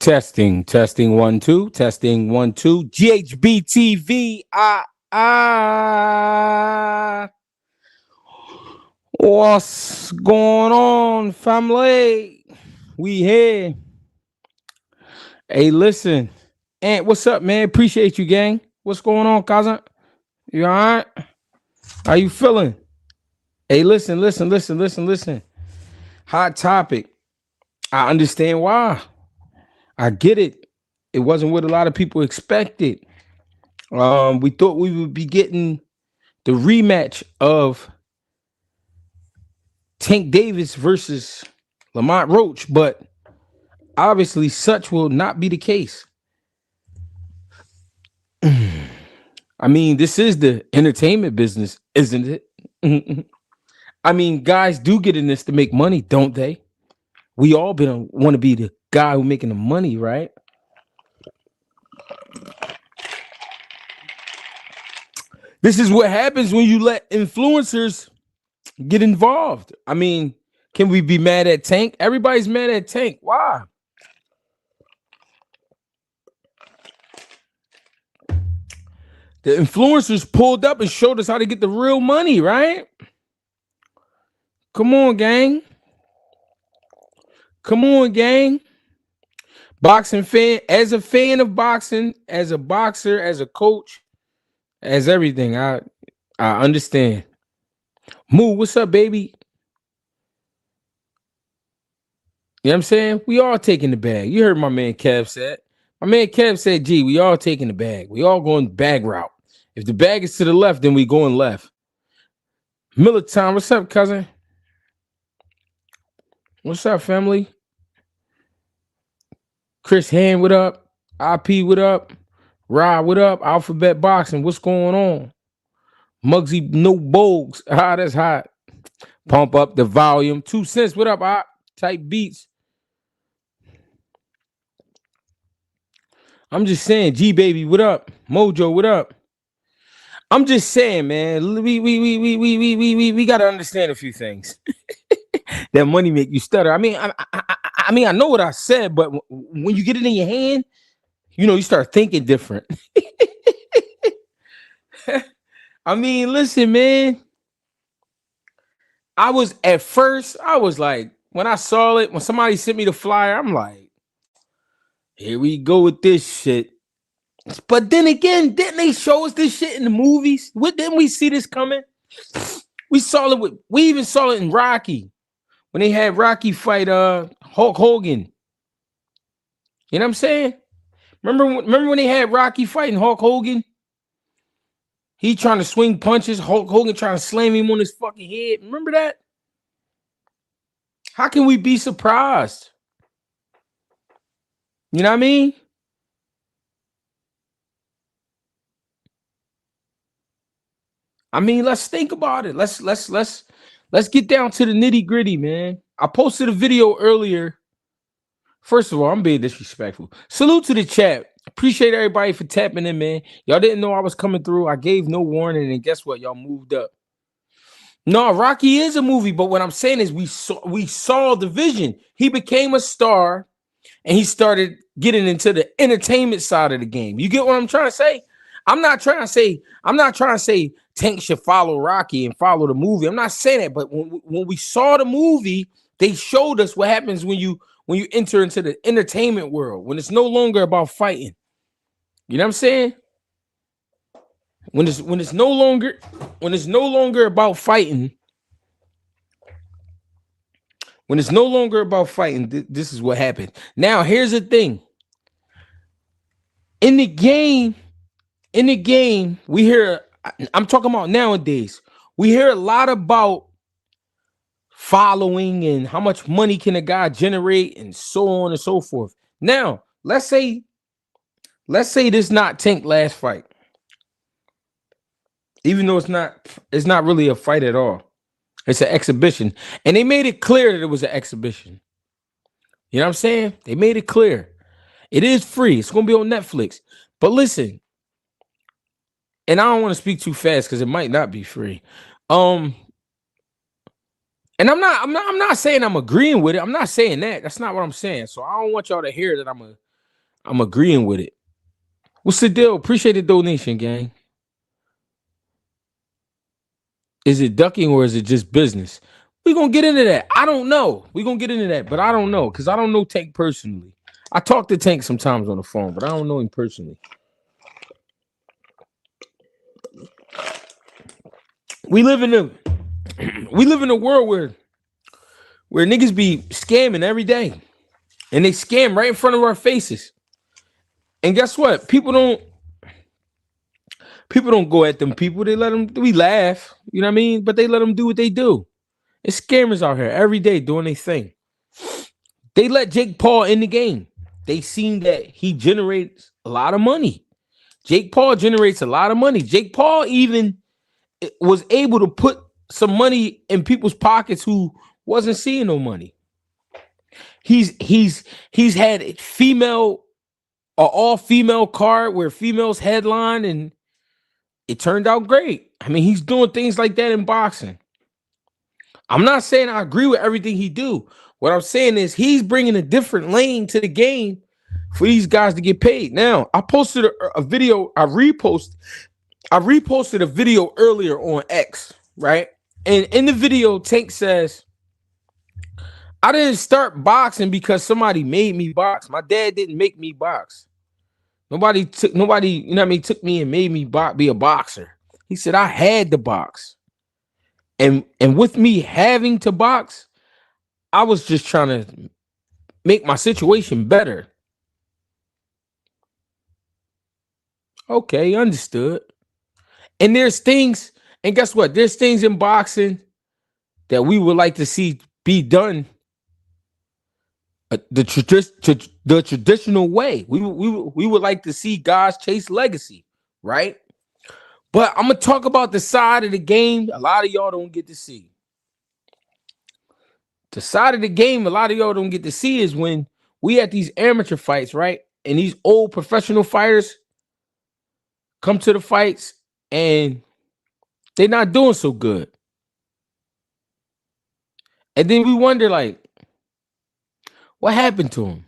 Testing 1 2, testing 1 2. GHB TV. What's going on, family? We here. Hey, listen, Ant, what's up, man? Appreciate you, gang. What's going on, cousin? You all right? How you feeling? Hey, listen. Hot topic. I understand why. I get it. It wasn't what a lot of people expected. We thought we would be getting the rematch of Tank Davis versus Lamont Roach, but obviously such will not be the case. I mean, this is the entertainment business, isn't it? I mean, guys do get in this to make money, don't they? We all want to be the guy who making the money, right? This is what happens when you let influencers get involved. I mean, can we be mad at Tank? Everybody's mad at Tank. Why? The influencers pulled up and showed us how to get the real money, right? Come on, gang. Boxing fan, as a fan of boxing, as a boxer, as a coach, as everything, I understand. Moo, what's up, baby? You know what I'm saying? We all taking the bag. You heard my man Kev said. My man Kev said, gee, we all taking the bag. We all going bag route. If the bag is to the left, then we going left. Militon, what's up, cousin? What's up, family? Chris Hand, what up? IP, what up? Rob, what up? Alphabet Boxing, what's going on? Muggsy, no bogues. That's hot. Pump up the volume. 2 cents, what up? Type beats. I'm just saying, G baby, what up? Mojo, what up? I'm just saying, man. We gotta understand a few things. That money make you stutter. I mean, I know what I said, but when you get it in your hand, you start thinking different. I mean, listen, man. I was like, when I saw it, when somebody sent me the flyer, I'm like, here we go with this shit. But then again, didn't they show us this shit in the movies? Didn't we see this coming? We even saw it in Rocky. When they had Rocky fight Hulk Hogan. You know what I'm saying? Remember when they had Rocky fighting Hulk Hogan? He trying to swing punches, Hulk Hogan trying to slam him on his fucking head. Remember that? How can we be surprised? You know what I mean? I mean, let's think about it. Let's get down to the nitty-gritty, man. I posted a video earlier. First of all, I'm being disrespectful. Salute to the chat. Appreciate everybody for tapping in, man. Y'all didn't know I was coming through. I gave no warning, and guess what? Y'all moved up. No, Rocky is a movie, but what I'm saying is we saw the vision. He became a star, and he started getting into the entertainment side of the game. You get what I'm trying to say? I'm not trying to say Tank should follow Rocky and follow the movie. I'm not saying that, but when we saw the movie, they showed us what happens when you enter into the entertainment world, when it's no longer about fighting. You know what I'm saying? When it's no longer about fighting, this is what happened. Now, here's the thing. In the game, we hear, I'm talking about nowadays, we hear a lot about following and how much money can a guy generate and so on and so forth. Now, let's say this not Tank last fight. Even though it's not really a fight at all. It's an exhibition. And they made it clear that it was an exhibition. You know what I'm saying? They made it clear. It is free. It's going to be on Netflix. But listen, and I don't want to speak too fast because it might not be free. And I'm not saying I'm agreeing with it. I'm not saying that. That's not what I'm saying. So I don't want y'all to hear that I'm I'm agreeing with it. What's the deal? Appreciate the donation, gang. Is it ducking or is it just business? We're going to get into that. I don't know. We're going to get into that, but I don't know because I don't know Tank personally. I talk to Tank sometimes on the phone, but I don't know him personally. We live in a world where niggas be scamming every day. And they scam right in front of our faces. And guess what? People don't go at them people. They let them, we laugh, you know what I mean? But they let them do what they do. It's scammers out here every day doing their thing. They let Jake Paul in the game. They seen that he generates a lot of money. Jake Paul generates a lot of money. Jake Paul even was able to put some money in people's pockets who wasn't seeing no money. He's had an all-female card where females headline, and it turned out great. I mean, he's doing things like that in boxing. I'm not saying I agree with everything he do. What I'm saying is he's bringing a different lane to the game for these guys to get paid. Now, I posted a video. I reposted a video earlier on X, right? And in the video, Tank says, I didn't start boxing because somebody made me box. My dad didn't make me box. Nobody, you know what I mean, took me and made me be a boxer. He said, I had to box. And with me having to box, I was just trying to make my situation better. Okay, understood. And there's things, and guess what? There's things in boxing that we would like to see be done the traditional way. We would like to see guys chase legacy, right? But I'm gonna talk about the side of the game a lot of y'all don't get to see. The side of the game a lot of y'all don't get to see is when we at these amateur fights, right? And these old professional fighters come to the fights and they're not doing so good. And then we wonder, like, what happened to him?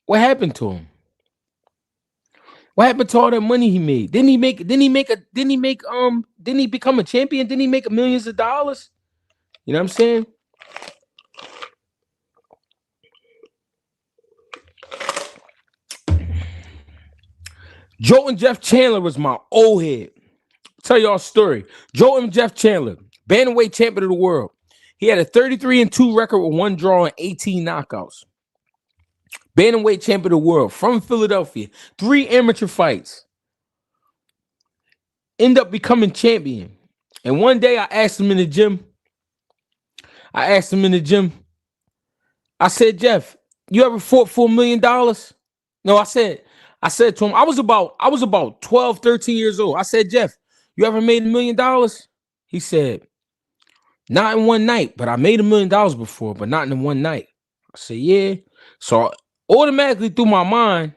What happened to him? What happened to all that money he made? Didn't he become a champion? Didn't he make millions of dollars? You know what I'm saying? Joe and Jeff Chandler was my old head. I'll tell y'all a story. Joe and Jeff Chandler, bantamweight champion of the world. He had a 33-2 record with 1 draw and 18 knockouts. Bantamweight champion of the world from Philadelphia. 3 amateur fights. End up becoming champion. And one day I asked him in the gym. I said, Jeff, you ever fought for $1 million? No, I said to him, I was about 12, 13 years old. I said, Jeff, you ever made $1 million? He said, not in one night, but I made $1 million before, but not in one night. I said, yeah. So automatically through my mind,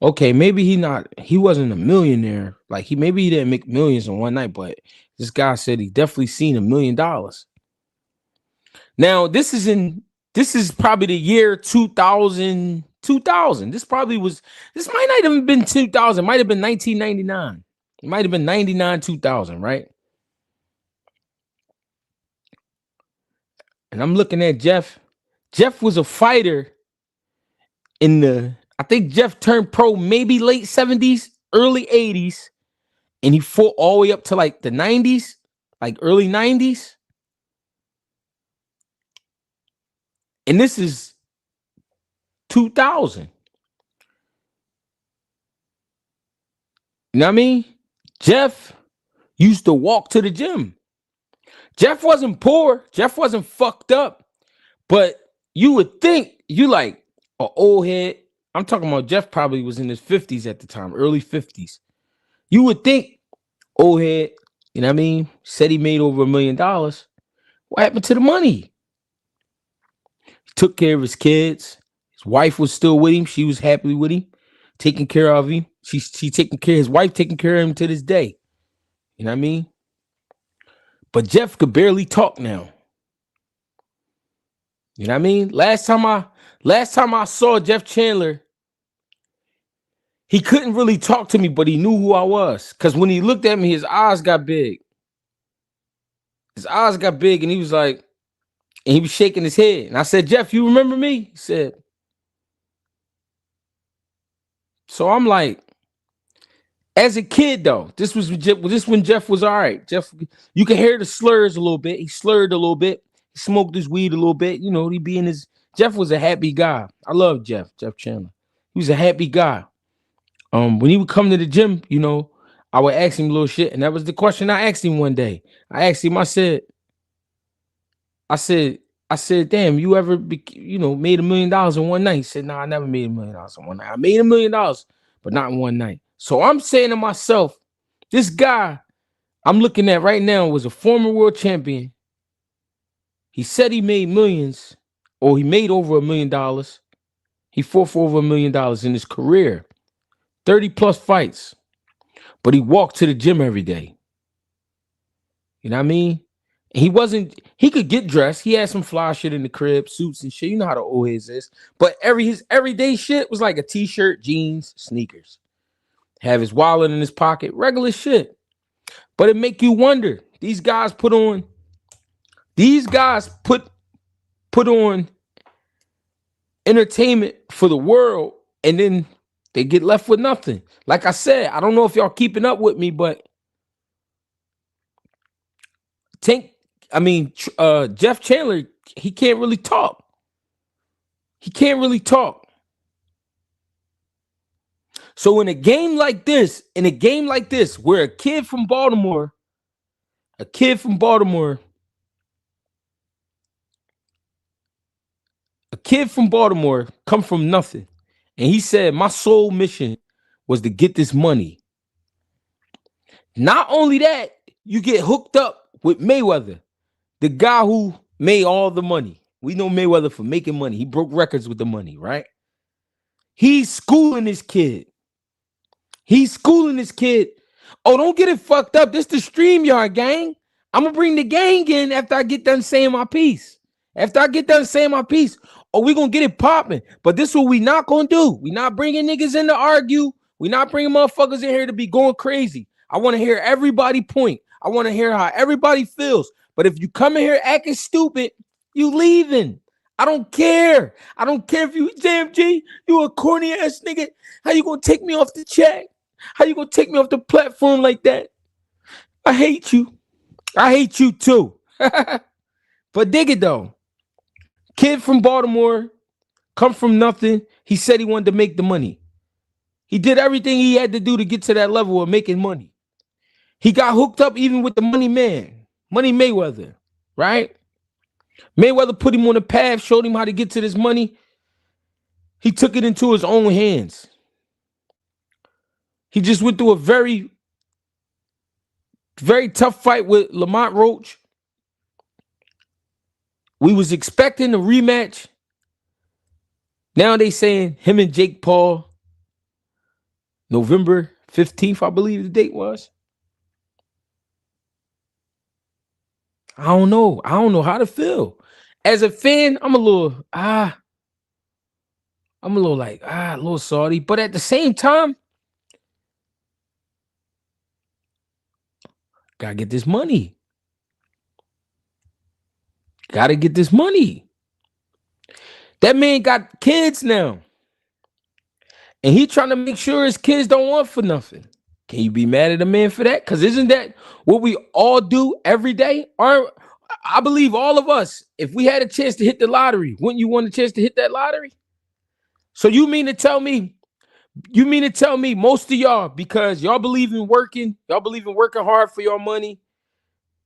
okay, maybe he wasn't a millionaire. Like maybe he didn't make millions in one night, but this guy said he definitely seen $1 million. Now, this is probably the year 2000. This might not even been 2000. It might have been 1999. It might have been 99, 2000, right? And I'm looking at Jeff. Jeff was a fighter I think Jeff turned pro maybe late 70s, early 80s. And he fought all the way up to like the 90s, like early 90s. And this is 2000. You know what I mean? Jeff used to walk to the gym. Jeff wasn't poor. Jeff wasn't fucked up. But you would think you like an old head. I'm talking about Jeff probably was in his 50s at the time, early 50s. You would think old head, you know what I mean? Said he made over $1 million. What happened to the money? He took care of his kids. His wife was still with him. She was happy with him, taking care of him. She taking care, his wife taking care of him to this day. You know what I mean? But Jeff could barely talk now. You know what I mean? Last time I saw Jeff Chandler, he couldn't really talk to me, but he knew who I was. Cause when he looked at me, his eyes got big. His eyes got big, and he was like, and he was shaking his head. And I said, Jeff, you remember me? He said, so I'm like, as a kid though, this when Jeff was all right. Jeff, you can hear the slurs a little bit. He slurred a little bit. He smoked his weed a little bit. You know, he be in his. Jeff was a happy guy. I love Jeff Chandler. He was a happy guy. When he would come to the gym, you know, I would ask him little shit, and that was the question I asked him one day. I asked him, I said, I said, damn, you ever, made $1 million in one night? He said, nah, I never made $1 million in one night. I made $1 million, but not in one night. So I'm saying to myself, this guy I'm looking at right now was a former world champion. He said he made millions, or he made over $1 million. He fought for over $1 million in his career, 30 plus fights, but he walked to the gym every day. You know what I mean? He could get dressed. He had some fly shit in the crib, suits and shit. You know how the old heads is. But his everyday shit was like a t-shirt, jeans, sneakers. Have his wallet in his pocket, regular shit. But it make you wonder. These guys put on entertainment for the world, and then they get left with nothing. Like I said, I don't know if y'all keeping up with me, but Jeff Chandler, he can't really talk. He can't really talk. So in a game like this, where a kid from Baltimore come from nothing, and he said, my sole mission was to get this money. Not only that, you get hooked up with Mayweather, the guy who made all the money. We know Mayweather for making money. He broke records with the money, right? He's schooling this kid. Oh, don't get it fucked up. This the StreamYard gang. I'm gonna bring the gang in after I get done saying my piece. Oh, we gonna get it popping. But this is what we not gonna do. We not bringing niggas in to argue. We not bringing motherfuckers in here to be going crazy. I want to hear everybody point. I want to hear how everybody feels. But if you come in here acting stupid, you leaving. I don't care. I don't care if you JMG, you a corny ass nigga. How you gonna take me off the chat? How you gonna take me off the platform like that? I hate you. I hate you too. But dig it though. Kid from Baltimore, come from nothing. He said he wanted to make the money. He did everything he had to do to get to that level of making money. He got hooked up even with the money man, Money Mayweather, right? Mayweather put him on the path, showed him how to get to this money. He took it into his own hands. He just went through a very, very tough fight with Lamont Roach. We was expecting a rematch. Now they saying him and Jake Paul, November 15th, I believe the date was. I don't know. I don't know how to feel. As a fan, I'm a little like, a little salty. But at the same time, gotta get this money. Gotta get this money. That man got kids now. And he trying to make sure his kids don't want for nothing. Can you be mad at a man for that? Because isn't that what we all do every day? I believe all of us, if we had a chance to hit the lottery, wouldn't you want a chance to hit that lottery? So you mean to tell me most of y'all, because y'all believe in working hard for your money,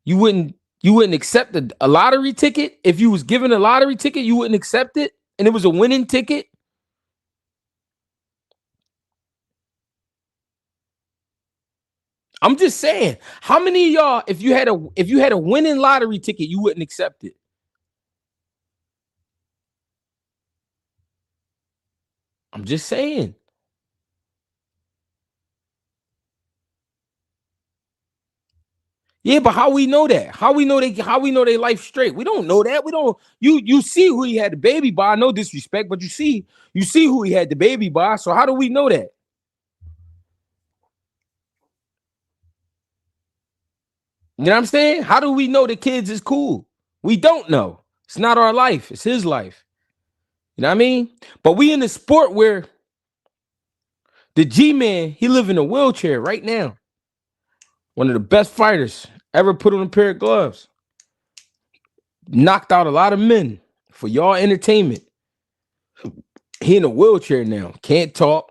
you wouldn't accept a lottery ticket? If you was given a lottery ticket, you wouldn't accept it, and it was a winning ticket? I'm just saying, how many of y'all, if you had a winning lottery ticket, you wouldn't accept it? I'm just saying. Yeah, but how we know that? How we know they life straight? We don't know that. We don't. You see who he had the baby by. No disrespect, but you see who he had the baby by. So how do we know that? You know what I'm saying? How do we know the kids is cool? We don't know. It's not our life. It's his life. You know what I mean? But we in the sport where the G-Man, he live in a wheelchair right now. One of the best fighters ever put on a pair of gloves. Knocked out a lot of men for y'all entertainment. He in a wheelchair now. Can't talk.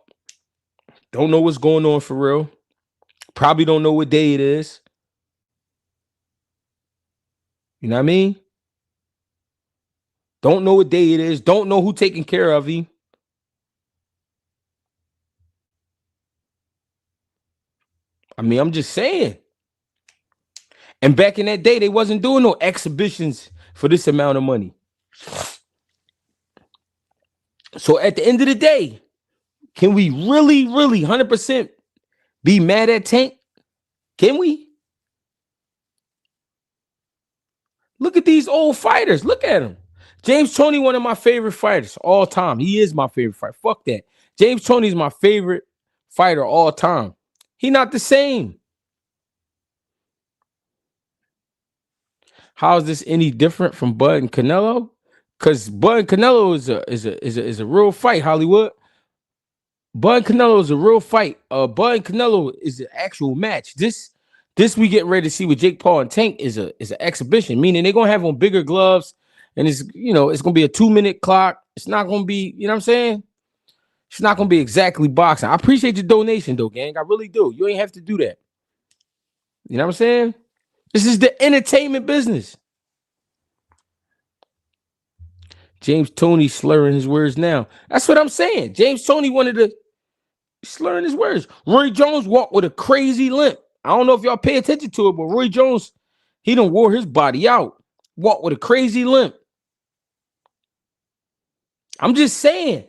Don't know what's going on for real. Probably don't know what day it is. You know what I mean? Don't know what day it is. Don't know who taking care of him. I mean, I'm just saying. And back in that day, they wasn't doing no exhibitions for this amount of money. So at the end of the day, can we really, really 100% be mad at Tank? Can we? Look at these old fighters. Look at them. James Toney, one of my favorite fighters all time. He is my favorite fighter. Fuck that. James Toney is my favorite fighter all time. He not the same. How is this any different from Bud and Canelo? Because Bud and Canelo is a real fight, Hollywood. Bud and Canelo is a real fight. Bud and Canelo is an actual match. This we get ready to see with Jake Paul and Tank is an exhibition, meaning they're gonna have on bigger gloves, and it's gonna be a 2-minute clock. It's not gonna be, you know what I'm saying? It's not gonna be exactly boxing. I appreciate your donation though, gang. I really do. You ain't have to do that. You know what I'm saying? This is the entertainment business. James Toney slurring his words now. That's what I'm saying. James Toney wanted to slurring his words. Roy Jones walked with a crazy limp. I don't know if y'all pay attention to it, but Roy Jones, he done wore his body out. Walked with a crazy limp. I'm just saying.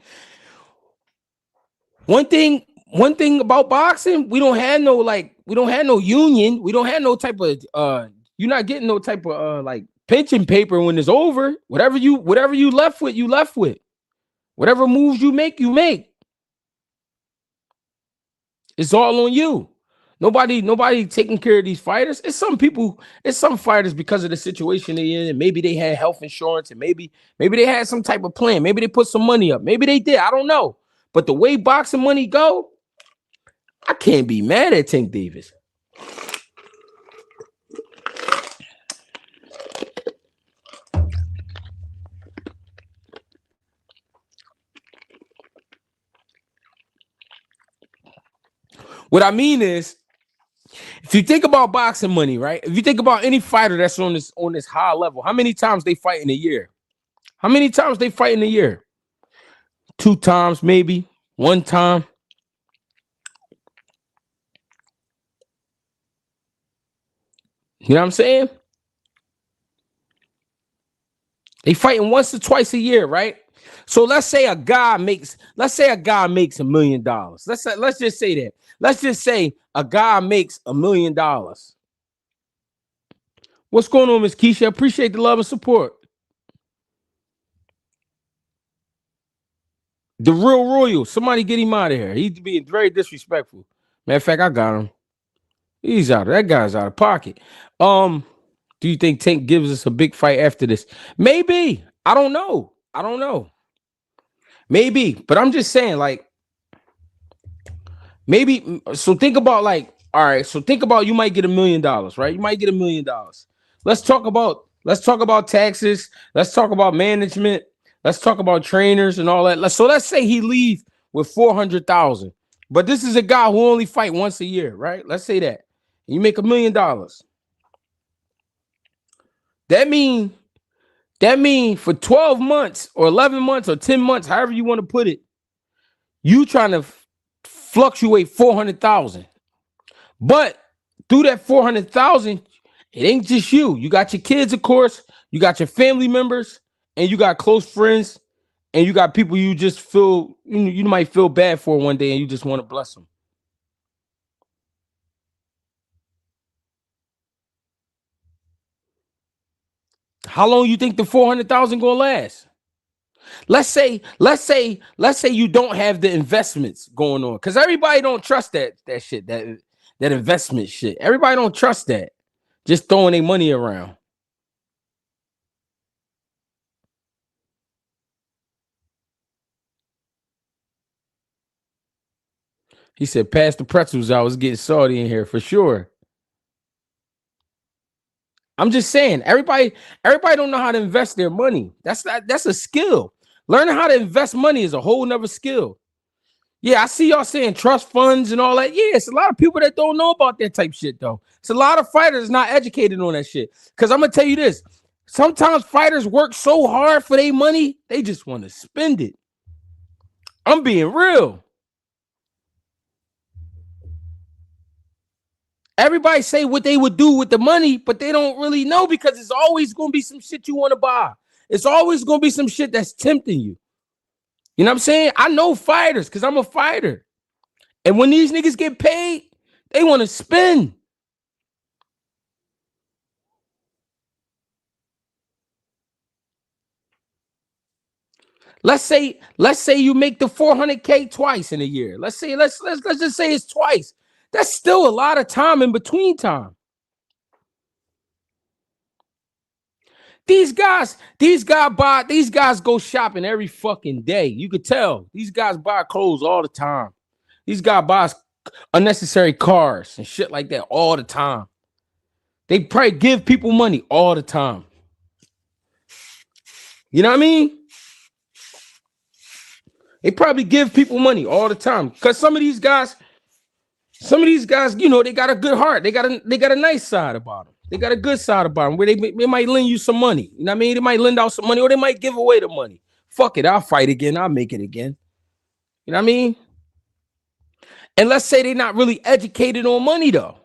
One thing about boxing, we don't have no union. We don't have no type of you're not getting no type of like pension paper when it's over. Whatever you left with, you left with. Whatever moves you make, you make. It's all on you. Nobody taking care of these fighters. It's some fighters because of the situation they in, and maybe they had health insurance, and maybe they had some type of plan. Maybe they put some money up. Maybe they did. I don't know. But the way boxing money go, I can't be mad at Tank Davis. What I mean is, if you think about boxing money, right? If you think about any fighter that's on this high level, how many times they fight in a year? How many times they fight in a year? 2 times, maybe 1 time. You know what I'm saying? They fighting once or twice a year, right? So let's say a guy makes $1 million. Let's just say that. Let's just say a guy makes $1 million. What's going on, Miss Keisha? Appreciate the love and support. The real royal. Somebody get him out of here. He's being very disrespectful. Matter of fact, I got him. That guy's out of pocket. Do you think Tank gives us a big fight after this? Maybe. I don't know. Maybe. But I'm just saying, like, maybe. So think about, like, all right. So think about, you might get $1 million, right? You might get $1 million. Let's talk about taxes. Let's talk about management. Let's talk about trainers and all that. Let's say he leaves with 400,000. But this is a guy who only fight once a year, right? Let's say that. You make $1 million. That mean for 12 months or 11 months or 10 months, however you want to put it, you trying to fluctuate 400,000. But through that 400,000, it ain't just you. You got your kids, of course. You got your family members, and you got close friends, and you got people you just feel you might feel bad for one day, and you just want to bless them. How long you think the 400,000 gonna last? Let's say you don't have the investments going on, because everybody don't trust that shit, that investment shit. Everybody don't trust that. Just throwing their money around. He said, "Pass the pretzels. I was getting salty in here for sure." I'm just saying, everybody don't know how to invest their money. That's a skill. Learning how to invest money is a whole nother skill. Yeah, I see y'all saying trust funds and all that. Yeah, it's a lot of people that don't know about that type shit though. It's a lot of fighters not educated on that shit. Cause I'm gonna tell you this: sometimes fighters work so hard for their money, they just want to spend it. I'm being real. Everybody say what they would do with the money, but they don't really know, because it's always gonna be some shit you want to buy. It's always gonna be some shit that's tempting you. You know what I'm saying? I know fighters because I'm a fighter. And when these niggas get paid, they want to spend. Let's say you make the 400K twice in a year. Let's just say it's twice. That's still a lot of time in between time. These guys go shopping every fucking day. You could tell. These guys buy clothes all the time. These guys buy unnecessary cars and shit like that all the time. They probably give people money all the time. You know what I mean? They probably give people money all the time, because some of these guys, you know, they got a good heart. They got a nice side about them. They got a good side about them where they might lend you some money. You know what I mean? They might lend out some money, or they might give away the money. Fuck it, I'll fight again. I'll make it again. You know what I mean? And let's say they're not really educated on money though.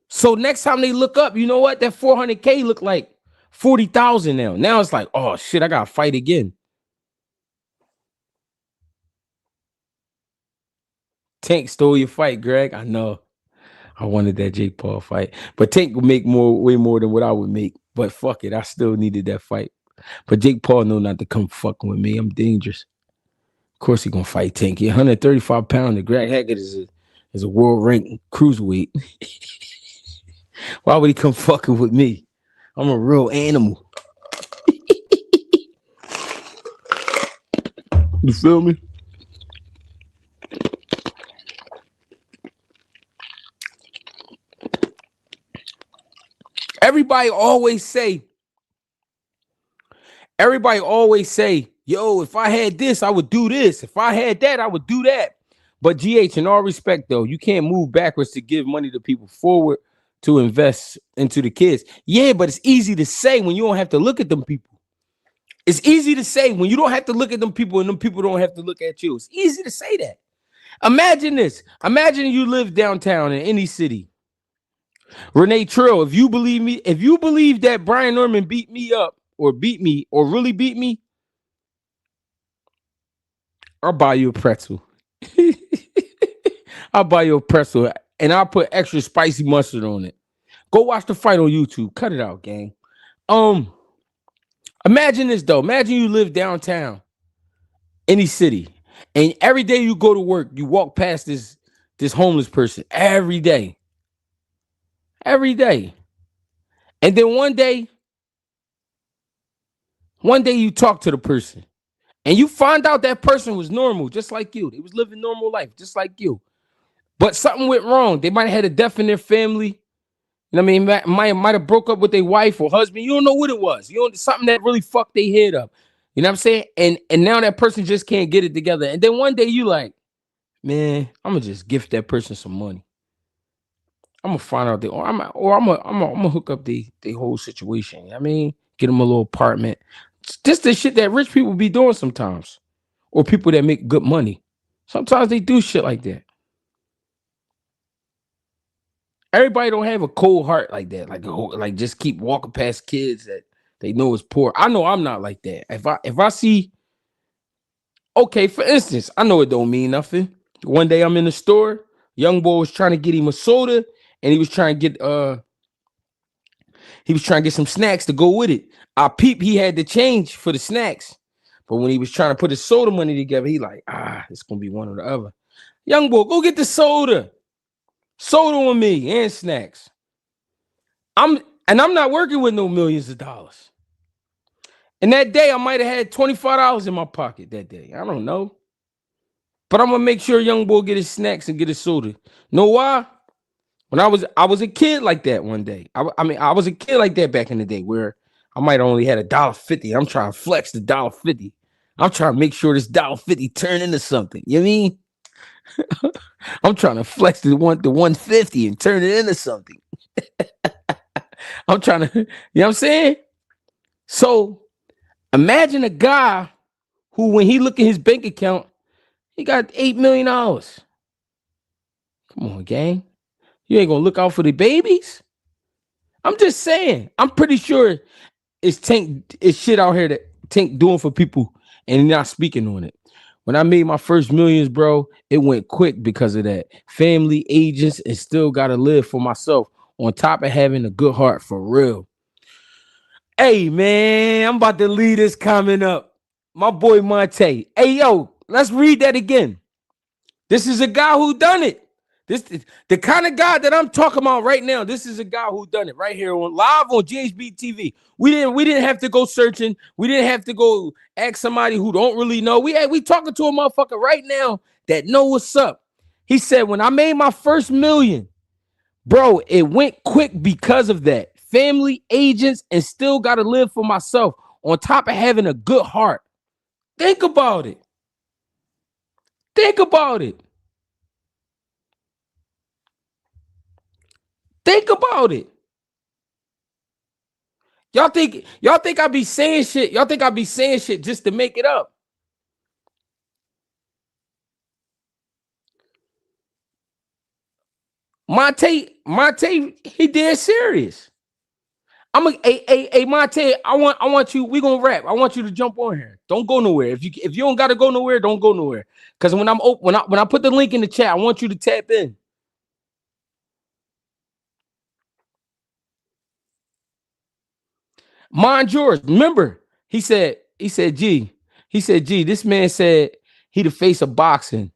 So next time they look up, you know what? That 400K look like 40,000 now. Now it's like, oh shit, I gotta fight again. Tank stole your fight, Greg. I know. I wanted that Jake Paul fight, but Tank would make way more than what I would make. But fuck it, I still needed that fight. But Jake Paul know not to come fucking with me. I'm dangerous. Of course he gonna fight Tank. He 135 pounder. Greg Hackett is a world ranked cruiserweight. Why would he come fucking with me? I'm a real animal. You feel me? Everybody always say, yo, if I had this, I would do this. If I had that, I would do that. But GH, in all respect, though, you can't move backwards to give money to people forward to invest into the kids. Yeah, but it's easy to say when you don't have to look at them people. It's easy to say when you don't have to look at them people and them people don't have to look at you. It's easy to say that. Imagine this. Imagine you live downtown in any city. Renee Trill, if you believe that Brian Norman beat me up or really beat me, I'll buy you a pretzel. I'll buy you a pretzel and I'll put extra spicy mustard on it. Go watch the fight on YouTube. Cut it out, gang. Imagine this though. Imagine you live downtown, any city, and every day you go to work, you walk past this homeless person every day. Every day. And then one day you talk to the person and you find out that person was normal, just like you. They was living normal life, just like you. But something went wrong. They might have had a death in their family. You know what I mean? Might have broke up with their wife or husband. You don't know what it was. You know, something that really fucked their head up. You know what I'm saying? And now that person just can't get it together. And then one day you like, man, I'm gonna just gift that person some money. I'm gonna find out I'm gonna hook up the whole situation. You know what I mean, get them a little apartment. Just the shit that rich people be doing sometimes, or people that make good money. Sometimes they do shit like that. Everybody don't have a cold heart like that. Like just keep walking past kids that they know is poor. I know I'm not like that. If I see, okay, for instance, I know it don't mean nothing. One day I'm in the store, young boy was trying to get him a soda, and he was trying to get He was trying to get some snacks to go with it. I peep he had the change for the snacks. But when he was trying to put his soda money together, he like, it's gonna be one or the other. Young boy, go get the soda. Soda on me and snacks. I'm not working with no millions of dollars. And that day I might have had $25 in my pocket that day. I don't know. But I'm gonna make sure young boy get his snacks and get his soda. Know why? When I was a kid like that one day. I was a kid like that back in the day where I might only had $1.50. I'm trying to flex the $1.50. I'm trying to make sure this $1.50 turn into something. You know what I mean? I'm trying to flex the 150 and turn it into something. I'm trying to, you know what I'm saying? So imagine a guy who, when he look at his bank account, he got $8 million. Come on, gang. You ain't gonna look out for the babies? I'm just saying. I'm pretty sure it's shit out here that Tank doing for people and he's not speaking on it. When I made my first millions, bro, it went quick because of that. Family, agents, and still gotta live for myself on top of having a good heart for real. Hey, man, I'm about to leave this comment up. My boy Monte. Hey, yo, let's read that again. This is a guy who done it. This the kind of guy that I'm talking about right now. This is a guy who done it right here on live on GHB TV. We didn't have to go searching. We didn't have to go ask somebody who don't really know. We talking to a motherfucker right now that know what's up. He said, when I made my first million, bro, it went quick because of that. Family, agents, and still got to live for myself on top of having a good heart. Think about it. Think about it. Think about it. Y'all think I be saying shit? Y'all think I be saying shit just to make it up? Monte, he dead serious. I'm a Monte. I want you. We gonna rap. I want you to jump on here. Don't go nowhere. If you don't gotta go nowhere, don't go nowhere. Because when I put the link in the chat, I want you to tap in. Mind yours. Remember, he said, G, this man said he the face of boxing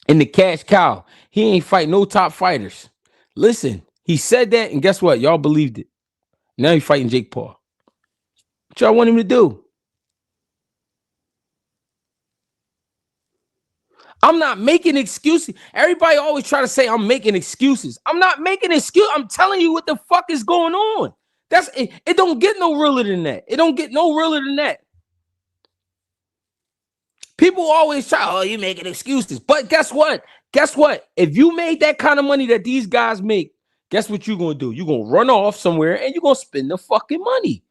and the cash cow. He ain't fight no top fighters. Listen, he said that, and guess what? Y'all believed it. Now he's fighting Jake Paul. What y'all want him to do? I'm not making excuses. Everybody always try to say I'm making excuses. I'm not making excuses. I'm telling you what the fuck is going on. That's it. It don't get no realer than that. It don't get no realer than that. People always try, oh, you making excuses. But guess what? Guess what? If you made that kind of money that these guys make, guess what you're going to do? You're going to run off somewhere and you're going to spend the fucking money.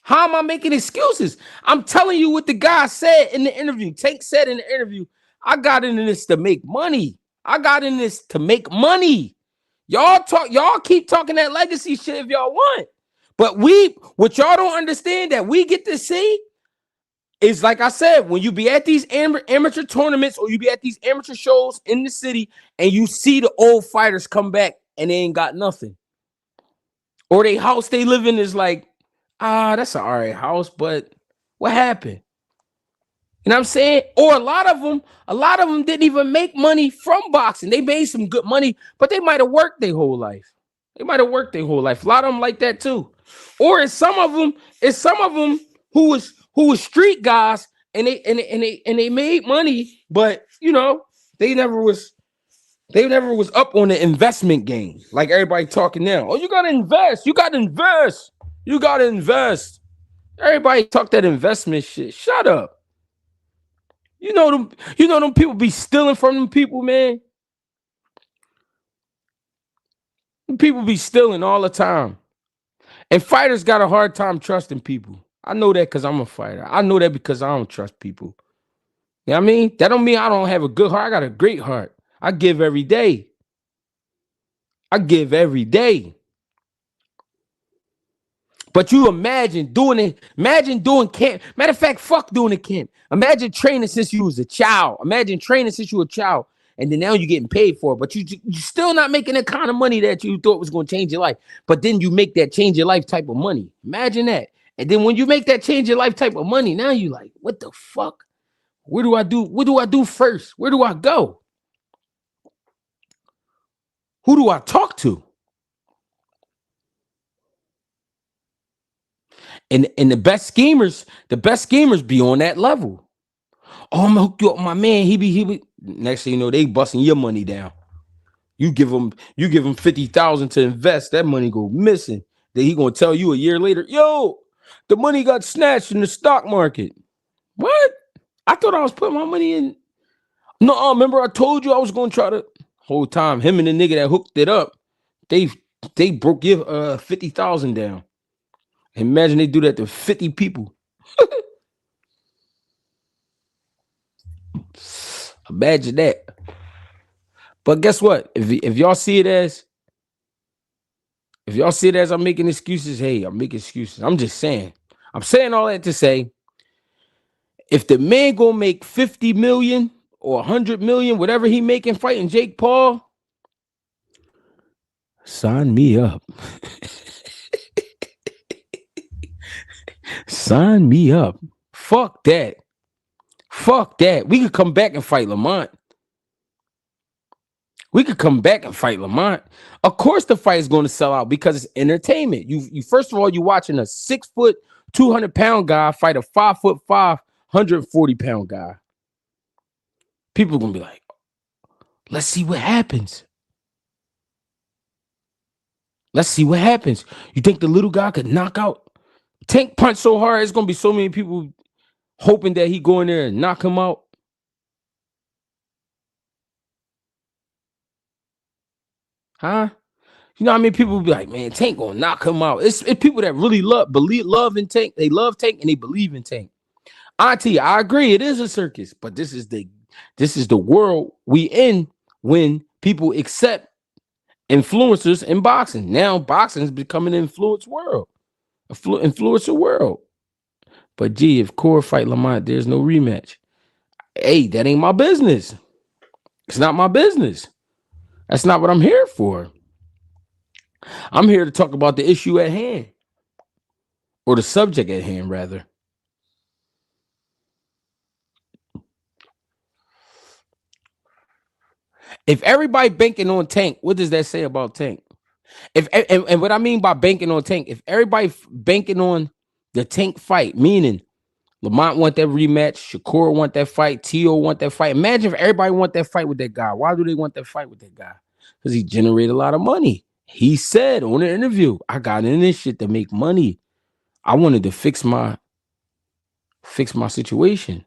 How am I making excuses? I'm telling you what the guy said in the interview. Tank said in the interview, I got into this to make money. I got in this to make money. Y'all keep talking that legacy shit if y'all want. But what y'all don't understand that we get to see is, like I said, when you be at these amateur tournaments or you be at these amateur shows in the city and you see the old fighters come back and they ain't got nothing. Or they house they live in is like, that's an all right house, but what happened? You know what I'm saying? Or a lot of them didn't even make money from boxing. They made some good money, but they might have worked their whole life. A lot of them like that too. Or it's some of them who was street guys and they made money, but you know, they never was up on the investment game like everybody talking now. Oh, you gotta invest. Everybody talk that investment shit. Shut up. You know them people be stealing from them people, man. People be stealing all the time. And fighters got a hard time trusting people. I know that because I'm a fighter. I know that because I don't trust people. You know what I mean? That don't mean I don't have a good heart. I got a great heart. I give every day. But you imagine doing it. Imagine doing camp. Matter of fact, fuck doing a camp. Imagine training since you was a child. and then now you're getting paid for it, but you're still not making the kind of money that you thought was going to change your life. But then you make that change your life type of money. Imagine that. And then when you make that change your life type of money, now you like, what the fuck? Where do I do? What do I do first? Where do I go? Who do I talk to? And the best schemers be on that level. Oh, I'm gonna hook you up, my man. He be. Next thing you know, they busting your money down. You give him 50,000 to invest. That money go missing. Then he gonna tell you a year later, yo, the money got snatched in the stock market. What? I thought I was putting my money in. No, remember I told you I was gonna try to. Whole time, him and the nigga that hooked it up, they broke your 50,000 down. Imagine they do that to 50 people. Imagine that. But guess what? If y'all see it as I'm making excuses, hey, I'm making excuses. I'm just saying. I'm saying all that to say, if the man gonna make 50 million or 100 million, whatever he making fighting Jake Paul, sign me up. Sign me up. Fuck that. Fuck that. We could come back and fight Lamont. Of course, the fight is going to sell out because it's entertainment. You first of all, you're watching a 6', 200-pound guy fight a 5'5", 140-pound guy. People are gonna be like, let's see what happens. Let's see what happens. You think the little guy could knock out Tank punch so hard? It's gonna be so many people hoping that he go in there and knock him out. Huh? You know what I mean? People will be like, man, Tank gonna knock him out. It's people that really love in Tank. They love Tank and they believe in Tank. Auntie, I agree. It is a circus, but this is the world we in when people accept influencers in boxing. Now boxing is becoming an influencer world. But gee, if Core fight Lamont, there's no rematch. Hey, that ain't my business. It's not my business. That's not what I'm here for. I'm here to talk about the issue at hand, or the subject at hand, rather. If everybody banking on Tank, what does that say about Tank? And what I mean by banking on Tank, if everybody banking on the Tank fight, meaning Lamont want that rematch, Shakur want that fight, T.O. want that fight. Imagine if everybody want that fight with that guy. Why do they want that fight with that guy? Because he generated a lot of money. He said on an interview, I got in this shit to make money. I wanted to fix my situation.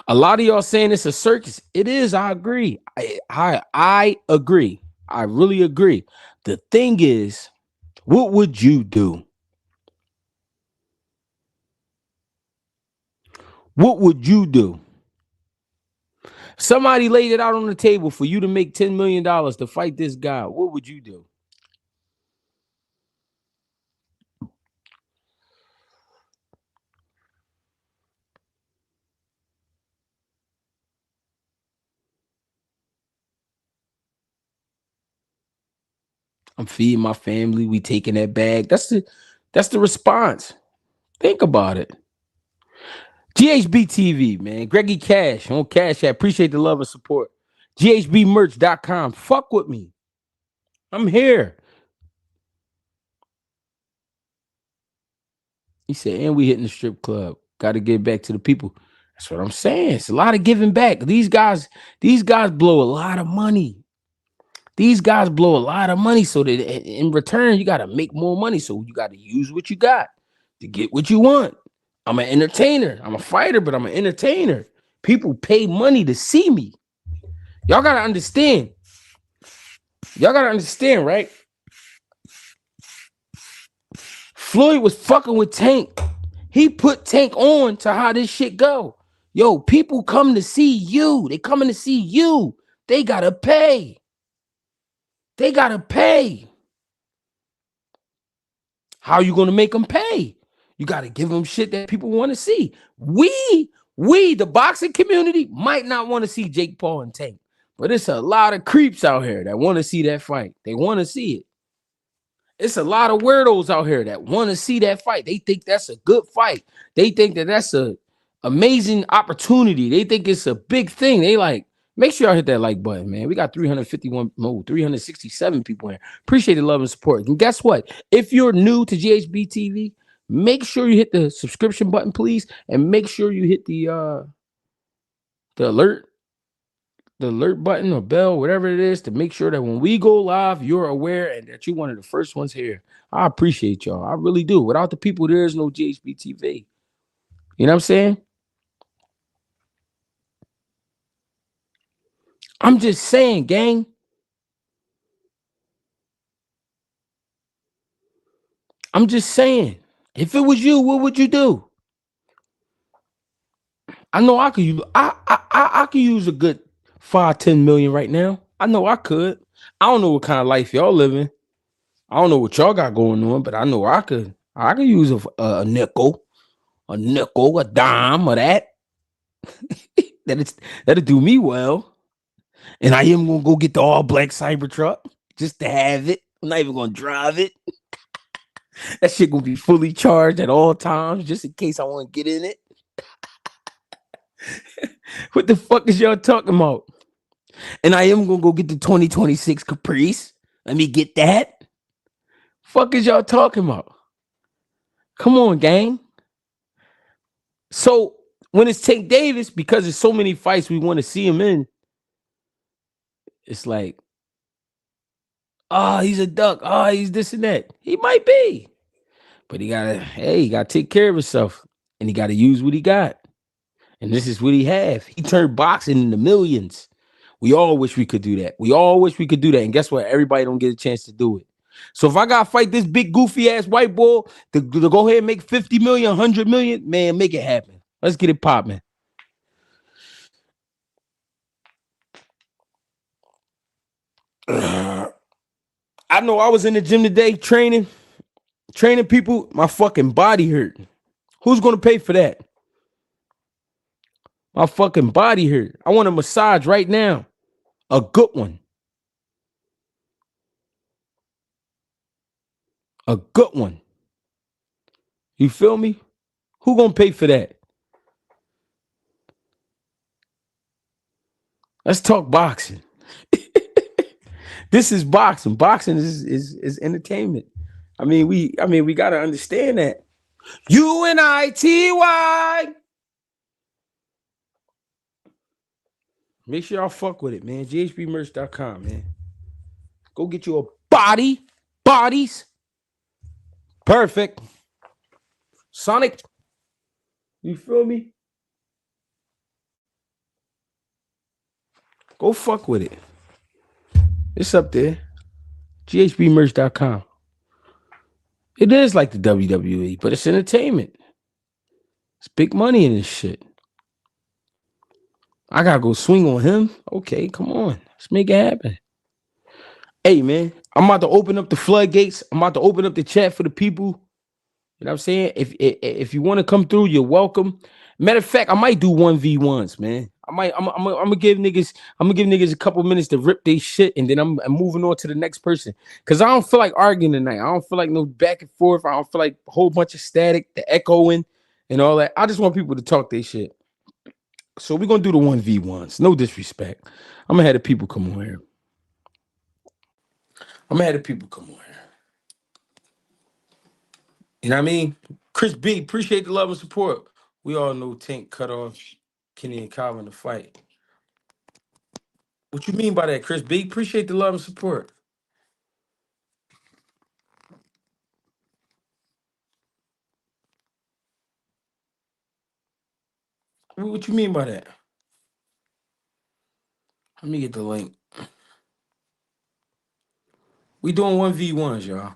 A lot of y'all saying it's a circus. It is. I agree. I agree. I really agree. The thing is, what would you do? What would you do? Somebody laid it out on the table for you to make $10 million to fight this guy. What would you do? I'm feeding my family. We taking that bag. That's the response. Think about it. GHB TV, man. GregieCash on Cash App. Appreciate the love and support. GHBmerch.com. Fuck with me. I'm here. He said, and we hitting the strip club. Got to get back to the people. That's what I'm saying. It's a lot of giving back. These guys blow a lot of money. So that in return, you got to make more money. So you got to use what you got to get what you want. I'm an entertainer. I'm a fighter, but I'm an entertainer. People pay money to see me. Y'all got to understand. Right? Floyd was fucking with Tank. He put Tank on to how this shit go. Yo, people come to see you. They coming to see you. They got to pay. How you going to make them pay? You got to give them shit that people want to see. We, the boxing community, might not want to see Jake Paul and Tank. But it's a lot of creeps out here that want to see that fight. They want to see it. It's a lot of weirdos out here that want to see that fight. They think that's a good fight. They think that that's a amazing opportunity. They think it's a big thing. They like, make sure y'all hit that like button, man. We got 367 people in. Appreciate the love and support. And guess what? If you're new to GHB TV, make sure you hit the subscription button, please, and make sure you hit the alert button or bell, whatever it is, to make sure that when we go live, you're aware and that you're one of the first ones here. I appreciate y'all. I really do. Without the people, there is no GHB TV. You know what I'm saying? I'm just saying, gang. I'm just saying. If it was you, what would you do? I know I could use I could use a good 5-10 million right now. I know I could. I don't know what kind of life y'all living. I don't know what y'all got going on, but I know I could use a nickel, a dime of that. That'll do me well. And I am gonna go get the all black Cybertruck just to have it. I'm not even gonna drive it. That shit gonna be fully charged at all times, just in case I want to get in it. What the fuck is y'all talking about? And I am gonna go get the 2026 Caprice. Let me get that. Fuck is y'all talking about? Come on, gang. So when it's Tank Davis, because there's so many fights we want to see him in, it's like, he's a duck. He's this and that. He might be. But he gotta take care of himself. And he gotta use what he got. And this is what he have. He turned boxing into millions. We all wish we could do that. We all wish we could do that. And guess what? Everybody don't get a chance to do it. So if I gotta fight this big goofy ass white boy to go ahead and make 50 million, 100 million, man, make it happen. Let's get it popping. I know I was in the gym today training people. My fucking body hurt. Who's gonna pay for that? My fucking body hurt. I want a massage right now. A good one. A good one. You feel me? Who gonna pay for that? Let's talk boxing. This is boxing. Boxing is entertainment. We gotta understand that. UNITY. Make sure y'all fuck with it, man. GHBmerch.com, man. Go get you a bodies. Perfect. Sonic. You feel me? Go fuck with it. It's up there. GHBmerch.com. It is like the WWE, but it's entertainment. It's big money in this shit. I gotta go swing on him. Okay, come on. Let's make it happen. Hey, man, I'm about to open up the floodgates. I'm about to open up the chat for the people. You know what I'm saying? If you want to come through, you're welcome. Matter of fact, I might do 1v1s, man. I'm gonna give niggas a couple minutes to rip their shit, and then I'm moving on to the next person. Cause I don't feel like arguing tonight. I don't feel like no back and forth. I don't feel like a whole bunch of static, the echoing, and all that. I just want people to talk their shit. So we're gonna do the 1v1s. No disrespect. I'm gonna have the people come on here. You know what I mean? Chris B, appreciate the love and support. We all know Tank cut off Kenny and Calvin to fight. What you mean by that, Chris B? Appreciate the love and support. What you mean by that? Let me get the link. We doing 1v1s, y'all.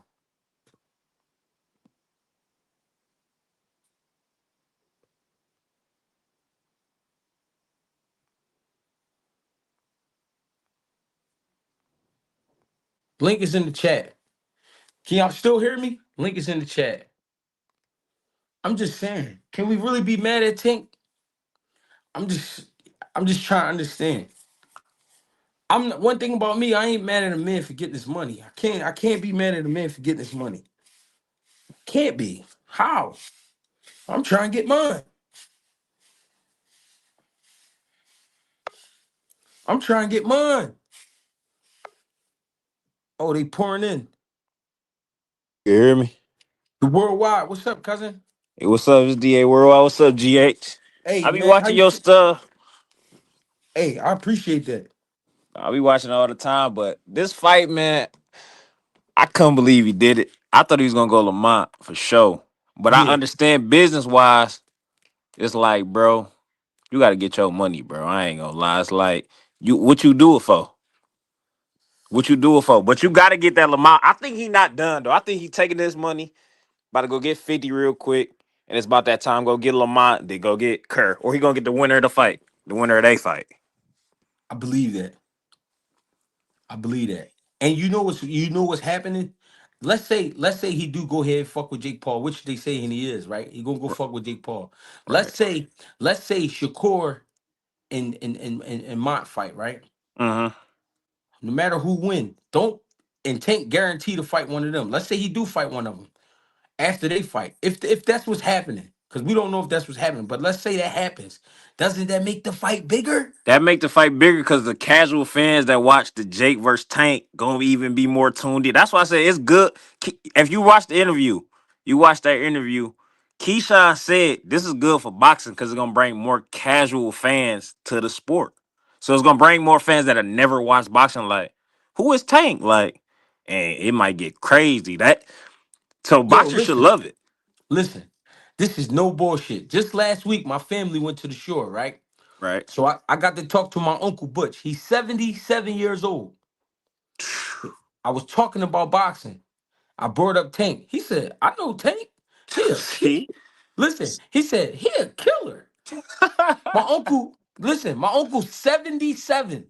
Link is in the chat. Can y'all still hear me? Link is in the chat. I'm just saying, can we really be mad at Tank? I'm just trying to understand. One thing about me, I ain't mad at a man for getting this money. I can't be mad at a man for getting this money. Can't be. How? I'm trying to get mine. I'm trying to get mine. Oh, they pouring in. You hear me? The worldwide. What's up, cousin? Hey, what's up? It's DA Worldwide. What's up, GH? Hey I be man, how watching you your stuff. hey, I appreciate that. I be watching all the time, but this fight, man, I couldn't believe he did it. I thought he was gonna go Lamont for sure. But I Yeah. understand business wise, it's like, bro, you gotta get your money, bro. I ain't gonna lie. It's like you what you do it for? What you do it for? But you gotta get that Lamont. I think he not done though. I think he taking this money, about to go get 50 real quick. And it's about that time. Go get Lamont, then go get Kerr. Or he gonna get the winner of the fight. The winner of they fight. I believe that. I believe that. And you know what's happening? Let's say he do go ahead and fuck with Jake Paul, which they saying he is, right? He gonna go fuck with Jake Paul. Let's Right. say, let's say Shakur and Mont fight, right? Mm-hmm. No matter who win, don't and Tank guarantee to fight one of them. Let's say he do fight one of them after they fight. If that's what's happening, because we don't know if that's what's happening, but let's say that happens. Doesn't that make the fight bigger? That make the fight bigger because the casual fans that watch the Jake versus Tank gonna even be more tuned in. That's why I say it's good. If you watch the interview, you watch that interview. Keyshawn said this is good for boxing because it's gonna bring more casual fans to the sport. So it's gonna bring more fans that have never watched boxing. Like, who is Tank? Like, and it might get crazy. So Yo, boxers should listen, love it, listen. This is no bullshit. Just last week, my family went to the shore, right? right? So I got to talk to my uncle Butch. He's 77 years old. I was talking about boxing. I brought up Tank. He said, I know Tank. See, Listen, he said, he a killer. My uncle, listen, my uncle's 77.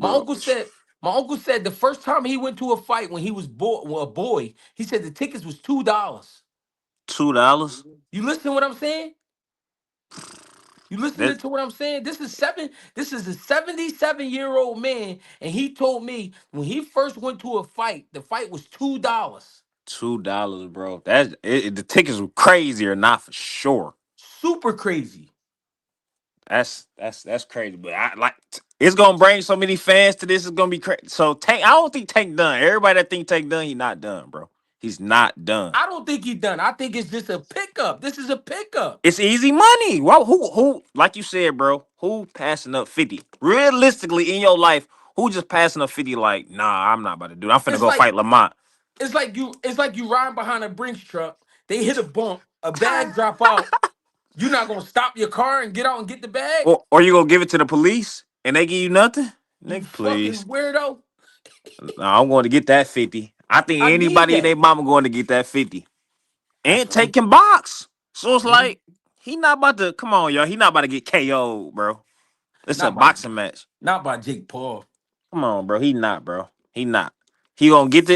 My bro, uncle said, my uncle said the first time he went to a fight when he was a boy, he said the tickets was $2. $2. You listen to what I'm saying? You listening That to what I'm saying? This is a 77-year-old man, and he told me when he first went to a fight, the fight was $2. $2, bro. The tickets were crazy or not for sure. Super crazy. That's crazy. But I like it's gonna bring so many fans to this. It's gonna be crazy. So Tank, I don't think Tank done. Everybody that think Tank done, he not done, bro. He's not done. I don't think he done. I think it's just a pickup. This is a pickup. It's easy money. Well, who like you said, bro? Who passing up 50? Realistically, in your life, who just passing up 50? Like, nah, I'm not about to do it. I'm finna It's go like fight Lamont. it's like you riding behind a Brinks truck. They hit a bump, a bag drop out. You're not gonna stop your car and get out and get the bag. Or you gonna give it to the police and they give you nothing? You Nigga, fucking please. weirdo. No, I'm going to get that 50. I think I need anybody and their that. mama going to get that 50. That's And what I'm. taking box. So it's Mhm. like, he not about to, come on, y'all. He not about to get KO'd, bro. It's a Not by boxing match. not by Jake Paul. Come on, bro. He not, bro. He not. He gonna get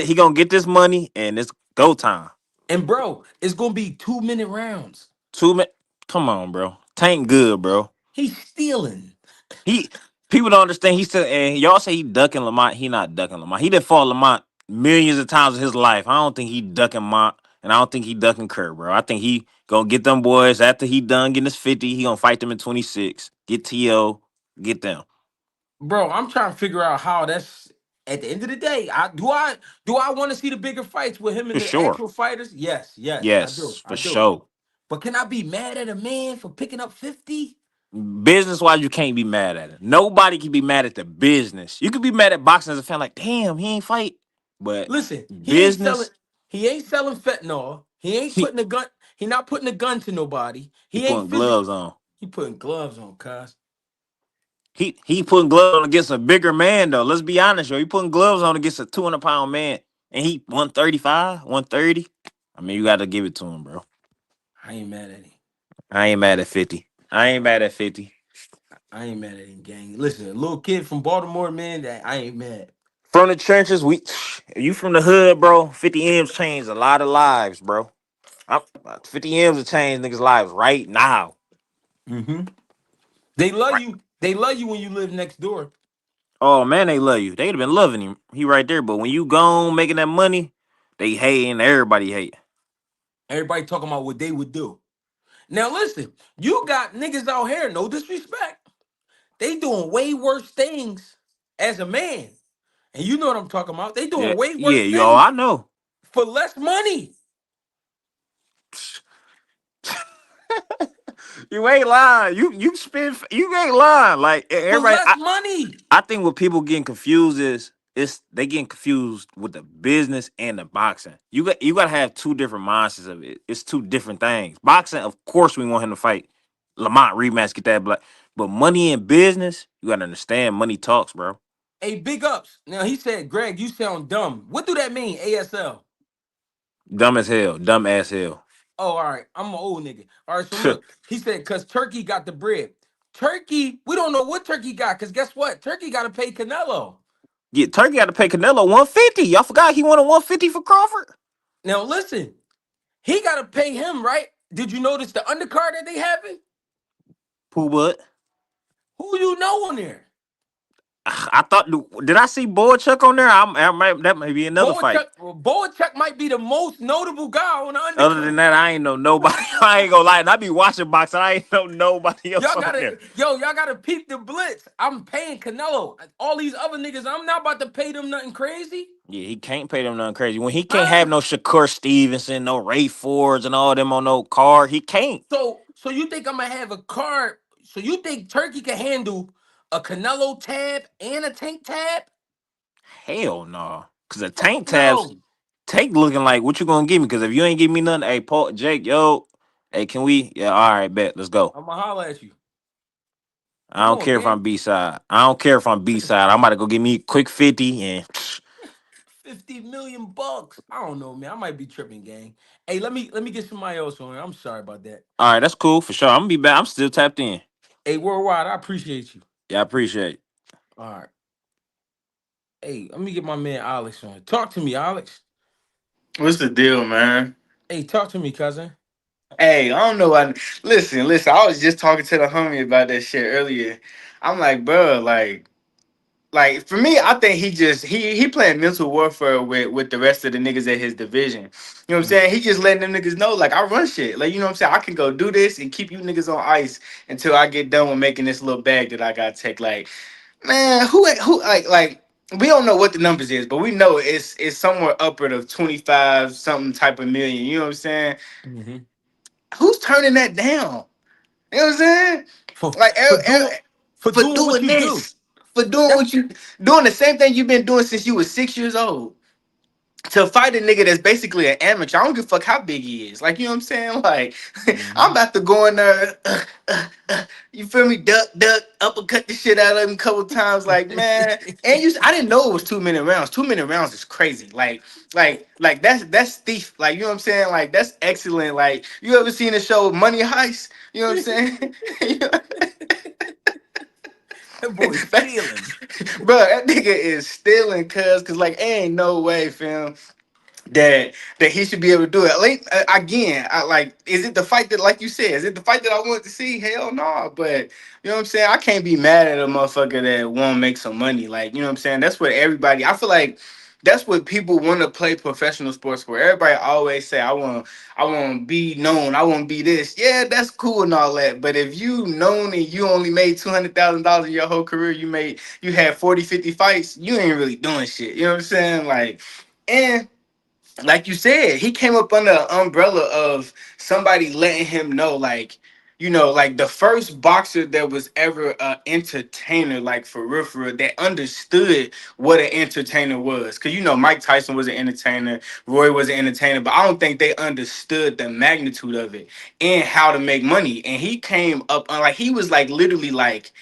this money and it's go time. And bro, it's gonna be 2 minute rounds. 2 minutes. Come on, bro. Tank good, bro. He's stealing. He People don't understand. He said, and y'all say he ducking Lamont. He not ducking Lamont. He done fought Lamont millions of times in his life. I don't think he ducking Mont, and I don't think he ducking Kerr, bro. I think he gonna get them boys after he done getting his 50. He gonna fight them in 26. Get TO, get them Bro, I'm trying to figure out how that's at the end of the day. I want to see the bigger fights with him for and the sure. actual fighters? Yes, yes, I do. Yes, I for do. sure. But can I be mad at a man for picking up 50? Business wise, you can't be mad at it. Nobody can be mad at the business. You could be mad at boxing as a fan, like, damn, he ain't fight. But Listen, business, he ain't selling fentanyl. He ain't he putting a gun, he not putting a gun to nobody. he He ain't putting physically gloves on. he putting gloves on, cuz. He putting gloves on against a bigger man though. Let's be honest, yo. He putting gloves on against a 200-pound man, and he 135, 130. I mean, you got to give it to him, bro. I ain't mad at him. I ain't mad at 50. I ain't mad at 50. I ain't mad at him, gang. Listen, a little kid from Baltimore, man, that I ain't mad. From the trenches, you from the hood, bro. 50 M's changed a lot of lives, bro. 50 M's have changed niggas' lives right now. Hmm. They love Right. you. They love you when you live next door. Oh man, they love you. They'd have been loving him. He right there. But when you gone making that money, they hating. Everybody hate. Everybody talking about what they would do. Now listen, you got niggas out here, no disrespect. They doing way worse things as a man. And you know what I'm talking about. They Yeah, doing way yeah, worse yo, things I know. for less money. You ain't lying. You spend. You ain't lying. Like For everybody. less money. I think what people getting confused is they getting confused with the business and the boxing. You got to have two different mindsets of it. It's two different things. Boxing, of course, we want him to fight Lamont rematch, get that black. But money and business, you got to understand. Money talks, bro. Hey, big ups. Now he said, Greg, you sound dumb. What do that mean, ASL? Dumb as hell, dumb as hell. Oh, all right. I'm an old nigga. All right, so look, he said, cause Turkey got the bread. Turkey, we don't know what Turkey got, because guess what? Turkey got to pay Canelo. Yeah, Turkey got to pay Canelo 150. Y'all forgot he wanted 150 for Crawford. Now listen, he got to pay him, right? Did you notice the undercard that they having? Who would? Who you know on there? I thought. Did I see Chuck on there? That may be another fight. Boachuk might be the most notable guy on the Other than undercard. that, I ain't know nobody. I ain't gonna lie. And I be watching boxing. I ain't know nobody else on there. Y'all gotta peep the blitz. I'm paying Canelo. All these other niggas, I'm not about to pay them nothing crazy. Yeah, he can't pay them nothing crazy. When he can't have Huh? no Shakur Stevenson, no Ray Fords, and all them on no card, he can't. So you think I'm gonna have a card? So you think Turkey can handle a Canelo tab and a Tank tab? Hell no. Cause the Fuck tank tabs, no. Tank looking like what you gonna give me? Cause if you ain't give me nothing, hey Paul, Jake, yo, hey, can we? Yeah, all right, bet, let's go. I'm gonna holler at you. I Come don't on, care if gang. I'm B side. I don't care if I'm B side. I'm about to go give me a quick 50 and 50 million bucks. I don't know, man. I might be tripping, gang. Hey, let me get somebody else on here. I'm sorry about that. all right, that's cool for sure. I'm gonna be back. I'm still tapped in. Hey, worldwide, I appreciate you. Yeah, I appreciate it. All right. Hey, let me get my man Alex on. Talk to me, Alex. What's the deal, man? Hey, talk to me, cousin. Hey, I don't know. Listen. I was just talking to the homie about that shit earlier. I'm like, bro, like for me, I think he playing mental warfare with the rest of the niggas at his division. You know what I'm Mm. saying? He just letting them niggas know, like I run shit. Like you know what I'm saying? I can go do this and keep you niggas on ice until I get done with making this little bag that I gotta take. Like, man, who like. We don't know what the numbers is, but we know it's somewhere upward of 25 something type of million. You know what I'm saying? Hmm. Who's turning that down? You know what I'm saying? For Like for doing for for doing what doing you do. this, for doing That's what you doing the same thing you've been doing since you was 6 years old. To fight a nigga that's basically an amateur, I don't give a fuck how big he is. Like, you know what I'm saying? Like, I'm hmm about to go in there, you feel me? Duck, uppercut the shit out of him a couple times. Like, man, and I didn't know it was 2 minute rounds. 2 minute rounds is crazy. Like that's thief. Like, you know what I'm saying? Like, that's excellent. Like, you ever seen the show Money Heist? You know what I'm saying? that boy's That- stealing. bro, that nigga is stealing, cause like ain't no way, fam, that he should be able to do it. Like again, I like. Is it the fight that, like you said, is it the fight that I wanted to see? Hell no. But you know what I'm saying. I can't be mad at a motherfucker that want to make some money. Like you know what I'm saying. That's what everybody. I feel like that's what people want to play professional sports for. Everybody always say, I want to be known. I want to be this. Yeah, that's cool and all that. But if you known and you only made $200,000 in your whole career, you had 40, 50 fights, you ain't really doing shit. You know what I'm saying? Like, and like you said, he came up under the umbrella of somebody letting him know, like, like the first boxer that was ever an entertainer, like for real, that understood what an entertainer was. Cause Mike Tyson was an entertainer, Roy was an entertainer, but I don't think they understood the magnitude of it and how to make money. And he came up on, like, he was like literally like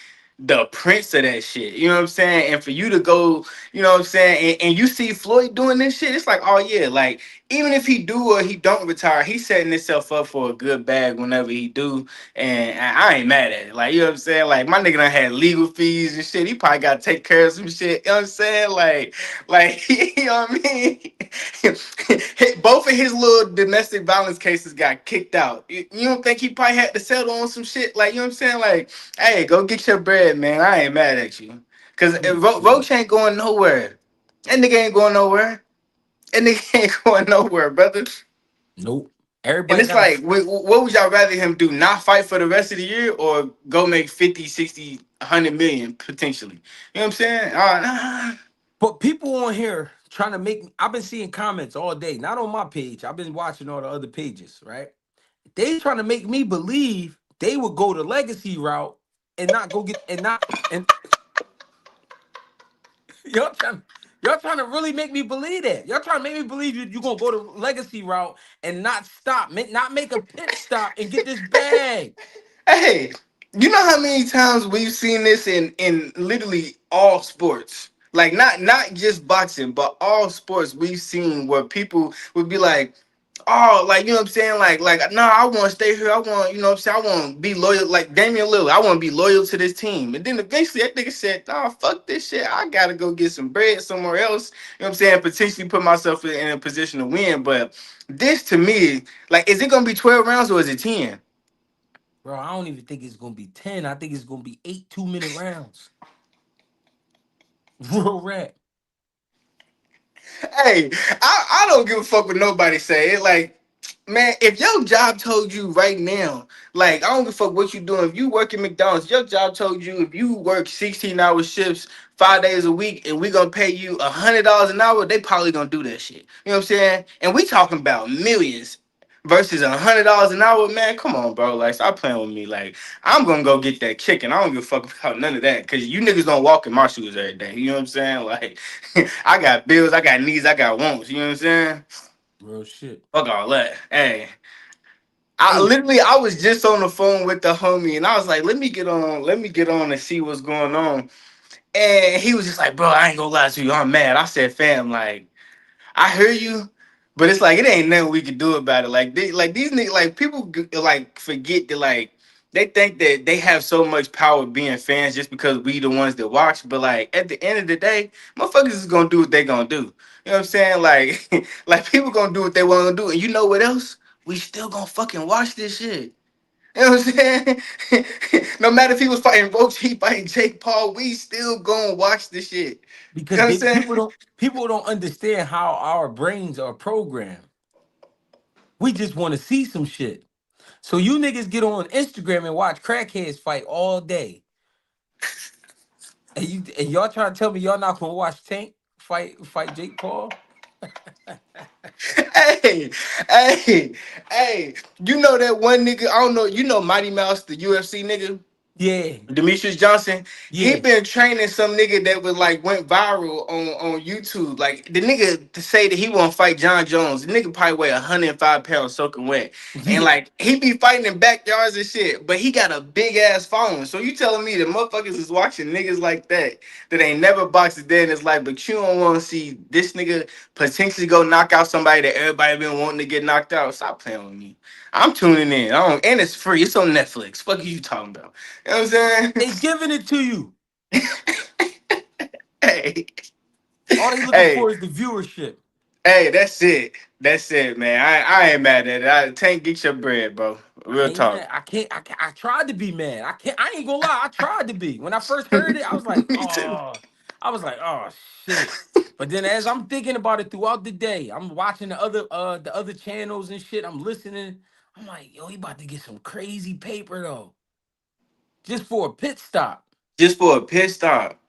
the prince of that shit. You know what I'm saying? And for you to go, you know what I'm saying, and you see Floyd doing this shit, it's like, oh yeah, like even if he do or he don't retire, he's setting himself up for a good bag whenever he do. And I ain't mad at it. Like, you know what I'm saying? Like my nigga done had legal fees and shit. He probably gotta take care of some shit. You know what I'm saying? Like you know what I mean? Both of his little domestic violence cases got kicked out. You don't think he probably had to settle on some shit? Like, you know what I'm saying? Like, hey, go get your bread, man. I ain't mad at you. Cause Nigga Roach said, ain't going nowhere. That nigga ain't going nowhere. That nigga ain't going nowhere, brother. nope. And Everybody it's got a like, what would y'all rather him do? Not fight for the rest of the year or go make 50, 60, 100 million potentially? You know what I'm saying? but people on here trying to make I've been seeing comments all day, not on my page. I've been watching all the other pages, right? They trying to make me believe they would go the legacy route and not go get and not and y'all trying y'all trying to really make me believe that. Y'all trying to make me believe you gonna go the legacy route and not stop, not make a pit stop and get this bag. Hey, you know how many times we've seen this in literally all sports? Like not just boxing, but all sports we've seen where people would be like, oh, like you know what I'm saying? Like no, I want to stay here. I want, you know what I'm saying? I want to be loyal, like Damian Lillard. I want to be loyal to this team. And then eventually that nigga said, nah, fuck this shit. I gotta go get some bread somewhere else. You know what I'm saying? Potentially put myself in a position to win. But this to me, like, is it gonna be 12 rounds or is it 10? Bro, I don't even think it's gonna be 10. I think it's gonna be 8 2-minute rounds. Real rap. Hey, I don't give a fuck what nobody say. It like, man, if your job told you right now, like, I don't give a fuck what you doing. If you work at McDonald's, your job told you if you work 16-hour shifts 5 days a week and we gonna pay you $100 an hour, they probably gonna do that shit. You know what I'm saying? And we talking about millions versus $100 an hour, man. Come on, bro. Like, stop playing with me. Like, I'm gonna go get that chicken. I don't give a fuck about none of that. Cause you niggas don't walk in my shoes every day. You know what I'm saying? Like, I got bills, I got needs, I got wants. You know what I'm saying? Real shit. Fuck all that. Hey, Hey, I was just on the phone with the homie, and I was like, let me get on and see what's going on. And he was just like, bro, I ain't gonna lie to you, I'm mad. I said, fam, like, I hear you, but it's like it ain't nothing we can do about it. Like these niggas, like people like forget that like they think that they have so much power being fans just because we the ones that watch. But like at the end of the day, motherfuckers is gonna do what they gonna do. You know what I'm saying? Like like people gonna do what they want to do, and you know what else? We still gonna fucking watch this shit. You know what I'm saying? No matter if he was fighting Roach, he fighting Jake Paul, we still gonna watch this shit. You because know what I'm they saying? people don't understand how our brains are programmed. We just want to see some shit. So you niggas get on Instagram and watch crackheads fight all day. And y'all trying to tell me y'all not gonna watch Tank fight Jake Paul? Hey, hey, hey, you know that one nigga, I don't know, you know Mighty Mouse, the UFC nigga? Yeah, Demetrius Johnson, he yeah. been training some nigga that was like went viral on YouTube. Like the nigga to say that he won't fight John Jones. The nigga probably weigh 105 pounds soaking wet. And Yeah. like he be fighting in backyards and shit, but he got a big ass phone. So you telling me that motherfuckers is watching niggas like that ain't never boxed a day in his life, but you don't want to see this nigga potentially go knock out somebody that everybody been wanting to get knocked out. Stop playing with me. I'm tuning in. I don't, and it's free. It's on Netflix. Fuck you talking about? You know what I'm saying? They giving it to you. Hey, All they looking hey, for is the viewership. hey, that's it. That's it, man. I ain't mad at it. Tank, get your bread, bro. I Real ain't talk. mad. I tried to be mad. I ain't gonna lie. I tried to be. When I first heard it, I was like, Me too. oh, shit. But then as I'm thinking about it throughout the day, I'm watching the other channels and shit. I'm listening. I'm like, yo, he about to get some crazy paper though. Just for a pit stop. Just for a pit stop.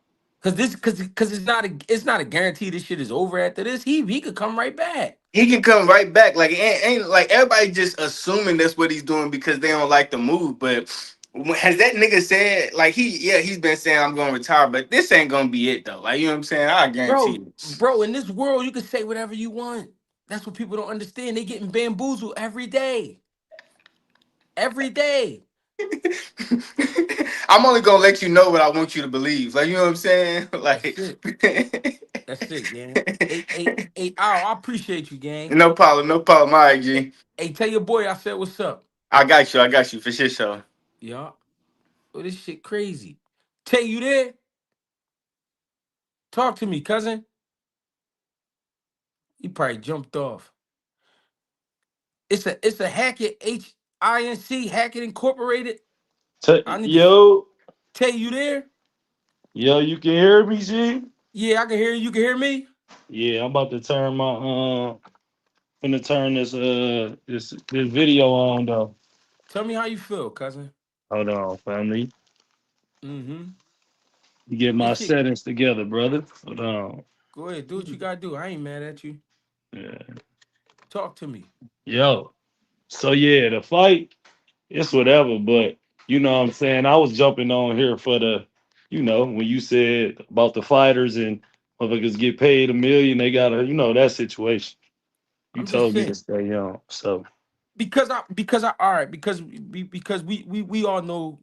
Cause it's not a guarantee this shit is over after this. He could come right back. He can come right back. Like ain't like everybody just assuming that's what he's doing because they don't like the move. But has that nigga said like he's been saying I'm gonna retire, but this ain't gonna be it though. Like you know what I'm saying? I guarantee Bro, you. bro, in this world, you can say whatever you want. That's what people don't understand. They getting bamboozled every day. Every day. I'm only gonna let you know what I want you to believe. Like you know what I'm saying? That's Like it. That's it, gang. Hey, Al, I appreciate you, gang. no problem, no problem. All right, Hey, G. hey, tell your boy I said what's up. I got you for sure. So Yeah. Oh, this shit crazy. Tay, you there? Talk to me, cousin. He probably jumped off. It's a Hackett Hinc Hackett Incorporated. I need to Yo, tell you there. Yo, you can hear me, G? Yeah, I can hear you. You can hear me? Yeah, I'm about to turn my finna turn this video on though. Tell me how you feel, cousin. Hold on, family. Mm-hmm. You get my This shit. settings together, brother. Hold on. Go ahead, do what you gotta do. I ain't mad at you. Yeah. Talk to me. Yo. So yeah, the fight, it's whatever, but you know what I'm saying? I was jumping on here for when you said about the fighters and motherfuckers get paid 1 million, they gotta, that situation. You I'm just told me to saying. stay on. So Because I all right, because we all know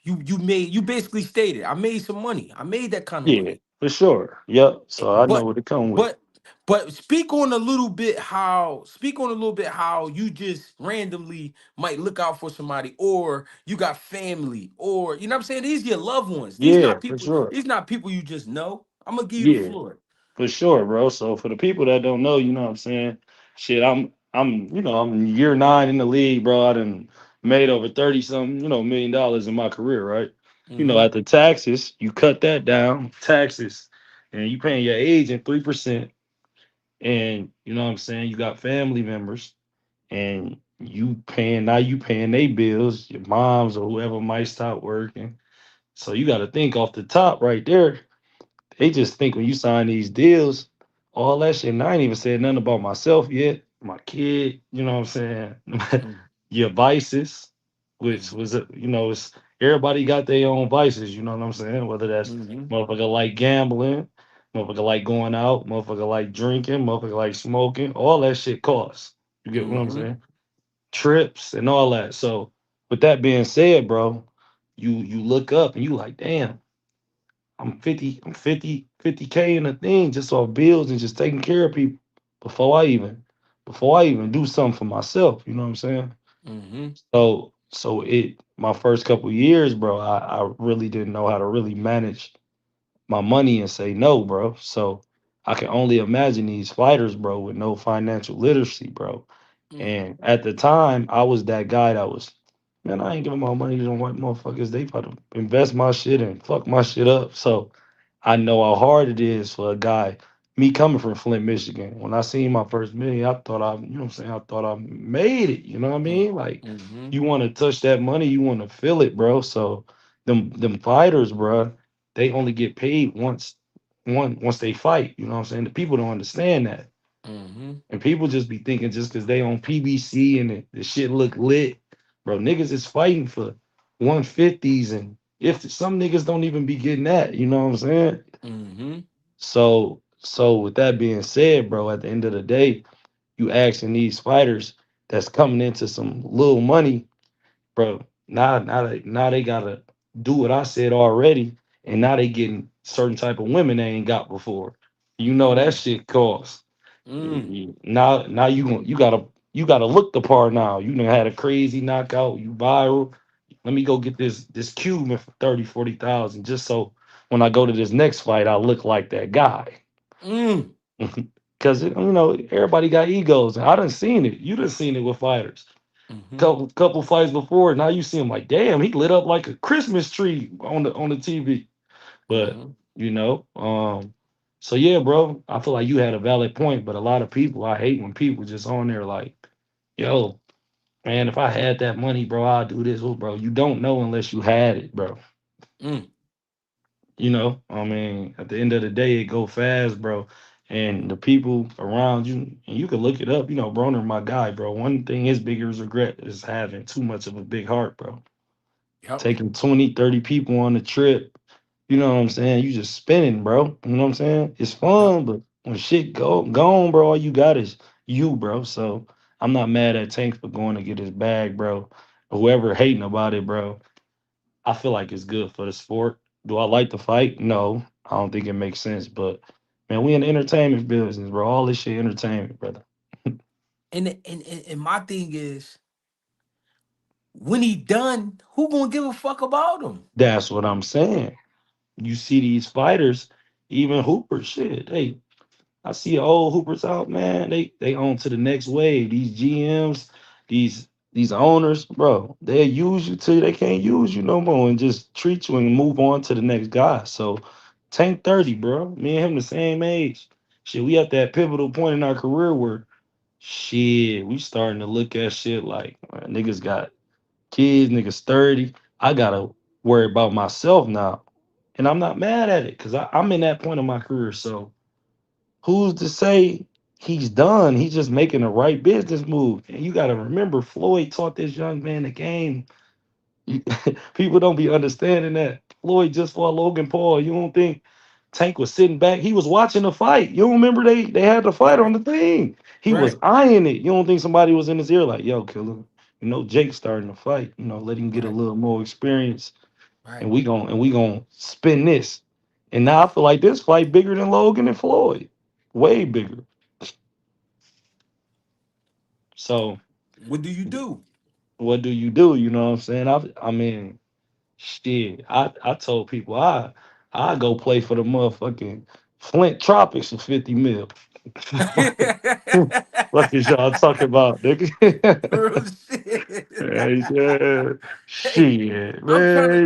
you basically stated I made some money. I made that kind of yeah, money. for sure. Yep. Eh, So I know But what it come with. but but speak on a little bit how you just randomly might look out for somebody, or you got family, or you know what I'm saying? These your loved ones. Yeah, for sure. These not people you just know. I'm gonna give you the Yeah, floor. for sure, bro. So for the people that don't know, you know what I'm saying? Shit, I'm year 9 in the league, bro. I done made over 30 something, $1 million in my career, right? Mm-hmm. At the taxes, you cut that down, taxes, and you paying your agent 3%. And you know what I'm saying? You got family members and you paying their bills, your moms or whoever might stop working. So you gotta think off the top right there. They just think when you sign these deals, all that shit. And I ain't even said nothing about myself yet, my kid, you know what I'm saying? Your vices, which Mm-hmm. was, it's everybody got their own vices, you know what I'm saying? Whether that's Mm-hmm. motherfucker like gambling, motherfucker like going out, motherfucker like drinking, motherfucker like smoking, all that shit costs. You get what I'm Mm-hmm. saying? Trips and all that. So with that being said, bro, you look up and you like, damn, I'm 50K in a thing just off bills and just taking care of people before I even do something for myself. You know what I'm saying? Mm-hmm. So my first couple years, bro, I really didn't know how to really manage my money and say no, bro. So I can only imagine these fighters, bro, with no financial literacy, bro. Mm-hmm. And at the time, I was that guy that was, man, I ain't giving my money to them white motherfuckers. They about to invest my shit and fuck my shit up. So I know how hard it is for a guy. Me coming from Flint, Michigan. When I seen my first million, I thought you know what I'm saying? I thought I made it. You know what I mean? Like Mm-hmm. you want to touch that money, you want to feel it, bro. So them fighters, bro, they only get paid once they fight. You know what I'm saying? The people don't understand that. Mm-hmm. And people just be thinking just because they on PBC and the shit look lit, bro. Niggas is fighting for 150s, and if some niggas don't even be getting that, you know what I'm saying? Mm-hmm. So with that being said, bro, at the end of the day, you asking these fighters that's coming into some little money, bro. Now they gotta do what I said already, and now they getting certain type of women they ain't got before. You know that Mm-hmm. shit costs. Mm-hmm. Now you gotta look the part now. You done had a crazy knockout, you viral. Let me go get this Cuban for 30, 40,000 just so when I go to this next fight, I look like that guy. Mm-hmm. Cause everybody got egos. I done seen it. You done seen it with fighters. Mm-hmm. Couple fights before. Now you see him like, damn, he lit up like a Christmas tree on the TV. But Mm-hmm. you know, um, so yeah, bro, I feel like you had a valid point, but a lot of people, I hate when people just on there like, yo, man, if I had that money, bro, I'd do this. Well, bro, you don't know unless you had it, bro. Mm-hmm. I mean, at the end of the day, it go fast, bro. And the people around you, and you can look it up. Broner, my guy, bro. One thing his biggest regret is having too much of a big heart, bro. Yep. Taking 20, 30 people on the trip. You know what I'm saying? You just spinning, bro. You know what I'm saying? It's Yep. fun, but when shit gone, bro, all you got is you, bro. So I'm not mad at Tank for going to get his bag, bro. Whoever hating about it, bro, I feel like it's good for the sport. Do I like the fight? No, I don't think it makes sense. But man, we in the entertainment business, bro. All this shit entertainment, brother. And my thing is, when he done, who gonna give a fuck about him? That's what I'm saying. You see these fighters, even Hooper, shit. I see old Hoopers out, man. They on to the next wave. These GMs, these These owners, bro, they'll use you till they can't use you no more and just treat you and move on to the next guy. So Tank 30, bro. Me and him the same age. Shit, we at that pivotal point in our career where shit, we starting to look at shit like man, niggas got kids, niggas 30. I gotta worry about myself now. And I'm not mad at it because I'm in that point of my career. So who's to say he's done? He's just making the right business move. And you gotta remember, Floyd taught this young man the game. You- People don't be understanding that. Floyd just fought Logan Paul. You don't think Tank was sitting back? He was watching the fight. You don't remember they had the fight on Right. the thing. He was Right. eyeing it. You don't think somebody was in his ear like, yo, killer, you know, Jake's starting to fight. You know, let him get a Right. little more experience Right. and we gonna spin this. And now I feel like this fight bigger than Logan and Floyd. Way bigger. So What do you do? what do you do? You know what I'm saying? I mean, shit. I told people I go play for the motherfucking Flint Tropics for 50 mil. What is y'all talking about, nigga? Real shit. Hey, yeah. Hey, Shit, I'm trying to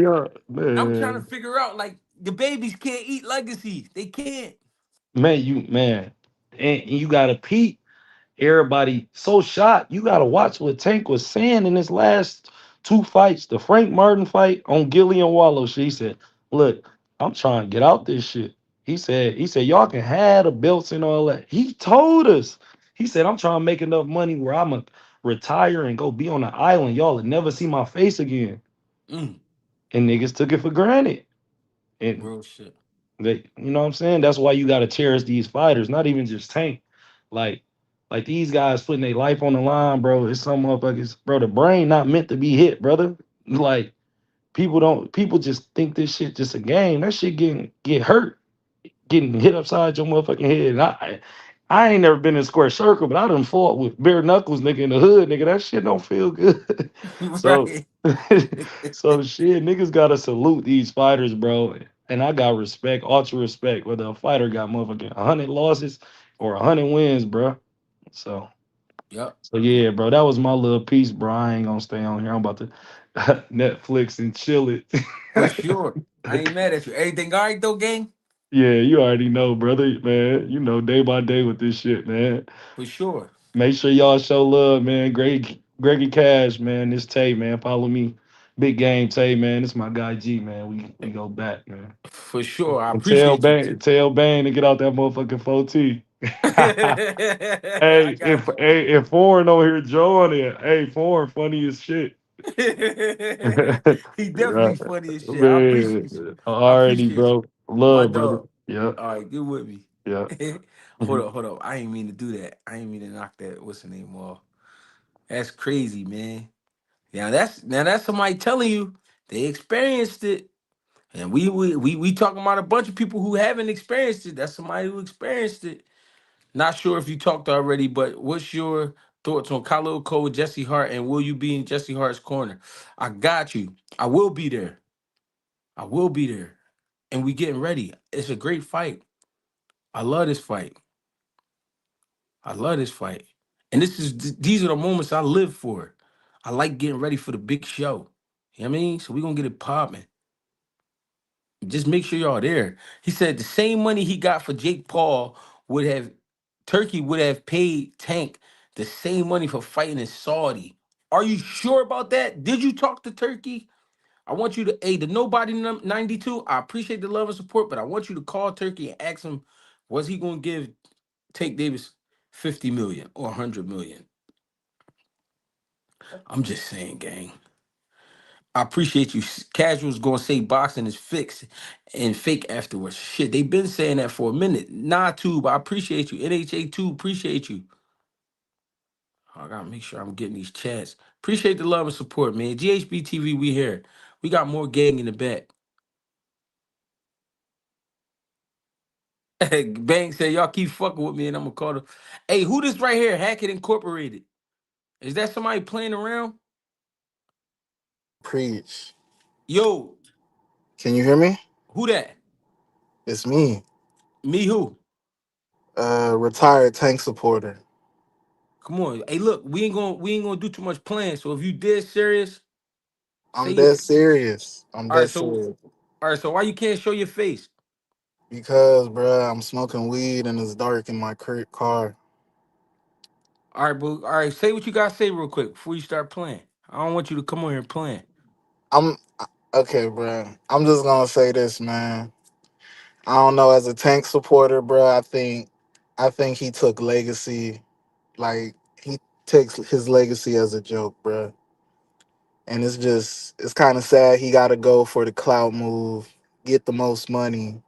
man, I'm trying to man. figure out like the babies can't eat legacy. They can't. Man, and you gotta peep. Everybody so shocked. You gotta watch what Tank was saying in his last two fights. The Frank Martin fight on Gillian Wallow. She said, "Look, I'm trying to get out this shit." He said, y'all can have the belts and all that. He told us. He said, I'm trying to make enough money where I'm gonna retire and go be on the island. Y'all will never see my face again. Mm, And niggas took it for granted. And real shit. they, you know what I'm saying? That's why you gotta cherish these fighters, not even just Tank. Like, like these guys putting their life on the line, bro. It's some motherfuckers, bro. The brain not meant to be hit, brother. Like people just think this shit just a game. That shit get hurt, getting hit upside your motherfucking head. And I ain't never been in square circle, but I done fought with bare knuckles, nigga, in the hood, nigga. That shit don't feel good. So, Right. so shit, niggas gotta salute these fighters, bro. And I got respect, ultra respect, whether a fighter got motherfucking 100 losses or 100 wins, bro. So, Yep. so yeah, bro, that was my little piece, bro. I ain't gonna stay on here. I'm about to Netflix and chill it. For sure. I ain't mad at you. Everything all right though, gang? Yeah, you already know, brother, man. You know, day by day with this shit, man. For sure. Make sure y'all show love, man. Greggy Cash, man. This Tay, man. Follow me. Big game Tay, man. This my guy G, man. We go back, man. For sure. I And tell appreciate you. Bang to get out that motherfucking 4T. I Hey, if got you. hey, if foreign over here joining it, hey, foreign funny as shit. He definitely Right. funny as shit. I Man, appreciate you. I already, appreciate you. bro. My Love, brother. dog. Yeah, All right, good with me. yeah. Hold up, hold up. I ain't mean to do that. I ain't mean to knock that. What's the name off? That's crazy, man. Now that's somebody telling you they experienced it. And we talking about a bunch of people who haven't experienced it. That's somebody who experienced it. Not sure if you talked already, but what's your thoughts on Khalil Cole, Jesse Hart, and will you be in Jesse Hart's corner? I got you. I will be there. I will be there. And we getting ready. It's a great fight. I love this fight. I love this fight. And these are the moments I live for. I like getting ready for the big show. You know what I mean? So we gonna get it popping. Just make sure y'all there. He said the same money he got for Jake Paul would have Turkey would have paid Tank the same money for fighting in Saudi. Are you sure about that? Did you talk to Turkey? I want you to, hey, the nobody 92. I appreciate the love and support, but I want you to call Turkey and ask him, was he gonna give Tank Davis 50 million or 100 million? I'm just saying, gang. I appreciate you. Casuals gonna say boxing is fixed and fake afterwards. Shit, they been saying that for a minute. Nah, tube. I appreciate you. NHA tube, appreciate you. I gotta make sure I'm getting these chats. Appreciate the love and support, man. GHB TV, we here. We got more gang in the back. Bang said y'all keep fucking with me, and I'm gonna call them. Hey, who this right here? Hackett Incorporated. Is that somebody playing around? Preach. Yo, Can you hear me? who that? It's me, Me who? retired tank supporter. Come on. Hey, look, we ain't gonna do too much playing. So if you did serious, say I'm your dead serious. I'm all right. dead So serious. all right. So why you can't show your face? Because, bruh, I'm smoking weed and it's dark in my car. All right, boo. All right. Say what you gotta say real quick before you start playing. I don't want you to come on here playing. I'm okay, bruh. I'm just gonna say this, man. I don't know. As a Tank supporter, bruh, I think he took legacy. Like he takes his legacy as a joke, bruh. And it's kind of sad he got to go for the clout move, get the most money.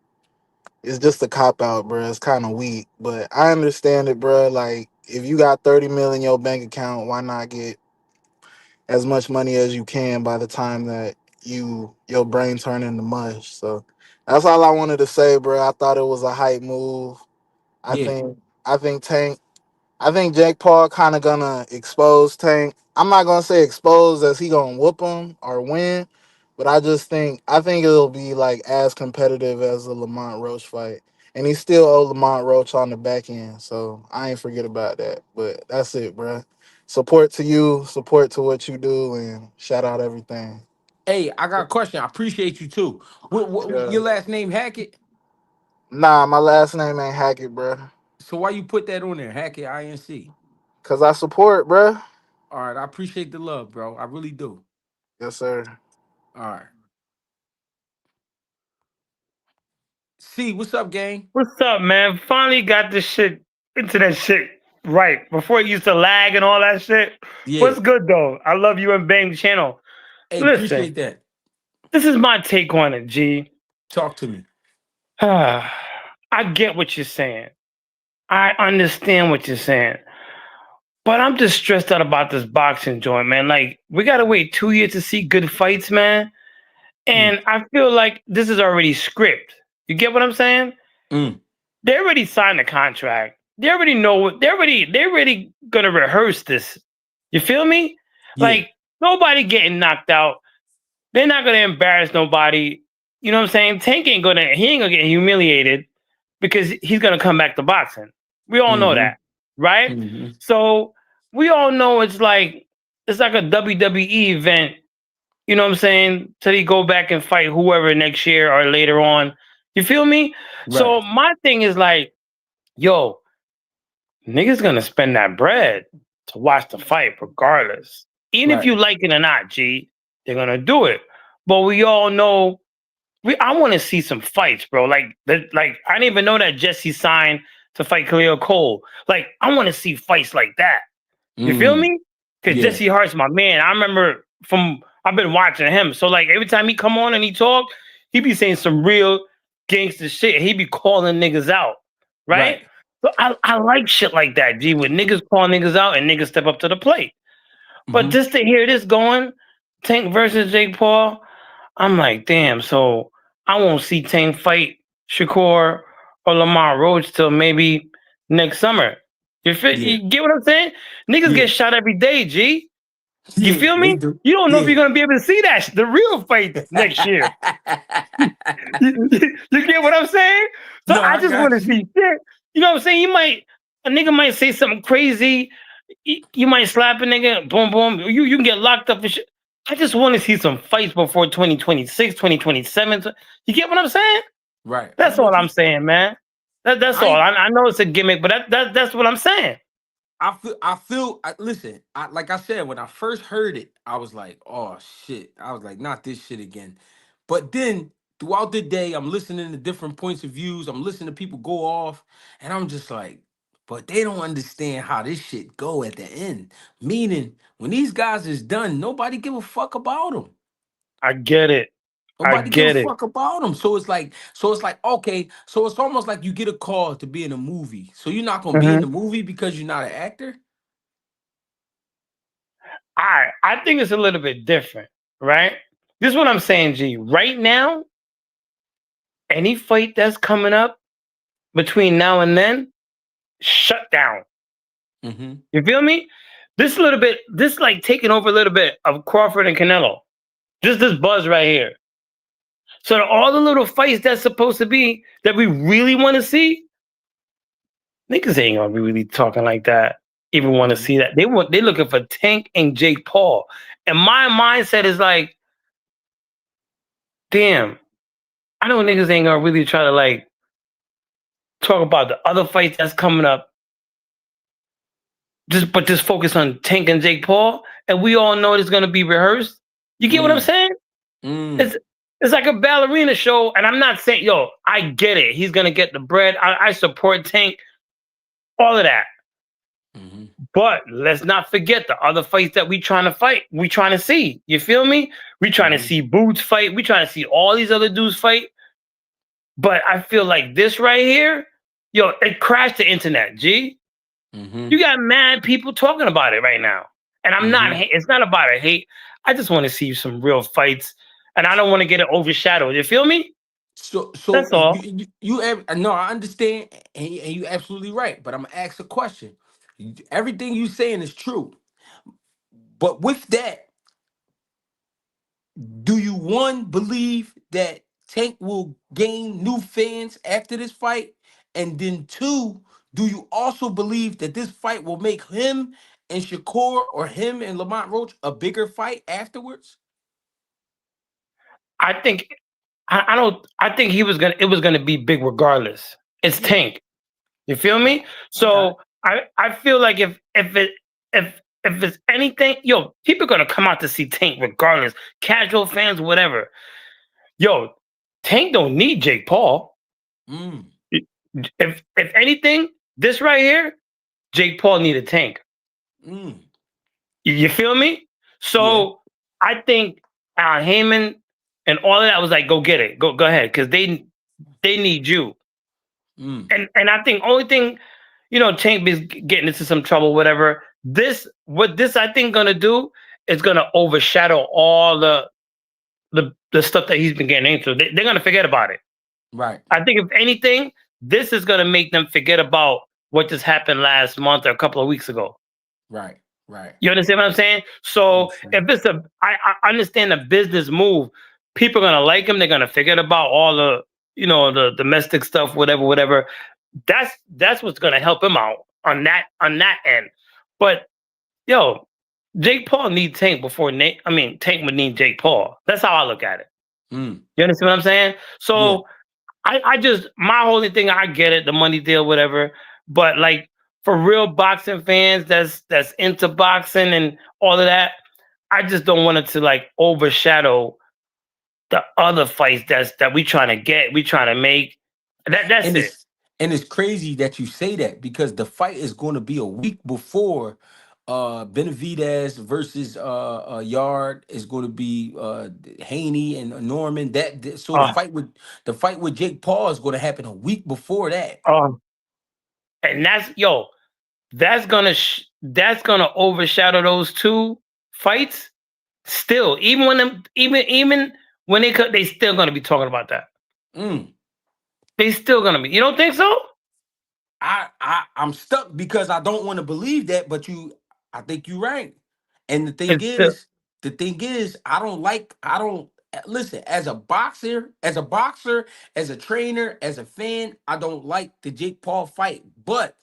It's just a cop out, bro. It's kind of weak, but I understand it, bro. Like if you got 30 million in your bank account, why not get as much money as you can by the time that your brain turn into mush? So that's all I wanted to say, bro. I thought it was a hype move. I Yeah. think I think Tank I think Jake Paul kind of gonna expose Tank. I'm not gonna say expose as he gonna whoop him or win, but I think it'll be like as competitive as the Lamont Roach fight, and he still owe Lamont Roach on the back end, so I ain't forget about that. But that's it, bruh. Support to you, support to what you do, and shout out everything. Hey, I got a question. I appreciate you too. What Yeah. your last name Hackett? Nah, my last name ain't Hackett, bruh. So why you put that on there? Hackett INC. Cause I support, bruh. All right, I appreciate the love, bro. I really do. Yes, sir. All right. See, what's up, gang? What's up, man? Finally got this shit, internet shit right. Before it used to lag and all that shit. Yeah. What's good though? I love you and Bang channel. Hey, Listen, appreciate that. this is my take on it, G. Talk to me. I get what you're saying. I understand what you're saying. But I'm just stressed out about this boxing joint, man. Like, we gotta wait 2 years to see good fights, man. Mm, And I feel like this is already script. You get what I'm saying? mm, They already signed the contract. They already know what they're already gonna rehearse this. You feel me? yeah. Like nobody getting knocked out. They're not gonna embarrass nobody. You know what I'm saying? Tank ain't gonna get humiliated because he's gonna come back to boxing. We all know Mm-hmm. that, right? Mm-hmm. So we all know it's like a WWE event. You know what I'm saying? Till he go back and fight whoever next year or later on. You feel me? Right. So my thing is like, yo, niggas gonna spend that bread to watch the fight regardless. Even if Right. you like it or not, G, they're gonna do it. But we all know I want to see some fights, bro. Like I didn't even know that Jesse signed to fight Khalil Cole. Like I want to see fights like that. You feel Mm, me? Because yeah. Jesse Hart's my man. I remember from I've been watching him. So like every time he come on and he talk, he be saying some real gangster shit. He be calling niggas out, right? Right. So I like shit like that, G, when niggas call niggas out and niggas step up to the plate. But Mm-hmm. just to hear this going, Tank versus Jake Paul, I'm like, damn. So I won't see Tank fight Shakur or Lamar Roach till maybe next summer. Yeah. You get what I'm saying? Niggas Yeah. get shot every day, G. You Yeah. feel They me? do. You don't know if Yeah. you're gonna be able to see the real fight next year. You get what I'm saying? So No, I I just want got to you. see shit. You know what I'm saying? A nigga might say something crazy. You might slap a nigga, boom, boom. You can get locked up and shit. I just want to see some fights before 2026, 2027. You get what I'm saying? Right. I'm That's all with you. I'm saying, man. That's I all. ain't I know it's a gimmick, but that's what I'm saying. listen, like I said, when I first heard it, I was like, oh shit. I was like, not this shit again. But then throughout the day, I'm listening to different points of views. I'm listening to people go off, and I'm just like, but they don't understand how this shit go at the end. Meaning, when these guys is done, nobody give a fuck about them. I get it. I Nobody give a get it. fuck about them. So it's like, okay, so it's almost like you get a call to be in a movie. So you're not gonna be in Mhm. the movie because you're not an actor? I think it's a little bit different, right? This is what I'm saying, G. Right now, any fight that's coming up between now and then, shut down. Mm-hmm. You feel me? This like taking over a little bit of Crawford and Canelo. Just this buzz right here. So all the little fights that's supposed to be that we really want to see, niggas ain't gonna be really talking like that. even want to Mhm. see that. They looking for Tank and Jake Paul. And my mindset is like, damn, I know niggas ain't gonna really try to like talk about the other fights that's coming up. Just focus on Tank and Jake Paul, and we all know it's gonna be rehearsed. You get what I'm Mm. saying? Mm. It's it's like a ballerina show, and I'm not saying, yo, I get it. He's gonna get the bread. I support Tank, all of that. Mhm. But let's not forget the other fights that we trying to fight. We trying to see. You feel me? We trying to Mhm. see Boots fight. We trying to see all these other dudes fight. But I feel like this right here, yo, it crashed the internet. G, Mhm. you got mad people talking about it right now, and I'm not. Mhm. It's not about a hate. I just want to see some real fights, and I don't want to get it overshadowed. You feel me? So That's all. no, I understand, and you absolutely right. But I'm gonna ask a question. Everything you saying is true, but with that, do you one believe that Tank will gain new fans after this fight, and then two, do you also believe that this fight will make him and Shakur or him and Lamont Roach a bigger fight afterwards? I think I don't. I think he was gonna. It was gonna be big regardless. It's Yeah, Tank. You feel I, me? I got it. So I feel like if it's anything, yo, people gonna come out to see Tank regardless. Casual fans, whatever. Yo, Tank don't need Jake Paul. Mm, If anything, this right here, Jake Paul needed Tank. mm, You feel me? yeah. So I think Heyman and all of that was like, go get it, go ahead, because they need you. Mm, And I think only thing, Tank is getting into some trouble, whatever. What this I think gonna do is gonna overshadow all the stuff that he's been getting into. They're gonna forget about it. right, I think if anything, this is gonna make them forget about what just happened last month or a couple of weeks ago. right, right. You understand what I'm saying? So if Understand. it's I understand the business move. People are gonna like him. They're gonna forget about all the domestic stuff, whatever, whatever. That's what's gonna help him out on that end. But yo, Jake Paul needs Tank before Nate. I mean, Tank would need Jake Paul. That's how I look at it. Mm, You understand what I'm saying? yeah. So I just my whole thing. I get it, the money deal, whatever. But like for real boxing fans, that's into boxing and all of that. I just don't want it to like overshadow the other fights that we trying to get, we trying to make. That's And it. it's crazy that you say that because the fight is going to be a week before Benavidez versus Yard is going to be Haney and Norman. So Uh, the fight with Jake Paul is going to happen a week before that. um, and that's gonna overshadow those two fights. Still, even when they still gonna be talking about that. Mm. They still gonna be. You don't think so? I'm stuck because I don't want to believe that, but I think you're right. And It's still the thing is, I don't listen as a boxer, as a trainer, as a fan, I don't like the Jake Paul fight. But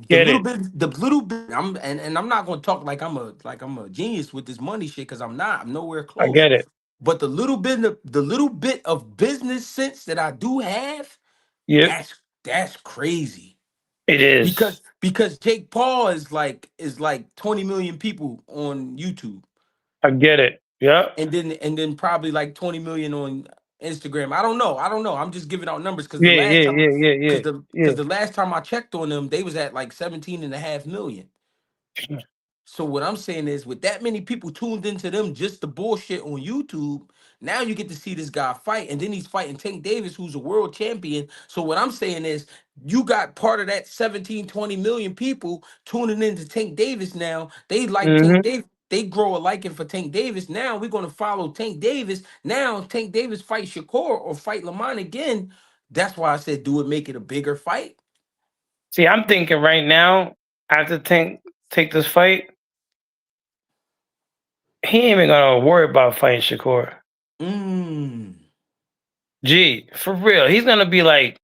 get it. the little bit, and I'm not gonna talk like I'm a genius with this money shit because I'm not. I'm nowhere I close. get it. But the little bit of business sense that I do have, Yep, that's crazy it is. because Jake Paul is like 20 million people on YouTube, I get it. Yep. and then probably like 20 million on Instagram. I don't know. I'm just giving out numbers because Yeah, yeah, yeah, yeah, yeah, because the last time I checked on them, they was at like 17.5 million. yeah. So what I'm saying is, with that many people tuned into them just the bullshit on YouTube, now you get to see this guy fight, and then he's fighting Tank Davis, who's a world champion. So what I'm saying is, you got part of that 17, 20 million people tuning into Tank Davis now. They like Tank Mm-hmm. Davis. They grow a liking for Tank Davis. Now we're gonna follow Tank Davis. Now Tank Davis fight Shakur or fight Lamont again. That's why I said, do it, make it a bigger fight. See, I'm thinking right now, after take this fight, he ain't even gonna worry about fighting Shakur. Mm. Gee, for real, he's gonna be like,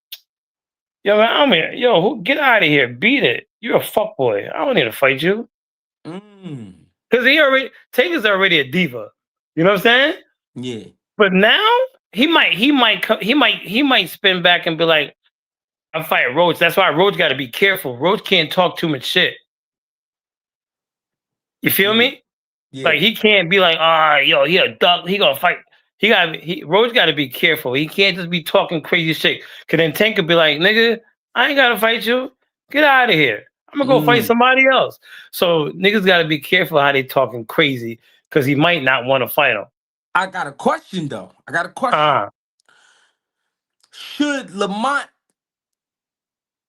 yo, man, yo, get out of here, beat it. you're a fuckboy. I don't need to fight you. Mm. Because Tank is already a diva. You know what I'm saying? Yeah. But now he might spin back and be like, I'm fighting Roach. That's why Roach got to be careful. Roach can't talk too much shit. You feel Yeah. me? Yeah. Like he can't be like, yo, he a duck. He gonna fight. Roach got to be careful. He can't just be talking crazy shit. Cause then Tank could be like, nigga, I ain't gotta fight you. Get out of here. I'm gonna go fight Mm. somebody else. So niggas got to be careful how they talking crazy, cause he might not want to fight him. I got a question though. I got a question. Uh,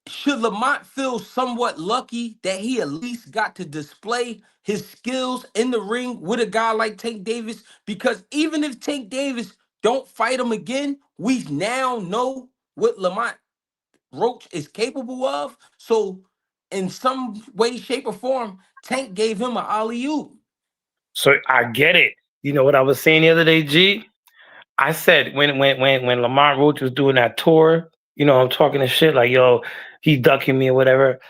Should Lamont feel somewhat lucky that he at least got to display his skills in the ring with a guy like Tank Davis? Because even if Tank Davis don't fight him again, we now know what Lamont Roach is capable of. So in some way, shape, or form, Tank gave him an alley-oop. so I get it. You know what I was saying the other day, G? I said when Lamont Roach was doing that tour, you know, I'm talking to shit like, yo, he ducking me or whatever.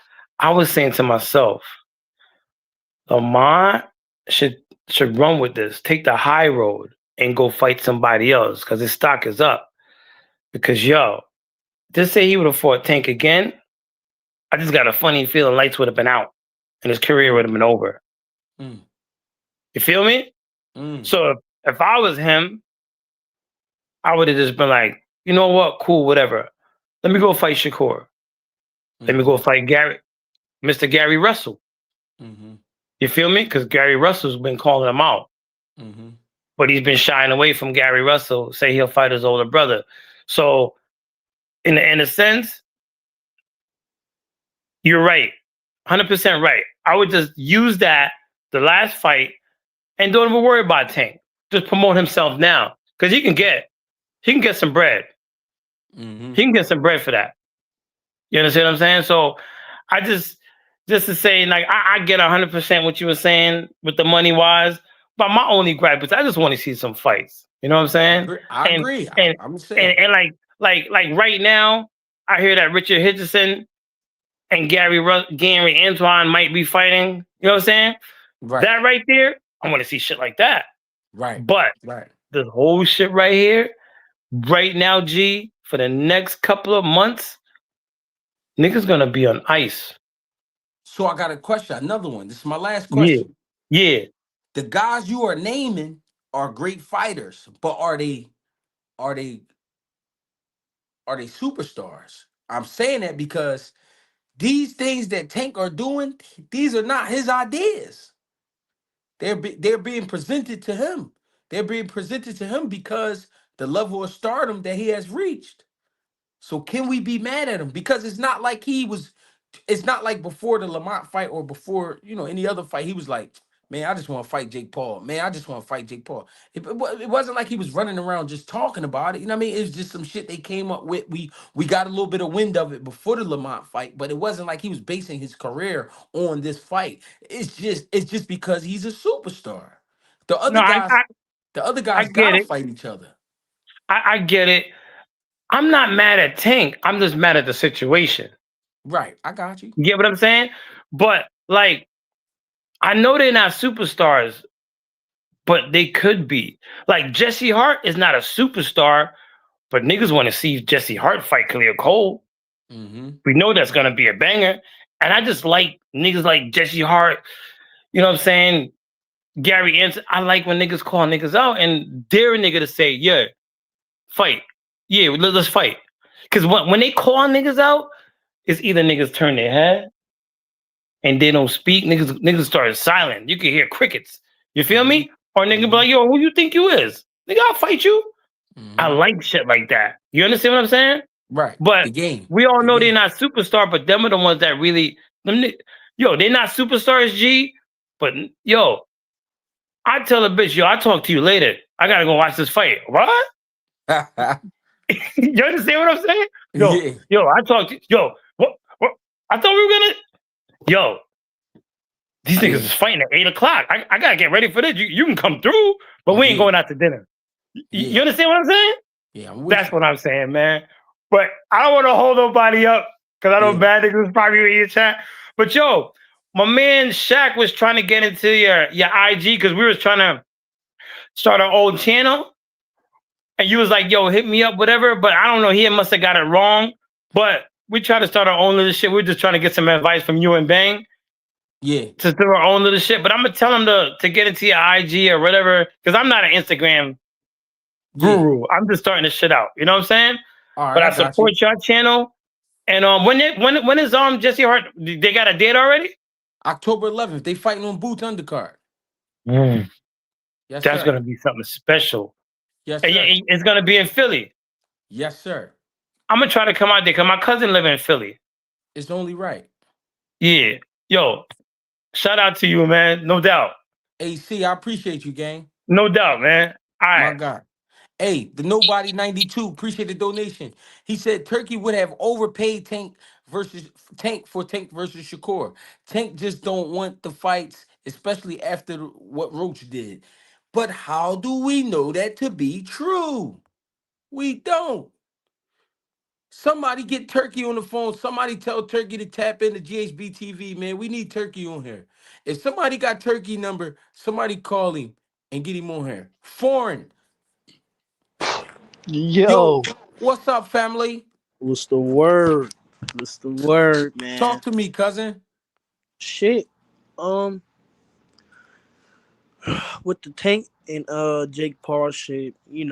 I was saying to myself, Lamont should run with this, take the high road and go fight somebody else because his stock is up. Because yo, just say he would have fought Tank again, I just got a funny feeling lights would have been out and his career would have been over. Mm, You feel me? mm, So if I was him, I would have just been like, you know what, cool, whatever. Let me go fight Shakur. Let me go mhm, fight Mr. Gary Russell. mhm, You feel me? Because Gary Russell's been calling him out, mhm. but he's been shying away from Gary Russell. Say he'll fight his older brother. So, in a sense, you're right, 100% right. I would just use the last fight and don't even worry about Tank. Just promote himself now because he can get some bread. Mhm. He can get some bread for that. You understand what I'm saying? So I just to say, like, I get 100% what you were saying with the money wise, but my only gripe is I just want to see some fights. You know what I'm saying? I And agree. and I'm saying. like right now, I hear that Richard Hitchison and Gary Antoine might be fighting. You know what I'm saying? Right. That right there, I want to see shit like that. Right. But Right. this whole shit right here, right now, G, for the next couple of months, niggas gonna be on ice. So I got a question. Another one. This is my last Yeah, question. yeah. The guys you are naming are great fighters, but are they are they superstars? I'm saying that because these things that Tank are doing, these are not his ideas. They're being presented to him. They're being presented to him because the level of stardom that he has reached. So can we be mad at him? Because it's not like it's not like before the Lamont fight or before, any other fight. He was like, man, I just want to fight Jake Paul. Man, I just want to fight Jake Paul. It wasn't like he was running around just talking about it. You know what I mean? It was just some shit they came up with. We got a little bit of wind of it before the Lamont fight, but it wasn't like he was basing his career on this fight. It's just because he's a superstar. The No, other guys, the other I guys get gotta it. fight each other. I get it. I'm not mad at Tank. I'm just mad at the situation. Right. I got you. You get what I'm saying? But like, I know they're not superstars, but they could be. Like Jesse Hart is not a superstar, but niggas want to see Jesse Hart fight Khalil Cole. Mm-hmm. We know that's gonna be a banger. And I just like niggas like Jesse Hart. You know what I'm saying? Gary Anson. I like when niggas call niggas out and dare a nigga to say, yeah, fight. Yeah, let's fight. Because when they call niggas out, it's either niggas turn their head and they don't speak. Niggas start silent. You can hear crickets. You feel Mm-hmm. me? Or nigga be Mm-hmm. like, yo, who you think you is? Nigga, I'll fight you. I Mm-hmm. like shit like that. You understand what I'm saying? Right. But The game. we all The know they're game. not superstar, but them are the ones that really yo, they're not superstars, G. But yo, I tell a bitch, yo, I'll talk to you later. I gotta go watch this fight. What? You understand what I'm saying? Yeah. I talk to what? I thought we were gonna yo, these niggas Yeah. is fighting at 8 o'clock. I gotta get ready for this. You can come through, but we ain't Yeah. going out to dinner. You Yeah. understand what I'm saying? Yeah. I'm with That's you. what I'm saying, man. But I don't want to hold nobody up because I know Yeah. bad niggas probably in your chat. But yo, my man Shaq was trying to get into your IG because we was trying to start our old channel, and you was like, "Yo, hit me up, whatever." But I don't know. He must have got it wrong. But we tried to start our own little shit. We're just trying to get some advice from you and Bang Yeah, to do our own little shit. But I'm gonna tell him to get into your IG or whatever because I'm not an Instagram yeah. guru. I'm just starting this shit out. You know what I'm saying? All right, But I I got you. support your channel. And when is Jesse Hart? They got a date already? October 11th, they fighting on Boots undercard. Mm, Yes, that's sir. gonna be something special. Yes, And sir. it's gonna be in Philly. Yes, sir. I'm gonna try to come out there because my cousin live in Philly. It's only right. Yeah, yo, shout out to you, man. No doubt, AC, I appreciate you, gang. no doubt, man. All My right. God. Hey, the Nobody 92, appreciate the donation. He said Turkey would have overpaid Tank versus Shakur. Tank just don't want the fights, especially after what Roach did. But how do we know that to be true? We don't. Somebody get Turkey on the phone. Somebody tell Turkey to tap into GHB TV, man. We need Turkey on here. If somebody got Turkey number, somebody call him and get him on here. Foreign. Yo, Yo, what's up, family? what's the word? What's the word, man? Talk to me, cousin. Shit. Um, with the Tank and Jake Paul shit, you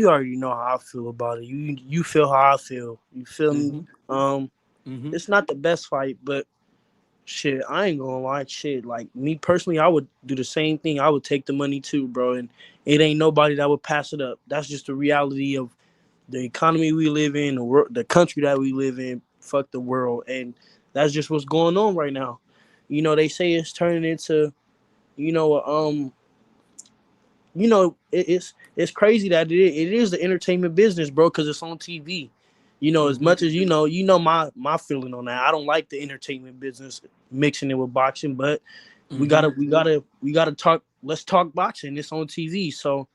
already know how I feel about it. You feel how I feel. You feel me? Mm-hmm. Um, Mm-hmm. it's not the best fight, but shit, I ain't gonna lie. Shit, like me personally, I would do the same thing. I would take the money too, bro. And it ain't nobody that would pass it up. That's just the reality of the economy we live in, the country that we live in. Fuck the world, and that's just what's going on right now. They say it's turning into, you know, um, it's crazy that it is the entertainment business, bro, because it's on TV. As Mm-hmm. much as my feeling on that. I don't like the entertainment business mixing it with boxing, but we Mm-hmm. gotta we gotta we gotta talk. Let's talk boxing. It's on TV, so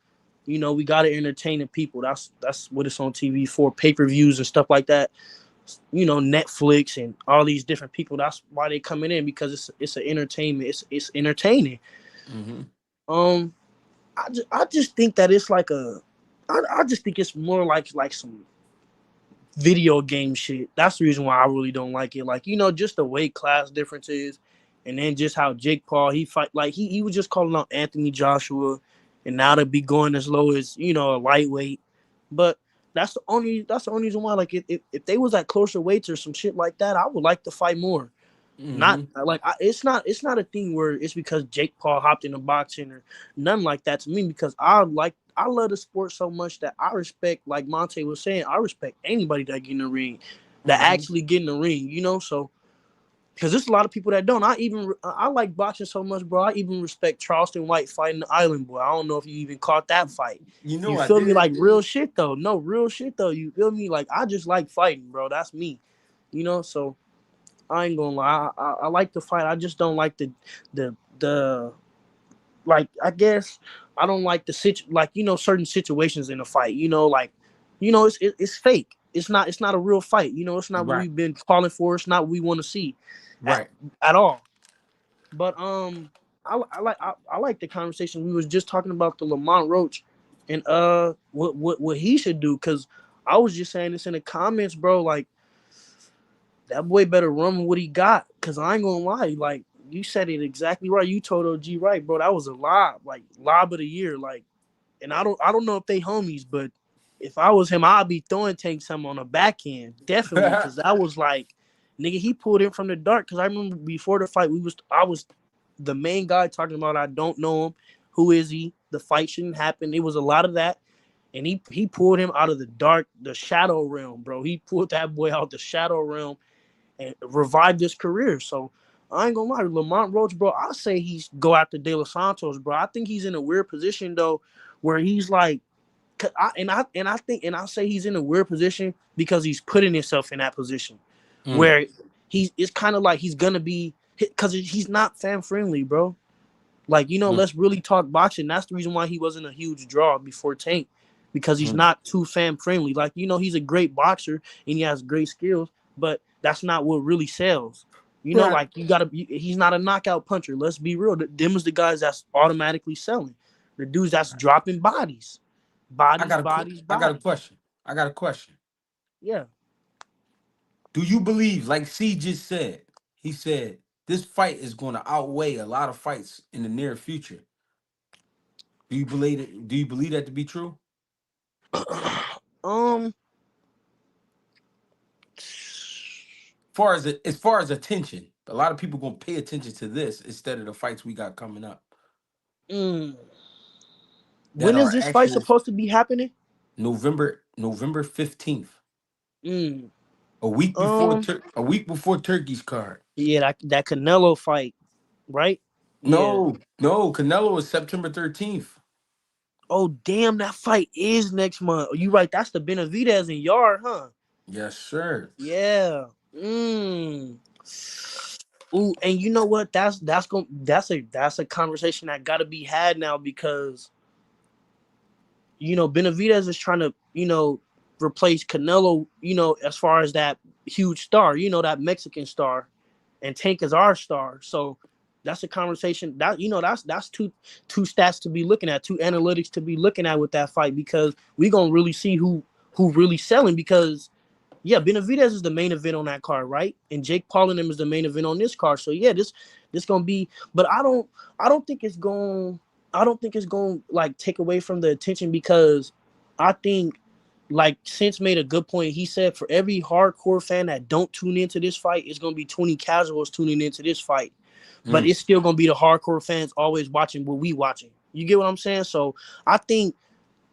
we gotta entertain the people. That's what it's on TV for, pay-per-views and stuff like that. Netflix and all these different people. That's why they coming in, because it's an entertainment. It's entertaining. Mm-hmm. Um, I just think that it's like I just think it's more like some video game shit. That's the reason why I really don't like it. Like, just the weight class differences, and then just how Jake Paul he fight, like he was just calling out Anthony Joshua, and now to be going as low as a lightweight. But that's the only reason why. Like, if they was at closer weights or some shit like that, I would like to fight more. Not Mm-hmm. like it's not a thing where it's because Jake Paul hopped into boxing or nothing like that to me, because I love the sport so much that I respect, like Monte was saying, I respect anybody that get in the ring, that Mm-hmm. actually get in the ring. So because there's a lot of people that don't. I like boxing so much, bro. I even respect Charleston White fighting the Island Boy. I don't know if you even caught that fight. You know You I feel me? did. Like real shit though. No, real shit though. You feel me? Like I just like fighting, bro. That's me. So I ain't gonna lie. I like to fight. I just don't like the like. I guess I don't like certain situations in a fight. It's fake. It's not a real fight. It's not what Right. we've been calling for. It's not what we want to see at Right. at all. But I like the conversation we was just talking about, the Lamont Roach, and what he should do, because I was just saying this in the comments, bro. Like, that boy better run with what he got. Cause I ain't gonna lie, like you said it exactly right. You told OG right, bro. That was a lob, like lob of the year. Like, and I don't know if they homies, but if I was him, I'd be throwing Tank some on the back end. Definitely. Cause that was like, nigga, he pulled in from the dark. Cause I remember before the fight, I was the main guy talking about, I don't know him. Who is he? The fight shouldn't happen. It was a lot of that. And he pulled him out of the dark, the shadow realm, bro. He pulled that boy out the shadow realm and revived his career. So I ain't gonna lie, Lamont Roach, bro. I say he's go after De Los Santos, bro. I think he's in a weird position though, where he's like, I say he's in a weird position because he's putting himself in that position Mm. where it's kind of like he's gonna be, because he's not fan friendly, bro. Like, Mm. let's really talk boxing. That's the reason why he wasn't a huge draw before Tank, because he's Mm. not too fan friendly. Like, he's a great boxer and he has great skills, but that's not what really sells. You know, Right. like he's not a knockout puncher. Let's be real. Them is the guys that's automatically selling. The dudes that's dropping bodies, bodies, bodies, I got a bodies. question. I got a question. Yeah. Do you believe, like C just said, he said this fight is going to outweigh a lot of fights in the near future? Do you believe it? Do you believe that to be true? um. As far as attention, a lot of people gonna pay attention to this instead of the fights we got coming up mm, that when is are this fight actual supposed to be happening? November 15th, Mm, a week before Turkey's card. yeah, that Canelo fight, right? Yeah. No, Canelo is September 13th. Oh damn, that fight is next month. Oh, you right? That's the Benavidez and Yard, huh? Yes, sir. Yeah. Mm. Ooh, and you know what? That's a conversation that got to be had now because Benavidez is trying to replace Canelo. As far as that huge star, that Mexican star, and Tank is our star. So that's a conversation that that's two stats to be looking at, two analytics to be looking at with that fight because we gonna really see who really selling because yeah, Benavidez is the main event on that card, right? And Jake Paul and them is the main event on this card. So yeah, this gonna be. But I don't think it's going. I don't think it's going like take away from the attention because I think like Sense made a good point. He said for every hardcore fan that don't tune into this fight, it's gonna be 20 casuals tuning into this fight. But Mm, it's still gonna be the hardcore fans always watching what we watching. You get what I'm saying? So I think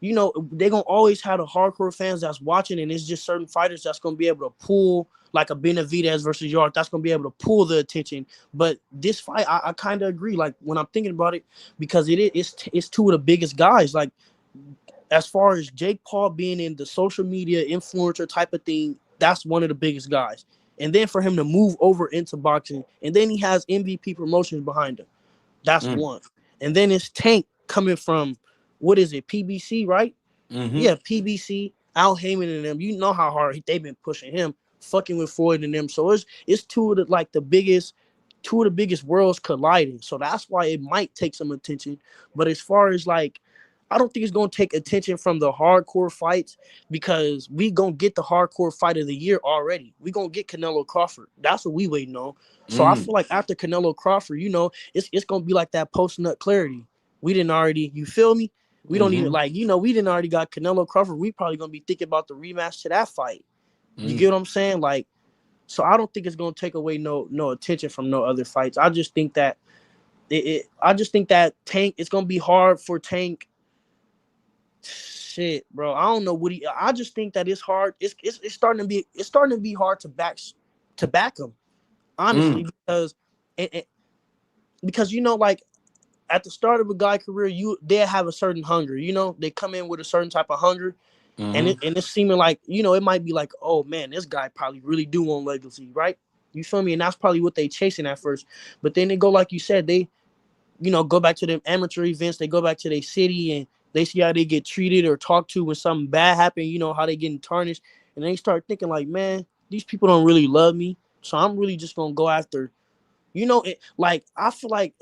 they're gonna always have the hardcore fans that's watching, and it's just certain fighters that's gonna be able to pull like a Benavidez versus York, that's gonna be able to pull the attention. But this fight, I kind of agree. Like when I'm thinking about it, because it's two of the biggest guys. Like as far as Jake Paul being in the social media influencer type of thing, that's one of the biggest guys. And then for him to move over into boxing, and then he has MVP promotions behind him. That's mm, one. And then it's Tank coming from what is it, PBC, right? mm-hmm, Yeah, PBC, Al Heyman and them. You know how hard they've been pushing him, fucking with Floyd and them. So it's two of the biggest worlds colliding. So that's why it might take some attention. But as far as like, I don't think it's gonna take attention from the hardcore fights because we gonna get the hardcore fight of the year already. We gonna get Canelo Crawford. That's what we waiting on. So I mm, feel like after Canelo Crawford, it's gonna be like that post nut clarity. We didn't already, you feel me? We don't even mm-hmm, like, we didn't already got Canelo Crawford. We probably gonna be thinking about the rematch to that fight. You mm, get what I'm saying? Like, so I don't think it's gonna take away no attention from no other fights. I just think that I just think that Tank, it's gonna be hard for Tank. Shit, bro. I don't know what he. I just think that it's hard. It's starting to be hard to back him honestly mm, and because like at the start of a guy career, they have a certain hunger. They come in with a certain type of hunger, and mm-hmm, it's seeming like it might be like, oh man, this guy probably really do want legacy, right? You feel me? And that's probably what they chasing at first. But then they go like you said, they go back to them amateur events, they go back to their city and they see how they get treated or talked to when something bad happened. How they getting tarnished, and they start thinking like, man, these people don't really love me, so I'm really just gonna go after like I feel like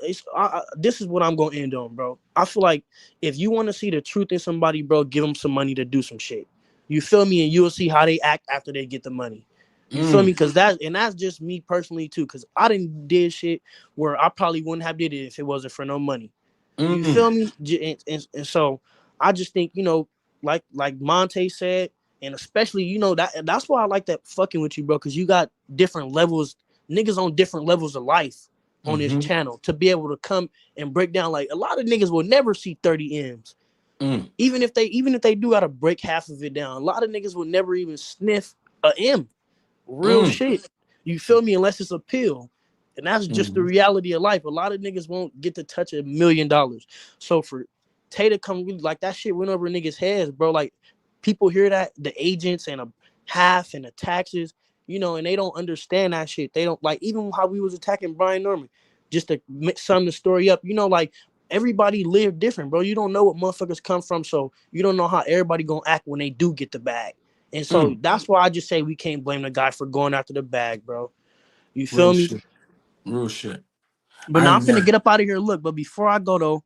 this is what I'm gonna end on, bro. I feel like if you want to see the truth in somebody, bro, give them some money to do some shit. You feel me? And you'll see how they act after they get the money. You feel me? mm, Because that's just me personally too. Because I didn't did shit where I probably wouldn't have did it if it wasn't for no money. You mm, feel me? And so I just think like Monte said, and especially that's why I like that fucking with you, bro, because you got different levels, niggas on different levels of life on this mm-hmm, channel to be able to come and break down. Like a lot of niggas will never see 30 M's, mm, even if they do gotta break half of it down. A lot of niggas will never even sniff a M. Real mm, shit. You feel me? Unless it's a pill. And that's just the mm-hmm, reality of life. A lot of niggas won't get to touch $1 million. So for Tay to come like that shit went over niggas' heads, bro. Like people hear that, the agents and a half and the taxes, and they don't understand that shit. They don't like even how we was attacking Brian Norman, just to sum the story up. Like everybody live different, bro. You don't know what motherfuckers come from, so you don't know how everybody gonna act when they do get the bag. And so mm. that's why I just say we can't blame the guy for going after the bag, bro. You Real feel me? shit. Real shit. But I now I'm ain't finna never. get up out of here. Look, but before I go though,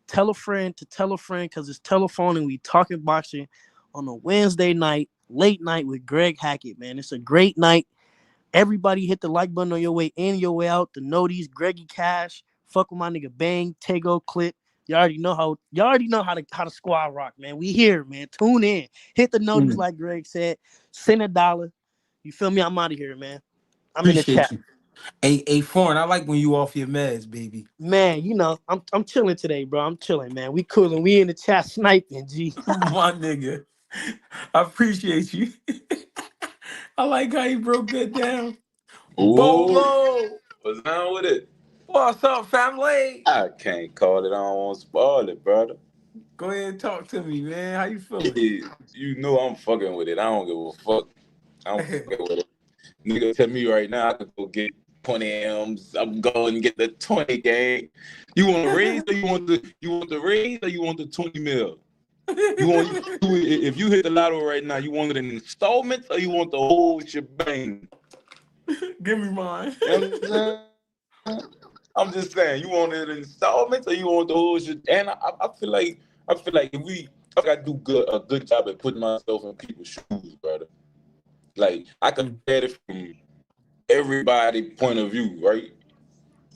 tell a friend to tell a friend because it's telephone and we talking boxing on a Wednesday night, late night with Greg Hackett, man. It's a great night. Everybody hit the like button on your way in, your way out. The noties, GregieCash, fuck with my nigga Bang, Tego Clip. Y'all already know how to squad rock, man. We here, man. Tune in. Hit the noties like Greg said. Send $1. You feel me? I'm out of here, man. I'm in the Appreciate chat. you. Hey, Foreign, I like when you off your meds, baby. Man, I'm chilling today, bro. I'm chilling, man. We coolin'. We in the chat sniping, G. My nigga. I appreciate you. I like how you broke that down. Ooh, Bolo. what's down with it? What's up, family? I can't call it. I don't want to spoil it, brother. Go ahead and talk to me, man. How you feeling? You know I'm fucking with it. I don't give a fuck. I'm fucking with it. Nigga, tell me right now I could go get 20 M's. I'm going and get the 20 gang. You want a raise or you want the raise or you want the 20 mil? If you hit the lotto right now, you want it in installments or you want the whole shebang? Give me mine. You know what I'm saying? I'm just saying, you want it in installments or you want the whole shit? And I feel like I gotta do a good job at putting myself in people's shoes, brother. Like I could look at it from everybody's point of view, right?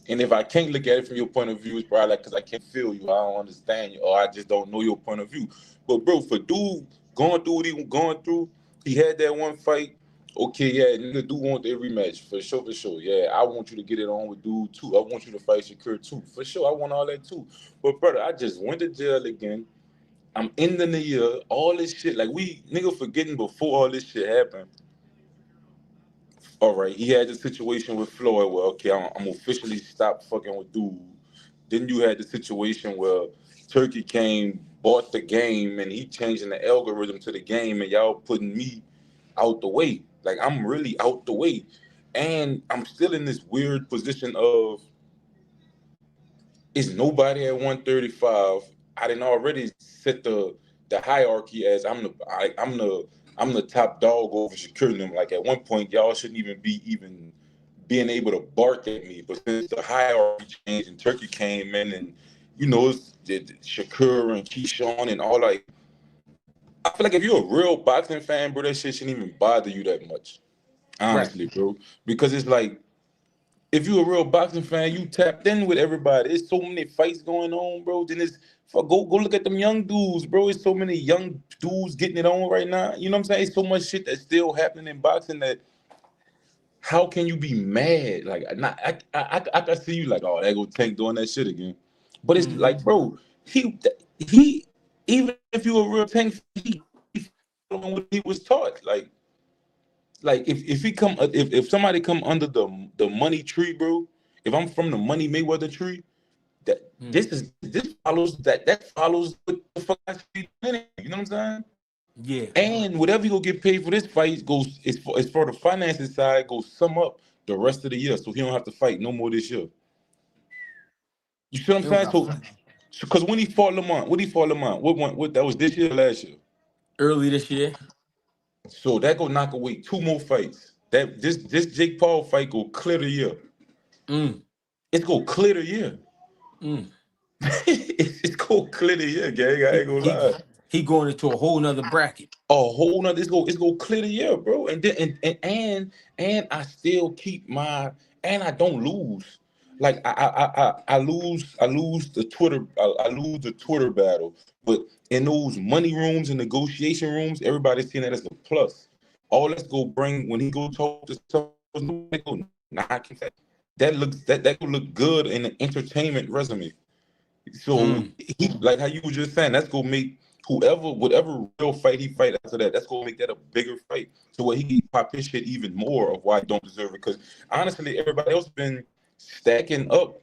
And if I can't look at it from your point of view, it's probably like because I can't feel you, I don't understand you, or I just don't know your point of view. But bro, for dude going through what he was going through, he had that one fight. Okay, yeah, nigga do want the rematch for sure, for sure. Yeah, I want you to get it on with dude too. I want you to fight Shakur too, for sure. I want all that too. But brother, I just went to jail again. I'm ending the year, all this shit. Like we nigga forgetting before all this shit happened. All right, he had the situation with Floyd where okay, I'm officially stopped fucking with dude. Then you had the situation where Turkey came, bought the game, and he changing the algorithm to the game, and y'all putting me out the way. Like I'm really out the way, and I'm still in this weird position of is nobody at 135. I didn't already set the hierarchy as I'm the top dog over securing them. Like at one point, y'all shouldn't even be even being able to bark at me. But since the hierarchy changed and Turkey came in, and it's Shakur and Keyshawn and all, like I feel like if you're a real boxing fan, bro, that shit shouldn't even bother you that much. Right. Honestly, bro, because it's like if you're a real boxing fan, you tapped in with everybody. There's so many fights going on, bro. Then it's go look at them young dudes, bro. There's so many young dudes getting it on right now. You know what I'm saying? It's so much shit that's still happening in boxing that how can you be mad? Like not I can see you like, oh, there go Tank doing that shit again. But it's like, bro, he even if you a real Tank, he following what he was taught. Like if he come if somebody come under the money tree, bro. If I'm from the money Mayweather tree, that this follows that follows what the fuck I see anyway. You know what I'm saying? Yeah. And whatever you gonna get paid for this fight goes is for the finances side goes sum up the rest of the year, so he don't have to fight no more this year. You see what I'm They don't saying? got So because when he fought Lamont, what he fought Lamont? What that was this year or last year? early this year. So that go knock away two more fights. That this Jake Paul fight go clear the year. Mm. It's go clear the year. Mm. It's go clear the year, gang. I He ain't gonna he lie. he going into a whole nother bracket. A whole nother it's go clear the year, bro. And then and I still keep my and I don't lose. Like I lose the Twitter I lose the Twitter battle. But in those money rooms and negotiation rooms, everybody's seeing that as a plus. All let's go bring when he go talk to someone, they go knock him. That could look good in an entertainment resume. So Mm. he like how you were just saying, that's gonna make whatever real fight he fight after that, that's gonna make that a bigger fight. So where he can pop his shit even more of why he don't deserve it. Because honestly, everybody else been stacking up.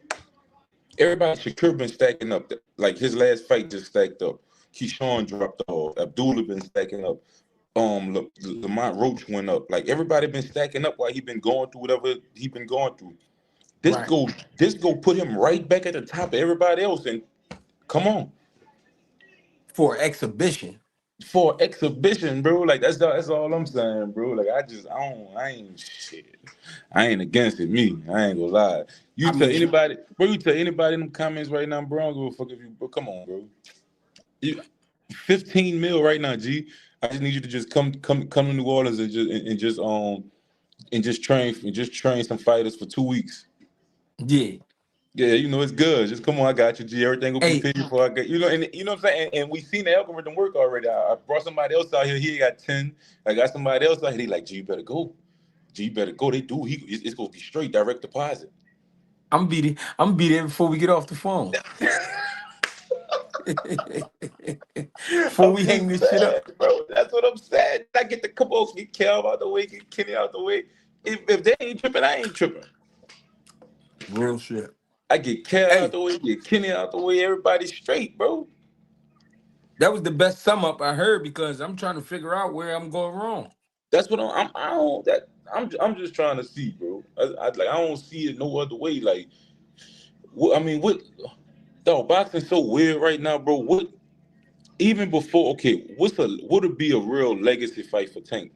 Everybody Shakur been stacking up. Like his last fight just stacked up. Keyshawn dropped off. Abdullah been stacking up. Lamont Roach went up. Like everybody been stacking up while he been going through whatever he been going through. This Right. go this go put him right back at the top of everybody else. And come on. For exhibition. for exhibition, bro. Like that's all I'm saying, bro. Like I ain't shit. I ain't against it. Me, I ain't gonna lie. You I tell mean, anybody, bro. You tell anybody in them comments right now, bro. I don't give a fuck if you, bro. Come on, bro. You 15 mil right now, G. I just need you to just come to New Orleans and just train some fighters for 2 weeks. yeah. Yeah, you know it's good. Just come on, I got you, G. Everything will be Hey, paid for. I got and you know what I'm saying. And we seen the algorithm work already. I brought somebody else out here. He got 10. I got somebody else out here. He like, G, you better go. G, you better go. They do. It's gonna be straight direct deposit. I'm be there before we get off the phone. Before I'm we hang just this shit saying, up. bro. That's what I'm saying. I get the come on, get Kel out the way, get Kenny out the way. If they ain't tripping, I ain't tripping. Real shit. I get Kel out Hey, the way, get Kenny out the way. Everybody straight, bro. that was the best sum up I heard because I'm trying to figure out where I'm going wrong. That's what I don't that I'm just trying to see, bro. I don't see it no other way. Like, what I mean, what dog boxing's so weird right now, bro. What even before? Okay, what would be a real legacy fight for Tank?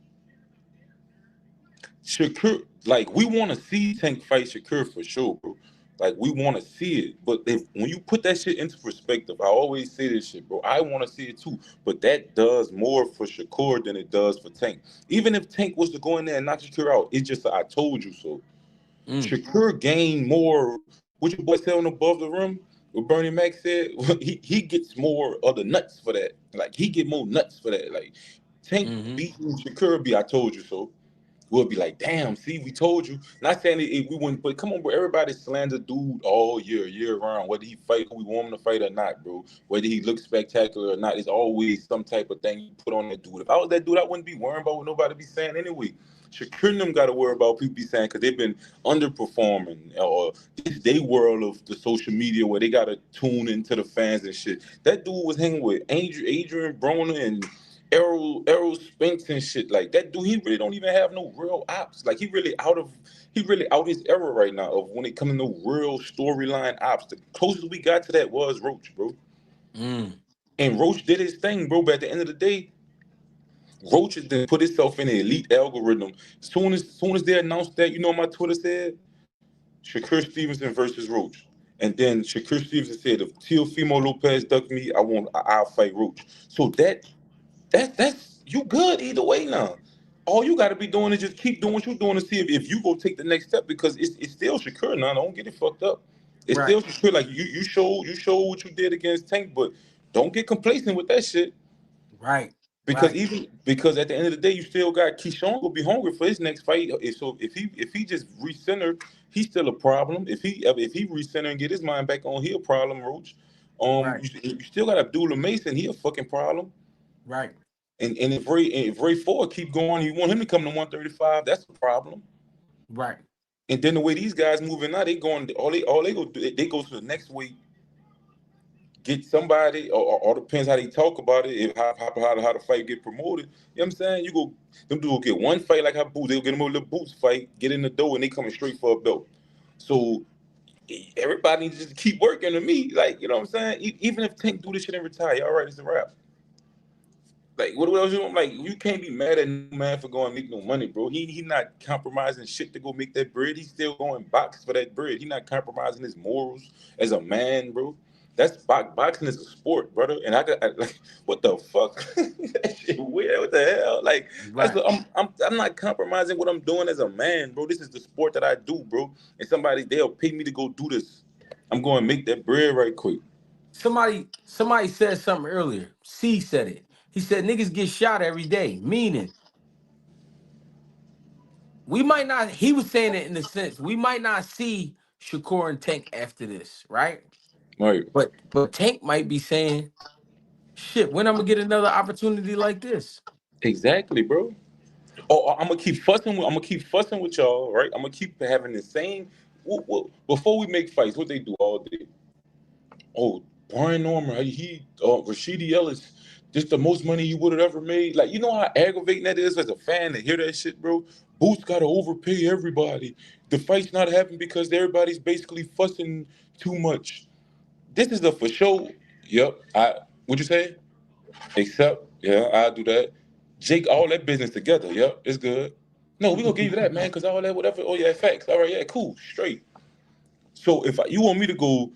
Shakur, like we want to see Tank fight Shakur for sure, bro. Like we want to see it, but if when you put that shit into perspective, I always say this shit, bro. I want to see it too, but that does more for Shakur than it does for Tank. Even if Tank was to go in there and knock Shakur out, it's just I told you so. Mm, Shakur gained more. What your boy said on Above the Rim, what Bernie Mac said, he gets more of the nuts for that. Like he get more nuts for that. Like Tank mm-hmm. beating Shakur be I told you so. We'll be like, damn, see, we told you. Not saying we wouldn't, but come on, bro. Everybody slander dude all year round, whether he fight who we want him to fight or not, bro. Whether he looks spectacular or not, it's always some type of thing you put on that dude. If I was that dude, I wouldn't be worrying about what nobody be saying anyway. Shakur and them got to worry about people be saying because they've been underperforming or this they world of the social media where they got to tune into the fans and shit. That dude was hanging with Adrian Broner and Errol Spinks and shit like that dude. He really don't even have no real ops. Like he really out his era right now of when it comes to no real storyline ops. The closest we got to that was Roach, bro. Mm, And Roach did his thing, bro. But at the end of the day, Roach has then put itself in the elite algorithm. Soon as they announced that, you know what my Twitter said? Shakur Stevenson versus Roach. And then Shakur Stevenson said, if Teofimo Lopez duck me, I'll fight Roach. So that's you good either way now. All you got to be doing is just keep doing what you're doing to see if you go take the next step because it's still Shakur now. Don't get it fucked up. It's right, still Shakur. Like you showed what you did against Tank, but don't get complacent with that shit. right, Because right, even because at the end of the day, you still got Keyshawn will be hungry for his next fight. So if he just recenter, he's still a problem. If he recenter and get his mind back on, he a problem, Roach. right, You still got Abdullah Mason, he a fucking problem. right, And if Ray Ford keep going, you want him to come to 135, that's a problem. right. And then the way these guys moving now, they going all they go do, they go to the next weight, get somebody, or depends how they talk about it, if how the fight get promoted. You know what I'm saying? You go them dudes will get one fight like how Boots, they'll get them a little Boots fight, get in the door, and they coming straight for a belt. So everybody needs to just keep working to me. Like, you know what I'm saying? Even if Tank do this shit and retire, all right, it's a wrap. Like what else you want? Like you can't be mad at no man for going make no money, bro. He not compromising shit to go make that bread. He's still going box for that bread. He not compromising his morals as a man, bro. That's boxing is a sport, brother. And like what the fuck? That shit weird. What the hell? Like that's Right. what I'm not compromising what I'm doing as a man, bro. This is the sport that I do, bro. And they'll pay me to go do this. I'm going to make that bread right quick. Somebody said something earlier. C said it. He said niggas get shot every day. Meaning we might not. He was saying it in the sense we might not see Shakur and Tank after this, right? Right. But Tank might be saying, "Shit, when I'm gonna get another opportunity like this?" Exactly, bro. Oh, I'm gonna keep fussing with y'all, right? I'm gonna keep having the same. Before we make fights, what they do all day? Oh, Brian Norman, Rashidi Ellis, just the most money you would have ever made. Like, you know how aggravating that is as a fan to hear that shit, bro. Boots gotta overpay everybody. The fight's not happening because everybody's basically fussing too much. This is the for show. Yep. What'd you say? Except. Yeah, I'll do that. Jake, all that business together. Yep, it's good. No, we gonna give you that, man, because all that, whatever. Oh, yeah, facts. All right, yeah, cool, straight. So if you want me to go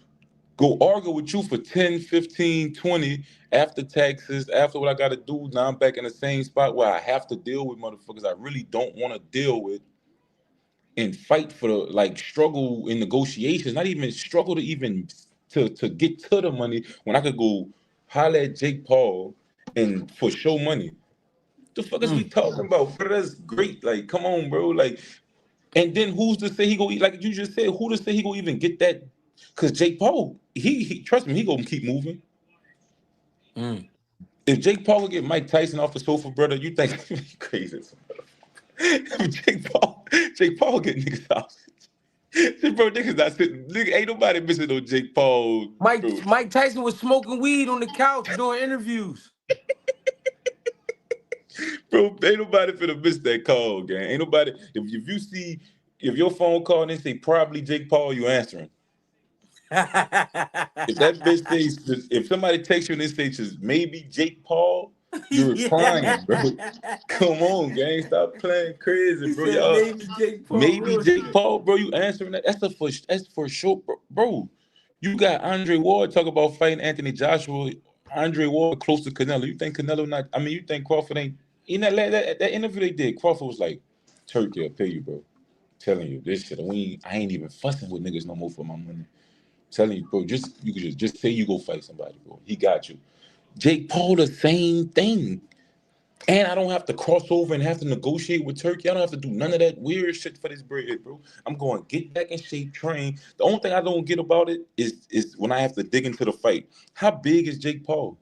argue with you for 10, 15, 20 after taxes, after what I got to do, now I'm back in the same spot where I have to deal with motherfuckers I really don't want to deal with and fight for the like struggle in negotiations, not even struggle to even to get to the money when I could go holler at Jake Paul and for show money. The fuck is we Mm, talking about, bro? That's great. Like, come on, bro. Like, and then who's to say he go eat? Like you just said, who to say he go even get that? Because Jake Paul, he trust me, he gonna keep moving. mm. If Jake Paul will get Mike Tyson off the sofa, brother, you think he crazy? Jake Paul get niggas out. Bro, niggas not sitting. Nigga, ain't nobody missing no Jake Paul, bro. Mike Tyson was smoking weed on the couch doing interviews. Bro, ain't nobody finna miss that call, gang. Ain't nobody. If you see, if your phone call and they say probably Jake Paul, you answering. If that bitch says, if somebody texts you and they say just maybe Jake Paul, you're replying, bro. Yeah. Come on, gang. Stop playing crazy, He bro. said Y'all, maybe Jake Paul, maybe real Jake shit. Paul, bro. You answering that? That's for sure, bro. You got Andre Ward talk about fighting Anthony Joshua. Andre Ward close to Canelo. You think Canelo not? I mean, you think Crawford ain't? In that interview they did, Crawford was like, "Turkey, I'll pay you, bro. Telling you this shit. I ain't even fussing with niggas no more for my money. Telling you, bro. You could just say you go fight somebody, bro. He got you. Jake Paul, the same thing. And I don't have to cross over and have to negotiate with Turkey. I don't have to do none of that weird shit for this bread, bro. I'm going get back in shape, train. The only thing I don't get about it is when I have to dig into the fight. How big is Jake Paul?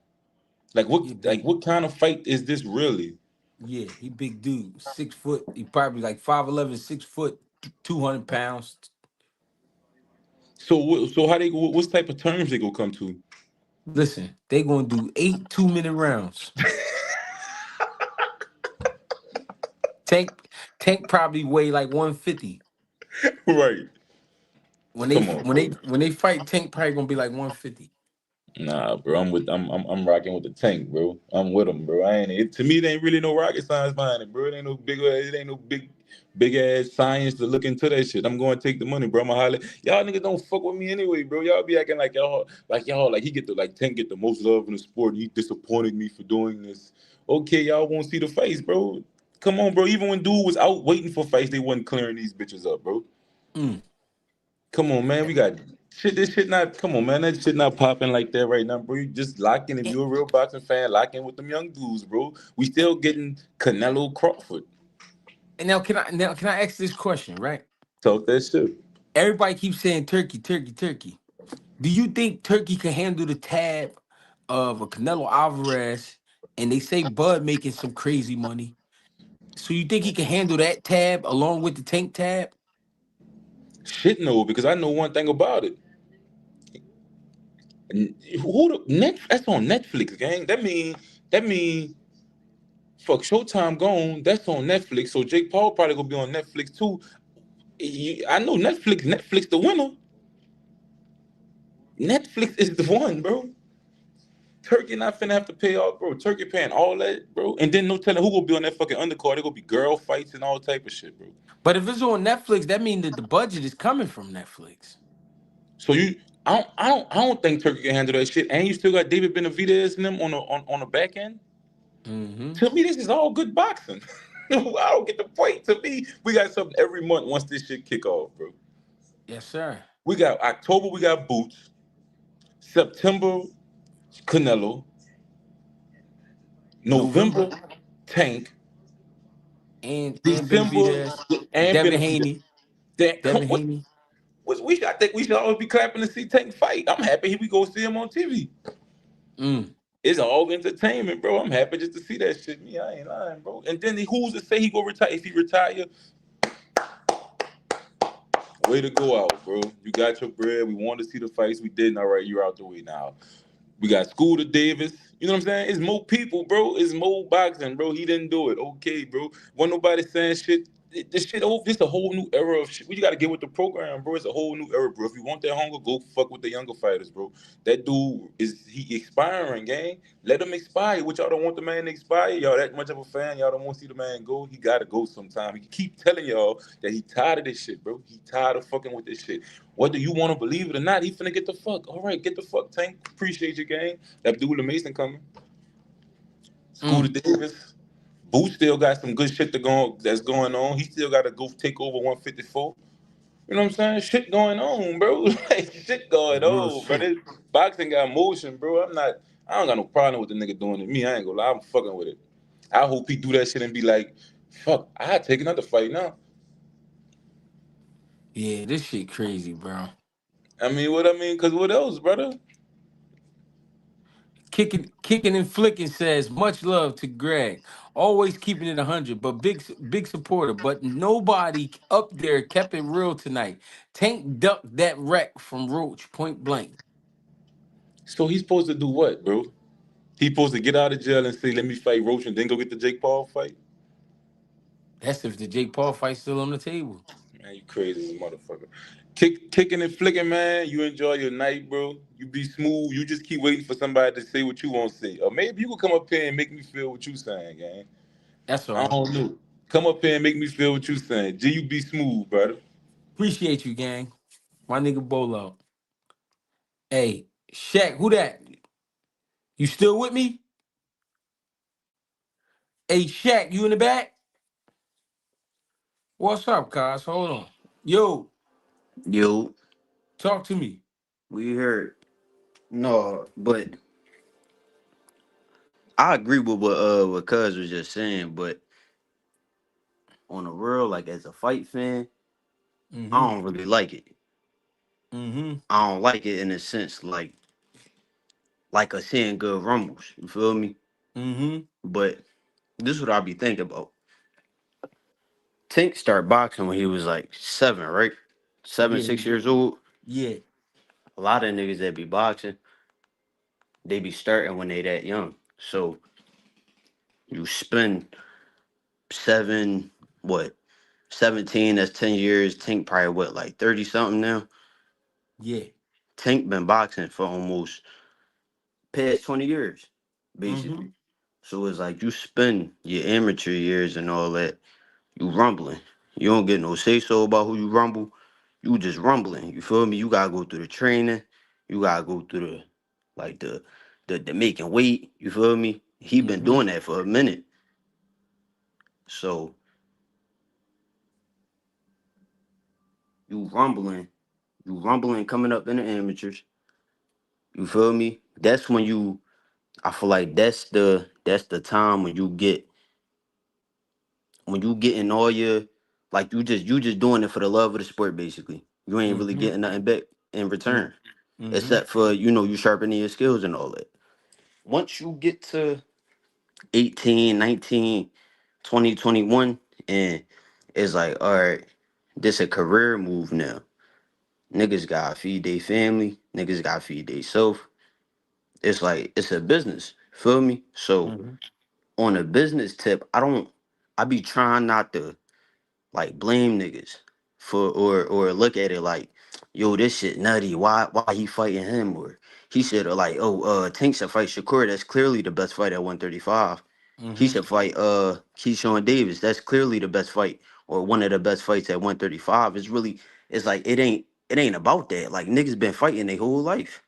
He big. What kind of fight is this really? Yeah, he big dude. 6 foot. He probably like 5'11", 6 foot, 200 pounds. So how they what type of terms they gonna come to? Listen, they gonna do 8 2-minute rounds. Tank probably weigh like 150. Right. When they Come on, when they bro. when they fight, Tank probably gonna be like 150. Nah, bro. I'm rocking with the tank, bro. I'm with him, bro. I ain't it, to me it ain't really no rocket science behind it, bro. It ain't no big ass science to look into that shit. I'm going to take the money, bro. I'ma holler. Y'all niggas don't fuck with me anyway, bro. Y'all be acting like he get the like Tank get the most love in the sport and he disappointed me for doing this. Okay, y'all won't see the face, bro. Come on, bro. Even when dude was out waiting for fights, they wasn't clearing these bitches up, bro. Mm. Come on, man. We got shit. This shit not. Come on, man. That shit not popping like that right now, bro. You just lock in. If And, you're a real boxing fan, lock in with them young dudes, bro. We still getting Canelo Crawford. and now can I ask this question, right? Talk that shit. Everybody keeps saying Turkey, Turkey, Turkey. Do you think Turkey can handle the tab of a Canelo Alvarez? And they say Bud making some crazy money. So you think he can handle that tab along with the Tank tab? Shit, no, because I know one thing about it. Who the net? That's on Netflix, gang. That mean fuck Showtime gone. That's on Netflix. So Jake Paul probably gonna be on Netflix too. I know Netflix. Netflix the winner. Netflix is the one, bro. Turkey not finna have to pay all, bro. Turkey paying all that, bro. And then no telling who gonna be on that fucking undercard. There gonna be girl fights and all type of shit, bro. But if it's on Netflix, that means that the budget is coming from Netflix. So I don't think Turkey can handle that shit. And you still got David Benavidez and them on the back end. Mm-hmm. To me, this is all good boxing. I don't get the point. To me, we got something every month once this shit kick off, bro. Yes, sir. We got October, we got Boots. September, Canelo. November, November Tank. and December, Benavidez, and Devin Benavidez. Haney, That come Devin what Haney. I think we should always be clapping to see Tank fight. I'm happy we go see him on TV. Mm. It's all entertainment, bro. I'm happy just to see that shit. Me, I ain't lying, bro. And then who's to say he go retire? If he retire, way to go out, bro. You got your bread. We wanted to see the fights. We didn't. All right, you're out the way now. We got Scooter Davis. You know what I'm saying? It's more people, bro. It's more boxing, bro. He didn't do it. Okay, bro. Wasn't nobody saying shit. this shit over. This a whole new era of shit. We got to get with the program, bro. It's a whole new era, bro. If you want that hunger, go fuck with the younger fighters, bro. That dude he expiring, gang. Let him expire. What y'all don't want the man to expire? Y'all that much of a fan? Y'all don't want to see the man go? He gotta go sometime. He keep telling y'all that he tired of this shit, bro. He tired of fucking with this shit. Whether you want to believe it or not, he finna get the fuck. All right, get the fuck, Tank. Appreciate your game. Abdullah Mason coming. Scooter Mm. Davis. Boo still got some good shit that's going on. He still got to go take over 154. You know what I'm saying? Shit going on, bro. Like shit going Real on, bro. shit. This boxing got motion, bro. I don't got no problem with the nigga doing it. Me, I ain't gonna lie. I'm fucking with it. I hope he do that shit and be like, fuck, I take another fight now. Yeah, this shit crazy, bro. I mean, what I mean, cause what else, brother? Kicking and flicking says much love to Greg. Always keeping it 100, but big supporter. But nobody up there kept it real tonight. Tank ducked that wreck from Roach point blank. So he's supposed to do what, bro? He supposed to get out of jail and say, let me fight Roach and then go get the Jake Paul fight? That's if the Jake Paul fight's still on the table. Man, you crazy as a motherfucker. Kicking and flicking, man. You enjoy your night, bro. You be smooth. You just keep waiting for somebody to say what you want to say. Or maybe you could come up here and make me feel what you saying, gang. That's I all. don't know. Come up here and make me feel what you saying. G, you be smooth, brother. Appreciate you, gang. My nigga Bolo. Hey, Shaq, who that? You still with me? Hey, Shaq, you in the back? What's up, guys? Hold on. Yo, Yo, talk to me. we heard. No, but I agree with what Cuz was just saying, but on the real, like as a fight fan, I Mm-hmm. don't really like it. Mm-hmm. I don't like it in a sense like a seeing good rumbles. You feel me? Mm-hmm. But this is what I be thinking about. Tink started boxing when he was like 7, right? Seven, Yeah, 6 years old. yeah, A lot of niggas that be boxing, they be starting when they that young. So you spend 7, what, 17, that's 10 years. Tink probably what, like 30 something now? yeah. Tank been boxing for almost past 20 years, Mm-hmm. basically. So it's like you spend your amateur years and all that, you rumbling. You don't get no say so about who you rumble. You just rumbling. You feel me? You gotta go through the training. You gotta go through the like the making weight. You feel me? He been Mm-hmm. doing that for a minute. So you rumbling, coming up in the amateurs. You feel me? That's when you I feel like that's the time when you getting all your like you just doing it for the love of the sport basically. You ain't really Mm-hmm. getting nothing back in return. Mm-hmm. Except for, you sharpening your skills and all that. Once you get to 18, 19, 20, 21, and it's like, all right, this a career move now. Niggas gotta feed their family, niggas gotta feed they self. It's like it's a business. Feel me? So Mm-hmm. on a business tip, I be trying not to like blame niggas for or look at it like, yo, this shit nutty. Why he fighting him? Or he should have like, oh, Tank should fight Shakur. That's clearly the best fight at 135. He Mm-hmm. should fight Keyshawn Davis. That's clearly the best fight or one of the best fights at 135. It's like it ain't about that. Like niggas been fighting their whole life.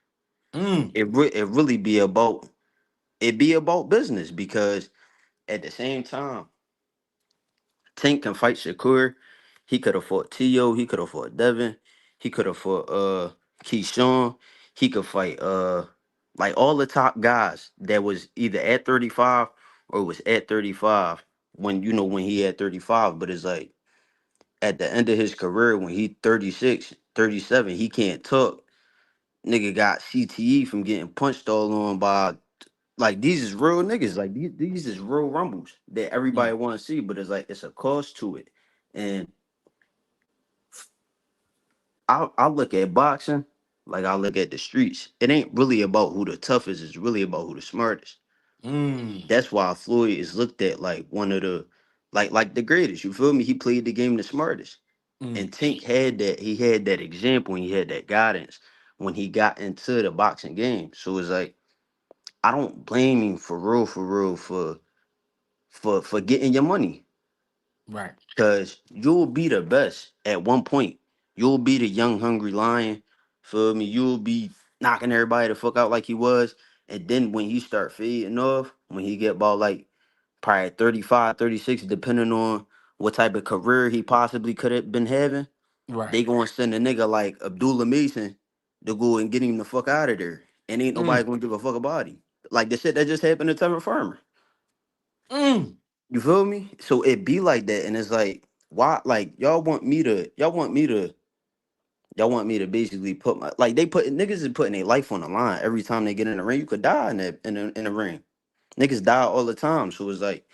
Mm. It really be about business because at the same time Tank can fight Shakur. He could have fought Tio. He could have fought Devin. He could have fought Keyshawn. He could fight like all the top guys that was either at 35 or was at 35 when he had 35. But it's like at the end of his career when he 36, 37, he can't talk. Nigga got CTE from getting punched all on by like these is real niggas. Like these is real rumbles that everybody Mm. want to see, but it's like it's a cost to it. And I look at boxing like I look at the streets. It ain't really about who the toughest. It's really about who the smartest. Mm. That's why Floyd is looked at like one of the like the greatest. You feel me? He played the game the smartest. Mm. And Tink had that. He had that example. And he had that guidance when he got into the boxing game. So it's like I don't blame him for real, for getting your money. Right. Cause you'll be the best at one point. You'll be the young hungry lion. Feel me? You'll be knocking everybody the fuck out like he was. And then when he start fading off, when he get about like probably 35, 36, depending on what type of career he possibly could have been having, Right. they gonna send a nigga like Abdullah Mason to go and get him the fuck out of there. And ain't nobody Mm. gonna give a fuck about him. Like the shit that just happened to Trevor Farmer. Mm. You feel me? So it be like that, and it's like, why? Like y'all want me to basically put my like they put niggas is putting their life on the line every time they get in the ring. You could die in the ring. Niggas die all the time. So it's like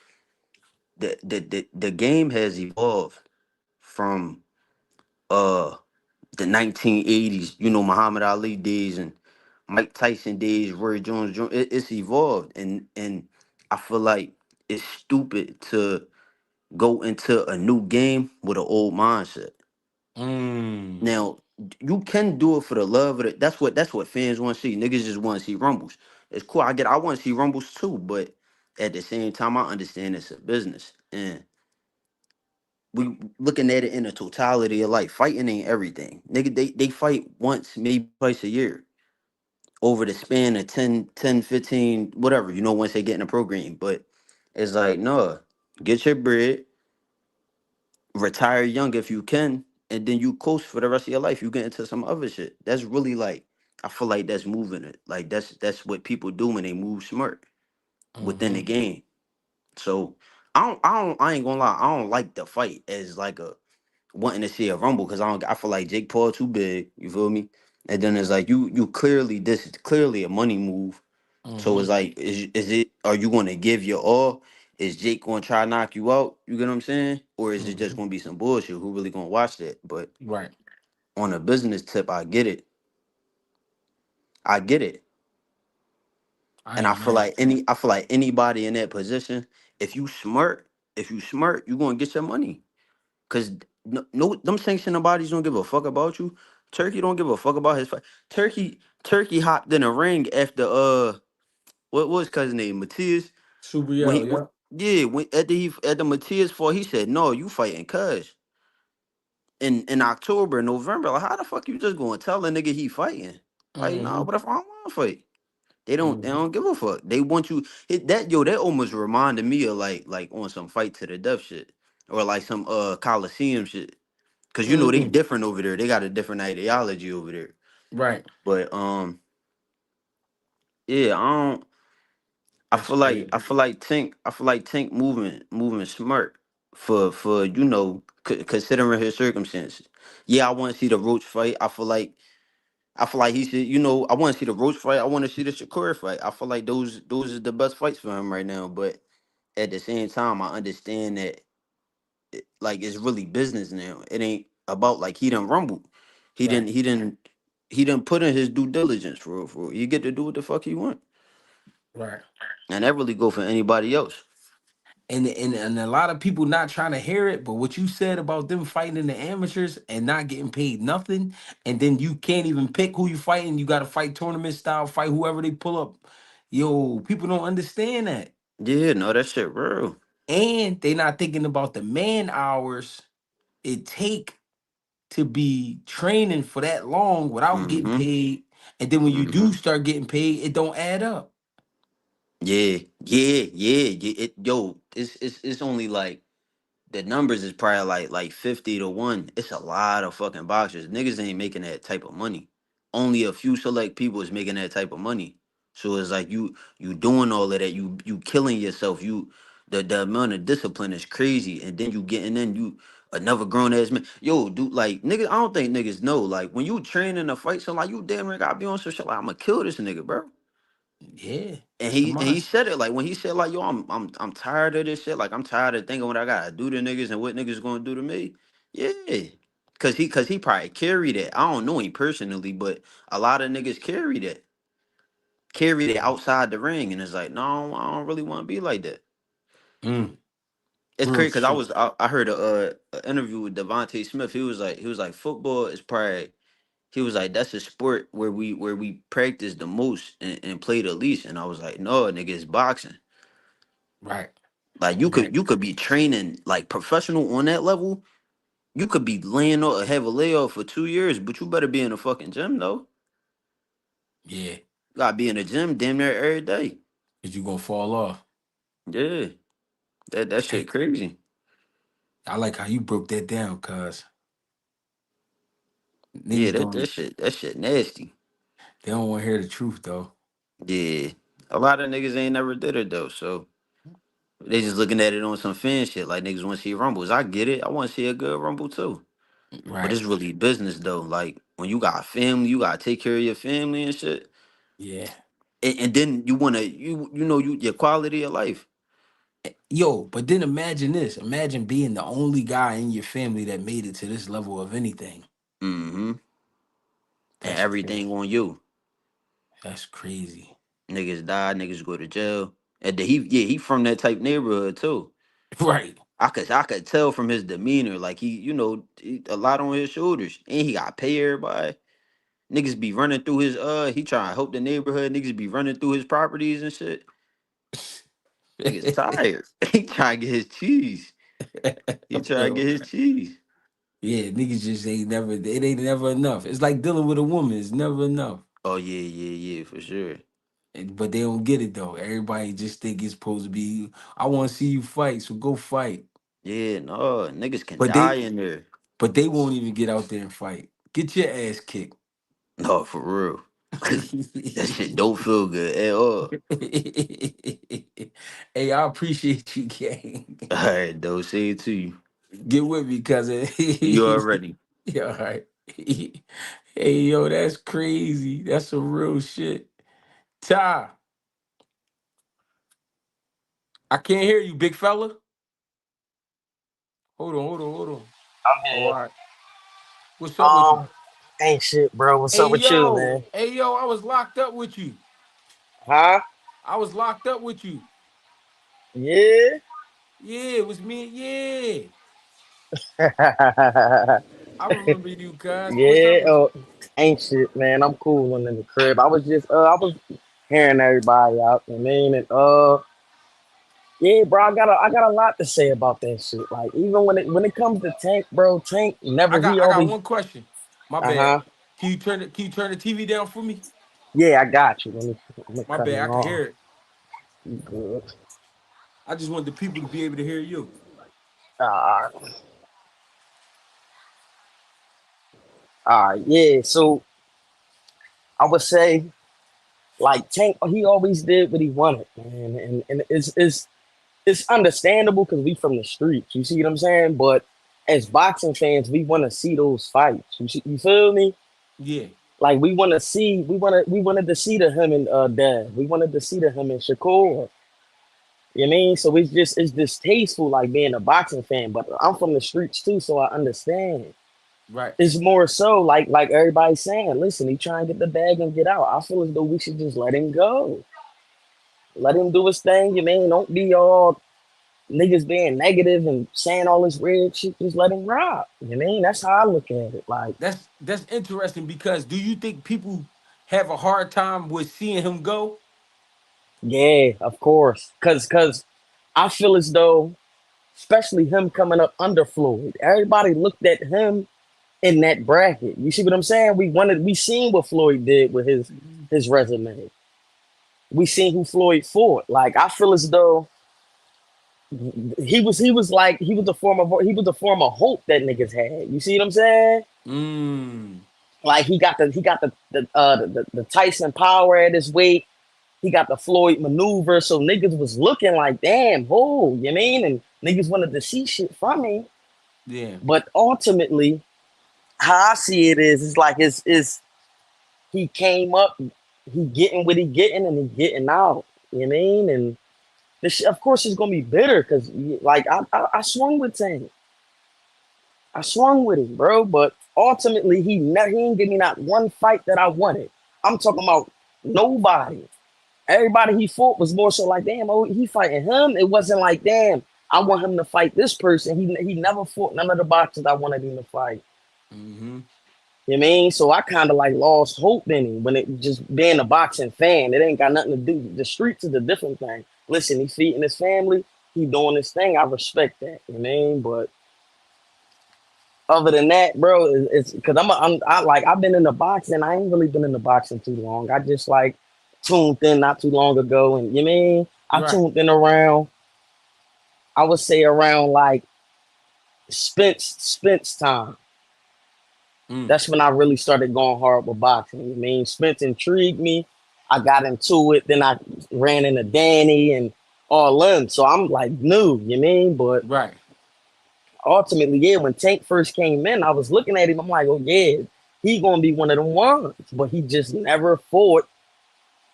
the game has evolved from uh the 1980s, Muhammad Ali days and Mike Tyson days, Roy Jones. It's evolved, and I feel like it's stupid to go into a new game with an old mindset. Mm. Now you can do it for the love of it. That's what fans want to see. Niggas just want to see rumbles. It's cool. I want to see rumbles too, but at the same time, I understand it's a business, and we looking at it in the totality of life. Fighting ain't everything. Nigga, they fight once, maybe twice a year over the span of 10, 10, 15, whatever, once they get in the program. But it's like, no, get your bread, retire young if you can, and then you coast for the rest of your life. You get into some other shit. That's really like, I feel like that's moving it. Like that's what people do when they move smart within the Mm-hmm. game. So I ain't gonna lie, I don't like the fight as like a wanting to see a rumble because I feel like Jake Paul too big. You feel me? And then it's like you clearly, this is clearly a money move. So Mm-hmm. it's like, is it, are you gonna give your all? Is Jake gonna try to knock you out? You get what I'm saying? Or is it just Mm-hmm. gonna be some bullshit? Who really gonna watch that? But Right. on a business tip, I get it. I get it. I And I ain't feel mad. like anybody in that position, if you smart, you gonna get your money. Cause no, them sanctioned bodies don't give a fuck about you. Turkey don't give a fuck about his fight. Turkey hopped in a ring after what was his cousin name? Matthias. Super When yell, he yeah. yeah, when at the Matthias fought, he said, no, you fighting cuz in October, November. Like, how the fuck you just gonna tell a nigga he fighting? Like, no, Mm-hmm. but if I don't wanna fight. They Mm-hmm. don't give a fuck. They want you that almost reminded me of like on some fight to the death shit. Or like some Coliseum shit. Cause they Mm-hmm. different over there. They got a different ideology over there. Right. But yeah, That's crazy. I feel like Tink moving smart for considering his circumstances. Yeah, I want to see the Roach fight. I feel like he should, I want to see the Roach fight. I want to see the Shakur fight. I feel like those are the best fights for him right now. But at the same time, I understand that like it's really business now. It ain't about like he done rumbled. He Right. didn't he didn't he didn't put in his due diligence for real, for real. You get to do what the fuck you want. Right. And that really go for anybody else. And a lot of people not trying to hear it, but what you said about them fighting in the amateurs and not getting paid nothing, and then you can't even pick who you fighting. You got to fight tournament style, fight whoever they pull up. Yo, people don't understand that, Yeah, no, that shit real. and they not thinking about the man hours it take to be training for that long without getting Mm-hmm. paid, and then when you Mm-hmm. do start getting paid, it don't add up. Yeah. It's only like the numbers is probably like 50 to 1. It's a lot of fucking boxers. Niggas ain't making that type of money. Only a few select people is making that type of money. So it's like you doing all of that. You killing yourself. The amount of discipline is crazy. And then you getting in another grown ass man. Yo, dude, like niggas, I don't think niggas know. Like when you train in a fight, so like you damn near gotta be on some shit like I'm gonna kill this nigga, bro. Yeah, And that's the he mindset. said it like when he said like yo I'm tired of this shit, like I'm tired of thinking what I gotta do to niggas and what niggas gonna do to me. Yeah, cause he probably carry that. I don't know him personally, but a lot of niggas carry that outside the ring, and it's like no, I don't really want to be like that. Mm. It's Real crazy because shit. I heard a interview with Devontae Smith. He was like football is probably he was like that's a sport where we practice the most and play the least. And I was like, no, nigga, it's boxing. Right. Like Right. you could be training like professional on that level. You could be laying off have a layoff for 2 years, but you better be in the fucking gym though. Yeah. You gotta be in the gym damn near every day. Cause you gonna fall off. Yeah, that shit Hey, crazy. I like how you broke that down, cuz Yeah, niggas that don't that shit that shit nasty. they don't want to hear the truth though. Yeah, a lot of niggas ain't never did it though, so they just looking at it on some fan shit. Like niggas want to see rumbles. I get it. I want to see a good rumble too. But Right. it's really business though. Like when you got family, you gotta take care of your family and shit. Yeah. And then you wanna you know you your quality of life. Yo, but then imagine this. Imagine being the only guy in your family that made it to this level of anything. Mm-hmm. And That's crazy. everything on you. That's crazy. Niggas die, niggas go to jail. And then he from that type neighborhood too. Right. I could tell from his demeanor, like a lot on his shoulders. And he got pay everybody. Niggas be running through his he trying to help the neighborhood. Niggas be running through his properties and shit. Niggas tired. He trying to get his cheese. He trying to Yo, get his cheese. yeah, niggas just ain't never. It ain't never enough. It's like dealing with a woman. It's never enough. Oh yeah, yeah, yeah, for sure. But they don't get it though. Everybody just think it's supposed to be. I want to see you fight, so go fight. Yeah, no, niggas can But die they, in there. but they won't even get out there and fight. Get your ass kicked. No, for real. That shit don't feel good at all. Hey, I appreciate you, gang. All right, though. Say it to you. Get with me, cousin. You already. Yeah, all right. Hey, yo, that's crazy. That's some real shit. Ty, I can't hear you, big fella. Hold on. I'm Oh, all here. right. What's up with you? Ain't shit, bro. What's up with you, man? Hey, yo, I was locked up with you. Huh? I was locked up with you. Yeah. Yeah, it was me. Yeah. Yeah. I remember you, cuz. What's up with you? Oh, ain't shit, man. I'm cooling in the crib. I was hearing everybody out. I mean, and yeah, bro. I got a lot to say about that shit. Like, even when it comes to Tank, bro, Tank never. He I got always. one question. My Uh bad. huh. Can you turn the TV down for me? Yeah, I got you. Let me My cut it bad. I can off. hear it. Good. I just want the people to be able to hear you. Uh, all right. Yeah. So I would say. Like Tank, he always did what he wanted, man, and it's understandable because we from the streets. You see what I'm saying? But as boxing fans, we want to see those fights. You feel me? Yeah. Like we wanted to see the him and Dad. We wanted to see the him and Shakur. You know what I mean? So it's distasteful like being a boxing fan. But I'm from the streets too, so I understand. Right. It's more so like everybody's saying. Listen, he trying to get the bag and get out. I feel as though we should just let him go. Let him do his thing, you mean? Don't be all niggas being negative and saying all this weird shit. Just let him rock. You mean? That's how I look at it. Like, That's interesting because do you think people have a hard time with seeing him go? yeah, of course. Cause I feel as though, especially him coming up under Floyd, everybody looked at him in that bracket. You see what I'm saying? We seen what Floyd did with his resume. We seen who Floyd fought. Like, I feel as though he was the form of hope that niggas had. You see what I'm saying? Mm. Like he got the Tyson power at his weight. He got the Floyd maneuver. So niggas was looking like, damn, who, you mean? And niggas wanted to see shit from him. Yeah. But ultimately, how I see it is like is he came up, he getting what he getting and he getting out. You know what I mean? And this shit, of course, it's gonna be bitter because like I swung with Tank. I swung with him, bro. But ultimately, he ain't give me not one fight that I wanted. I'm talking about nobody. Everybody he fought was more so like, damn, oh, he fighting him. It wasn't like, damn, I want him to fight this person. He never fought none of the boxers I wanted him to fight. Mm-hmm. You know what I mean? So I kind of like lost hope in him when it just being a boxing fan. It ain't got nothing to do. The streets is a different thing. Listen, he's feeding his family. He doing his thing. I respect that. You know what I mean? But other than that, bro, it's because I've been in the boxing. I ain't really been in the boxing too long. I just like tuned in not too long ago, and you know what I mean? I Right. tuned in around. I would say around like Spence time. Mm. That's when I really started going hard with boxing. You know what I mean, Spence intrigued me. I got into it. Then I ran into Danny and all them. So I'm like new. You know what I mean? But Right. ultimately, yeah, when Tank first came in, I was looking at him. I'm like, oh yeah, he gonna be one of them ones. But he just never fought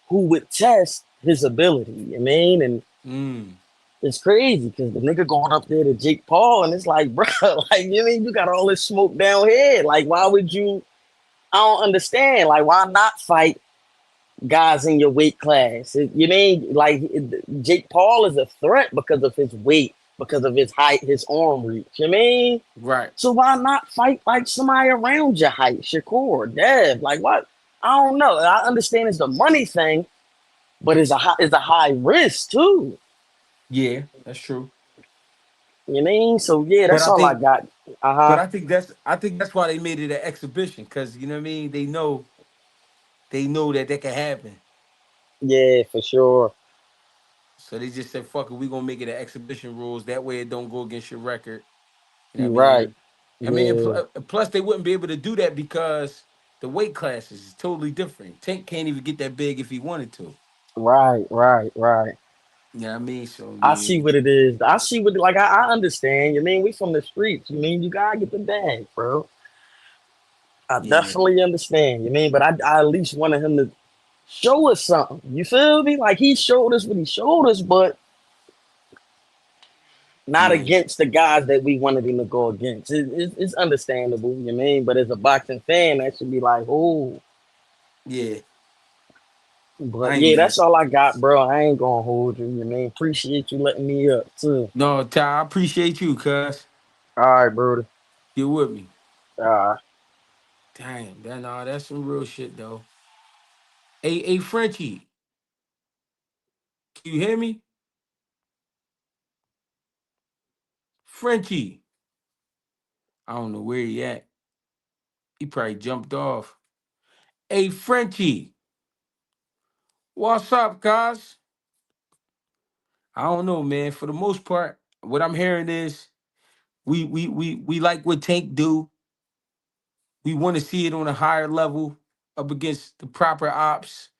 who would test his ability. You know what I mean? And Mm. it's crazy because the nigga going up there to Jake Paul, and it's like, bro, like you know what I mean, you got all this smoke down here. Like, why would you? I don't understand. Like, why not fight guys in your weight class? You mean like Jake Paul is a threat because of his weight, because of his height, his arm reach. You mean? Right. So why not fight like somebody around your height, Shakur, Dev? Like what? I don't know. I understand it's the money thing, but it's a high risk too. Yeah, that's true. You mean? So yeah, But that's I all I think, got. Uh but huh. I think that's why they made it an exhibition because you know what I mean. They know that that can happen. Yeah, for sure. So they just said, "Fuck it, we gonna make it an exhibition rules. That way, it don't go against your record." You know what I You right. mean? I mean, and Yeah. plus they wouldn't be able to do that because the weight classes is totally different. Tank can't even get that big if he wanted to. Right. Right. Right. You know what I mean? So I I see mean, what it is. I see what like I understand. You mean we from the streets. You mean you gotta get the bag, bro. I yeah, definitely understand. You mean, but I at least wanted him to show us something. You feel me? Like he showed us what he showed us, but not yeah, against the guys that we wanted him to go against. It's understandable. You mean, but as a boxing fan, that should be like, oh. yeah. But I ain't yeah, mad. that's all I got, bro. I ain't gonna hold you. You mean, appreciate you letting me up too. No, Ty, I appreciate you, cuz. All right, bro. You with me. Uh, Damn, that's some real shit though. Hey, Frenchie, can you hear me? Frenchie. I don't know where he at. He probably jumped off. Hey, Frenchie, what's up, cuz? I don't know, man. For the most part, what I'm hearing is we like what Tank do. We want to see it on a higher level up against the proper ops,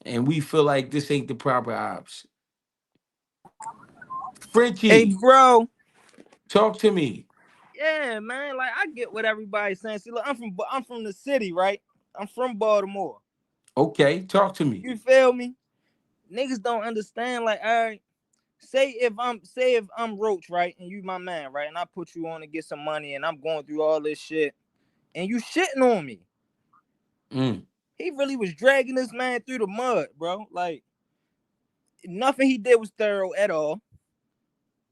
and we feel like this ain't the proper ops. Hey, Frenchie, bro. talk to me. Yeah, man. Like I get what everybody's saying. See, look, I'm from the city, right? I'm from Baltimore. Okay, talk to me. You feel me? Niggas don't understand. Like, all right, say if I'm Roach, right, and you my man, right, and I put you on to get some money, and I'm going through all this shit, and you shitting on me. Mm, He really was dragging this man through the mud, bro. Like nothing he did was thorough at all.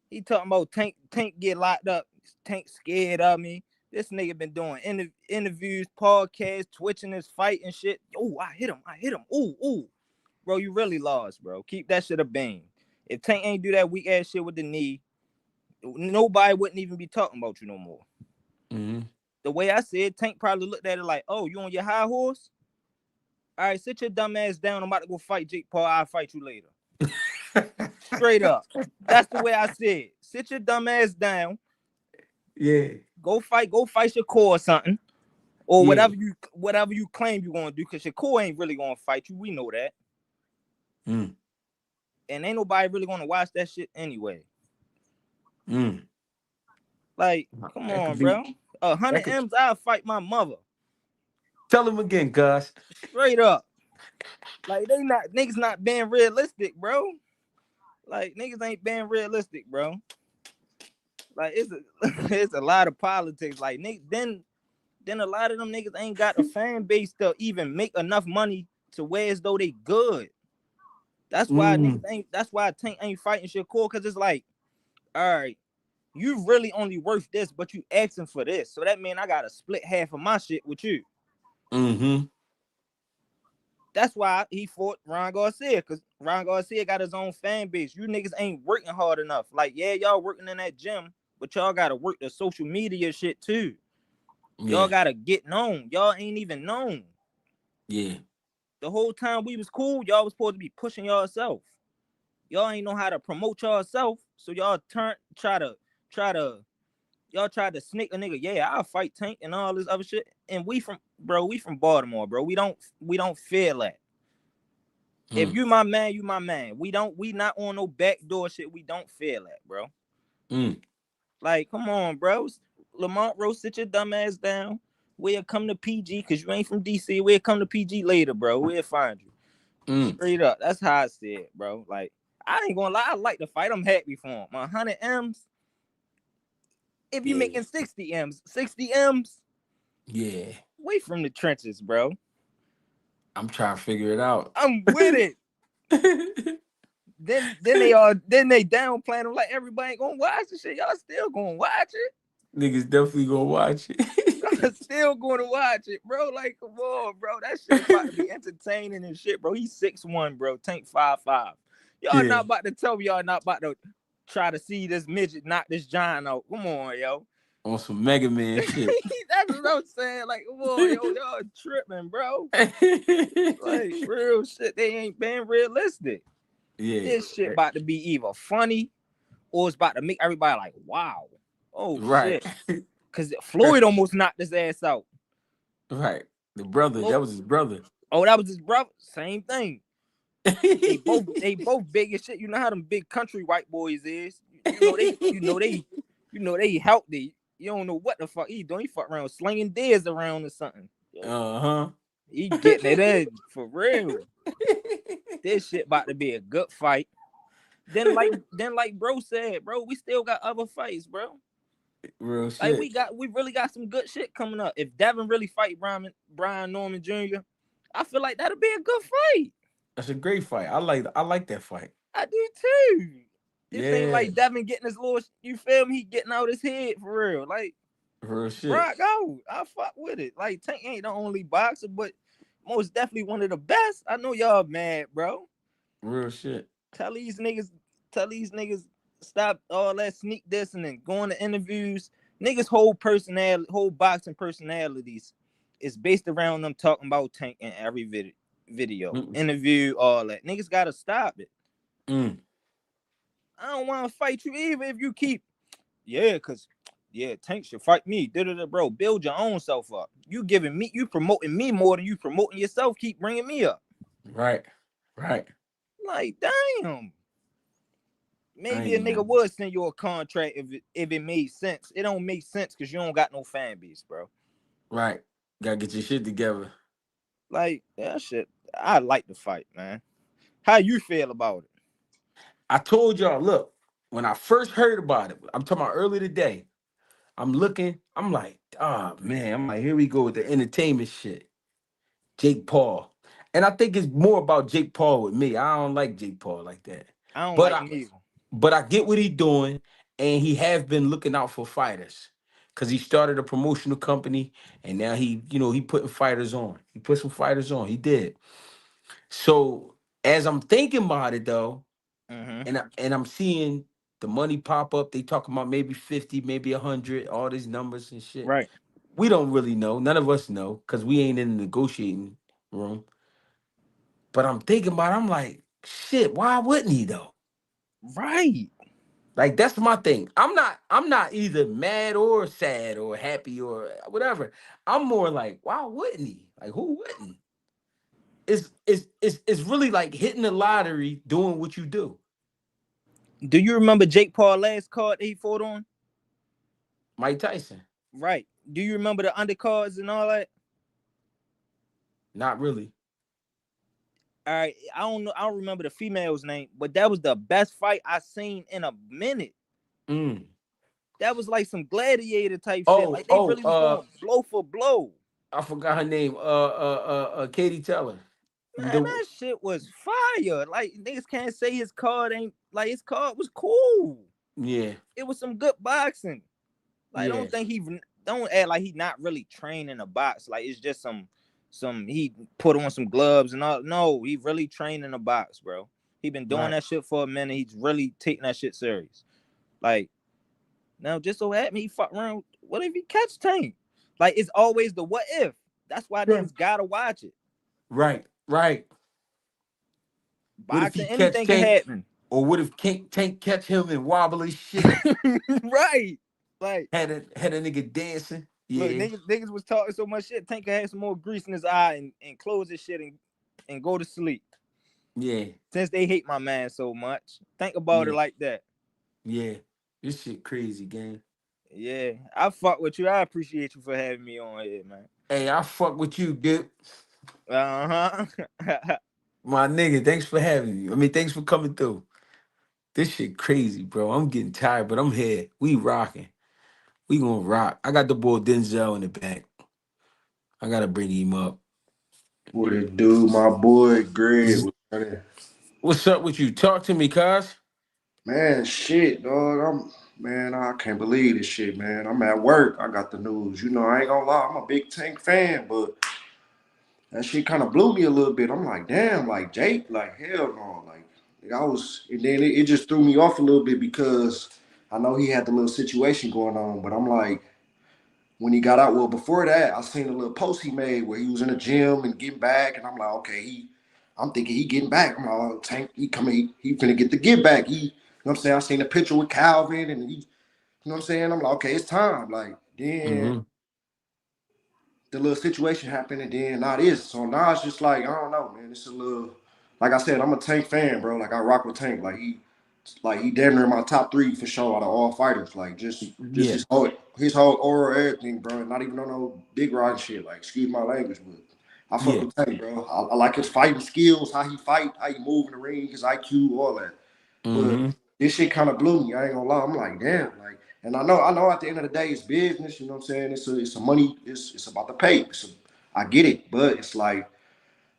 He talking about Tank get locked up. Tank scared of me. This nigga been doing interviews, podcasts, twitching his fight and shit. Oh, I hit him. Ooh. Bro, you really lost, bro. Keep that shit a bang. If Tank ain't do that weak ass shit with the knee, nobody wouldn't even be talking about you no more. mm, The way I said, Tank probably looked at it like, oh, you on your high horse? All right, sit your dumb ass down. I'm about to go fight Jake Paul. I'll fight you later. Straight up. That's the way I said. Sit your dumb ass down. yeah, Go fight your core or something. Or yeah. whatever you claim you're gonna do, because your core ain't really gonna fight you. We know that. Mm, And ain't nobody really gonna watch that shit anyway. mm. Like, come That could on, be. bro. A That hundred could. M's, I'll fight my mother. Tell him again, Gus. Straight up. Like niggas not being realistic, bro. Like niggas ain't being realistic, bro. Like it's a lot of politics. Like then a lot of them niggas ain't got a fan base to even make enough money to where as though they good. That's why Mm, niggas ain't. That's why Tank ain't fighting Shakur, because it's like all right, you really only worth this, but you asking for this. So that mean I gotta split half of my shit with you. Mm-hmm. That's why he fought Ron Garcia, because Ron Garcia got his own fan base. You niggas ain't working hard enough. Like, yeah, y'all working in that gym, but y'all gotta work the social media shit too. Y'all Yeah. gotta get known. Y'all ain't even known. Yeah. The whole time we was cool, y'all was supposed to be pushing yourself. Y'all ain't know how to promote yourself, so y'all try to y'all tried to sneak a nigga. Yeah, I'll fight Tank and all this other shit. And we from Baltimore, bro. We don't feel that. If Mm. you my man, you my man. We not on no backdoor shit. We don't feel that, bro. Mm. Like, come on, bro. Lamont Rose, sit your dumb ass down. We'll come to PG because you ain't from DC. We'll come to PG later, bro. We'll find you. Mm. Straight up. That's how I see it, bro. Like, I ain't gonna lie. I like the fight. I'm happy for him. 100 M's. If you Yeah. making 60 M's, Yeah. away from the trenches, bro. I'm trying to figure it out. I'm with it. Then they downplaying them like everybody ain't gonna watch the shit. Y'all still gonna watch it. Niggas definitely gonna watch it. Y'all still gonna watch it, bro. Like, come on, bro. That shit about to be entertaining and shit, bro. He's 6'1", bro. Tank 5'5". Y'all Yeah. not about to tell me y'all not about to try to see this midget knock this giant out. Come on, yo. On some Mega Man shit. That's what I'm saying. Like, come on, yo, y'all tripping, bro. Like, real shit. They ain't being realistic. Yeah. This shit about to be either funny or it's about to make everybody like, wow. Oh Right. shit. Cause Floyd almost knocked his ass out. Right. The brother. That was his brother. Oh, that was his brother. Same thing. They both big as shit. You know how them big country white boys is. They healthy. You don't know what the fuck he doing. He fuck around slinging deers around or something. Uh-huh. He getting it in for real. This shit about to be a good fight. Then like bro said, bro, we still got other fights, bro. Real Like shit. we really got some good shit coming up. If Devin really fight Brian Norman Jr., I feel like that'll be a good fight. That's a great fight. I like that fight. I do too. This ain't Yeah. like Devin getting his little, you feel me? He getting out his head for real. Like, Real shit. Brock out. I fuck with it. Like, Tank ain't the only boxer, but most definitely one of the best. I know y'all mad, bro. Real shit. Tell these niggas stop all that sneak dissing and going to interviews. Niggas whole boxing personalities is based around them talking about Tank in every video, Mm. interview, all that. Niggas gotta stop it. Mm. I don't want to fight you even if you keep, cause Tank should fight me. Bro, build your own self up. You promoting me more than you promoting yourself. Keep bringing me up. Right. Right. Like, damn. I Maybe a ain't nigga even. would send you a contract if it made sense. It don't make sense because you don't got no fan base, bro. Right. Gotta get your shit together. Like, that shit. I like the fight, man. How you feel about it? I told y'all, look, when I first heard about it, I'm talking about early today. I'm looking, I'm like, oh man, I'm like, here we go with the entertainment shit. Jake Paul. And I think it's more about Jake Paul with me. I don't like Jake Paul like that. I don't But like I him either. but I get what he's doing, and he has been looking out for fighters. Cause he started a promotional company and now he putting fighters on. He put some fighters on. He did. So as I'm thinking about it though, Mm-hmm. and I'm seeing the money pop up. They talking about maybe 50, maybe 100, all these numbers and shit. Right. We don't really know. None of us know because we ain't in the negotiating room. But I'm thinking about it, I'm like, shit, why wouldn't he though? Right. Like that's my thing. I'm not either mad or sad or happy or whatever. I'm more like, why wouldn't he? Like who wouldn't? It's really like hitting the lottery doing what you do. Do you remember Jake Paul last card that he fought on? Mike Tyson. Right. Do you remember the undercards and all that? Not really. All right. I don't know. I don't remember the female's name, but that was the best fight I seen in a minute. Mm. That was like some gladiator type shit. Oh, Like they really was going blow for blow. I forgot her name. Katie Teller. Man, The that shit was fire. Like niggas can't say his card ain't like his card was cool. Yeah. It was some good boxing. Like, Yeah. don't act like he not really training a box. Like, it's just some he put on some gloves and all. No, he really training a box, bro. He been doing Right. that shit for a minute. He's really taking that shit serious. Like, now just so happen he fuck around. What if he catch Tank? Like, it's always the what if. That's why Right. niggas gotta watch it. Right. Right. What if he Boxing, catch anything can Tank? happen. Or what if Tank catch him and wobble his shit? Right. Like, Had a nigga dancing. look, Yeah. niggas was talking so much shit. Tank could have some more grease in his eye and close his shit and go to sleep. Yeah. Since they hate my man so much, think about it Yeah. like that. Yeah. This shit crazy, gang. Yeah, I fuck with you. I appreciate you for having me on here, man. Hey, I fuck with you, dude. Uh huh. My nigga, thanks for having me. I mean, thanks for coming through. This shit crazy, bro. I'm getting tired, but I'm here. We rocking. We gonna rock. I got the boy Denzel in the back. I gotta bring him up. What it do, my boy Greg? What's happening? What's up with you? Talk to me, cuz. Man, shit, dog. I can't believe this shit, man. I'm at work. I got the news. You know, I ain't gonna lie, I'm a big Tank fan, but that shit kind of blew me a little bit. I'm like, damn, like Jake, like hell no, like I was, and then it just threw me off a little bit because I know he had the little situation going on, but I'm like, when he got out, well, before that, I seen a little post he made where he was in the gym and getting back, and I'm like, okay, I'm thinking he getting back. I'm like, oh, Tank, he coming, he finna get the get back. You know what I'm saying? I seen a picture with Calvin, and he, you know what I'm saying? I'm like, okay, it's time. Like, then Mm-hmm. the little situation happened, and then now this. So now it's just like, I don't know, man. It's a little, like I said, I'm a Tank fan, bro. Like I rock with Tank. Like he damn near in my top three for sure out of all fighters. Like just Yeah. his whole aura, everything, bro. Not even on no big rod shit. Like excuse my language, but I fuck Yeah. with Tank, bro. I like his fighting skills, how he fight, how he move in the ring, his IQ, all that. But Mm-hmm. this shit kind of blew me. I ain't gonna lie. I'm like, damn, like, and I know. At the end of the day, it's business. You know what I'm saying? It's a money. It's about the pay. I get it, but it's like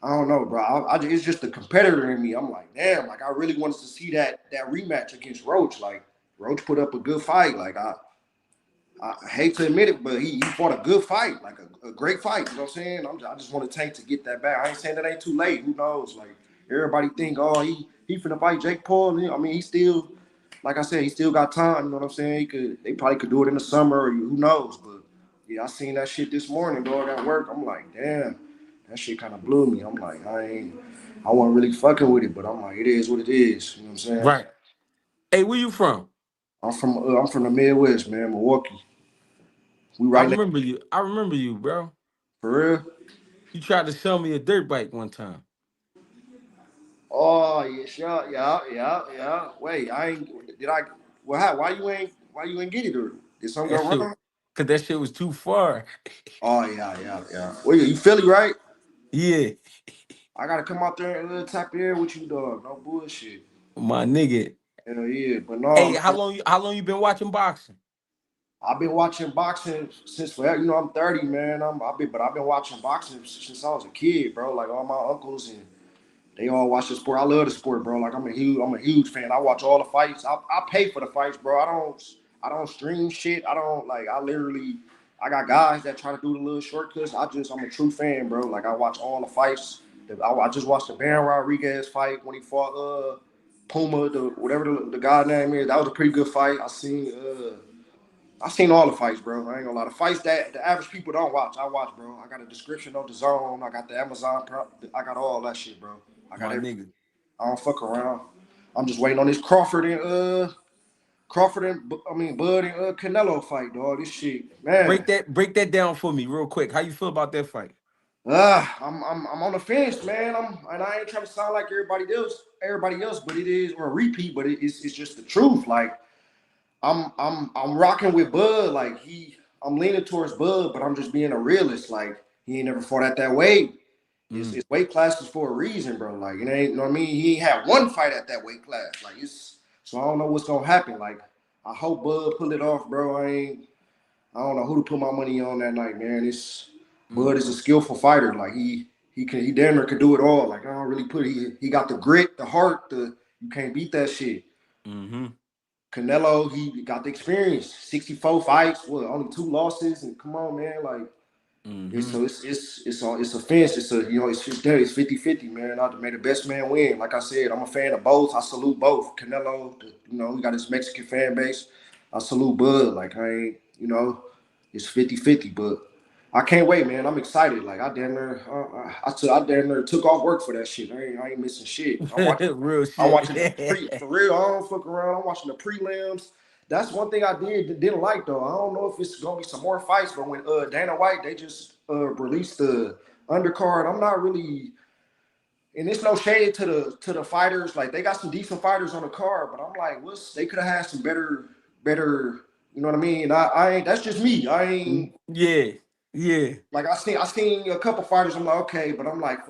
I don't know, bro. It's just the competitor in me. I'm like, damn, like I really wanted to see that rematch against Roach. Like Roach put up a good fight. Like I hate to admit it, but he fought a good fight, like a great fight. You know what I'm saying? I just want to Tank to get that back. I ain't saying that ain't too late. Who knows? Like everybody think, oh, he finna fight Jake Paul. I mean, he still, like I said, he still got time. You know what I'm saying? They probably could do it in the summer, or who knows? But yeah, I seen that shit this morning, dog, at work. I'm like, damn, that shit kind of blew me. I'm like, I wasn't really fucking with it, but I'm like, it is what it is. You know what I'm saying? Right. Hey, where you from? I'm from the Midwest, man, Milwaukee. We I right next, remember you. I remember you, bro. for real. You tried to sell me a dirt bike one time. Oh yeah, sure, yeah. Wait, I ain't. Did I? Well, how? Why you ain't get it? Or did something That go shit, wrong? cause that shit was too far. Oh yeah. Well, you Philly, right? Yeah, I gotta come out there and tap in with you, dog. No bullshit. my nigga. Hell yeah, but no, Hey, man. how long you been watching boxing? I've been watching boxing since forever. You know, I'm 30, man. I've been watching boxing since I was a kid, bro. Like all my uncles and they all watch the sport. I love the sport, bro. Like I'm a huge fan. I watch all the fights. I pay for the fights, bro. I don't stream shit. I don't like I got guys that try to do the little shortcuts. I'm a true fan, bro. Like I watch all the fights. I just watched the Baron Rodriguez fight when he fought Puma, whatever the guy name is. That was a pretty good fight. I seen all the fights, bro. I ain't gonna lie. The fights that the average people don't watch, I watch, bro. I got a description of the zone. I got the Amazon. I got all that shit, bro. I got My everything. nigga. I don't fuck around. I'm just waiting on this Crawford and Bud and Canelo fight, dog. This shit, man. Break that down for me real quick. How you feel about that fight? I'm on the fence, man. And I ain't trying to sound like everybody else, but it is or a repeat, but it's just the truth. Like I'm rocking with Bud. Like I'm leaning towards Bud, but I'm just being a realist. Like he ain't never fought at that weight. Mm, It's weight classes for a reason, bro. Like it ain't, you know what I mean? He ain't had one fight at that weight class. Like it's so I don't know what's gonna happen. Like I hope Bud pull it off, bro. I don't know who to put my money on that night, man. It's mm, Bud is a skillful fighter. Like he damn near could do it all. Like I don't really put he got the grit, the heart, you can't beat that shit. mm-hmm. Canelo, he got the experience. 64 fights, what, only 2 losses, and come on, man, like it's Mm-hmm. so it's a fence. It's a it's 50-50, man. May the best man win. Like I said, I'm a fan of both. I salute both. Canelo, he got his Mexican fan base. I salute Bud. Like I ain't, it's 50-50, but I can't wait, man. I'm excited. Like I damn near, I damn near took off work for that shit. I ain't missing shit. Real I'm shit. watching the for real. I don't fuck around. I'm watching the prelims. That's one thing I didn't like though. I don't know if it's gonna be some more fights, but when Dana White they just released the undercard, I'm not really, and it's no shade to the fighters. Like they got some decent fighters on the card, but I'm like, they could have had some better. You know what I mean? I ain't. That's just me. I ain't. Yeah, yeah. Like I seen a couple fighters. I'm like, okay, but I'm like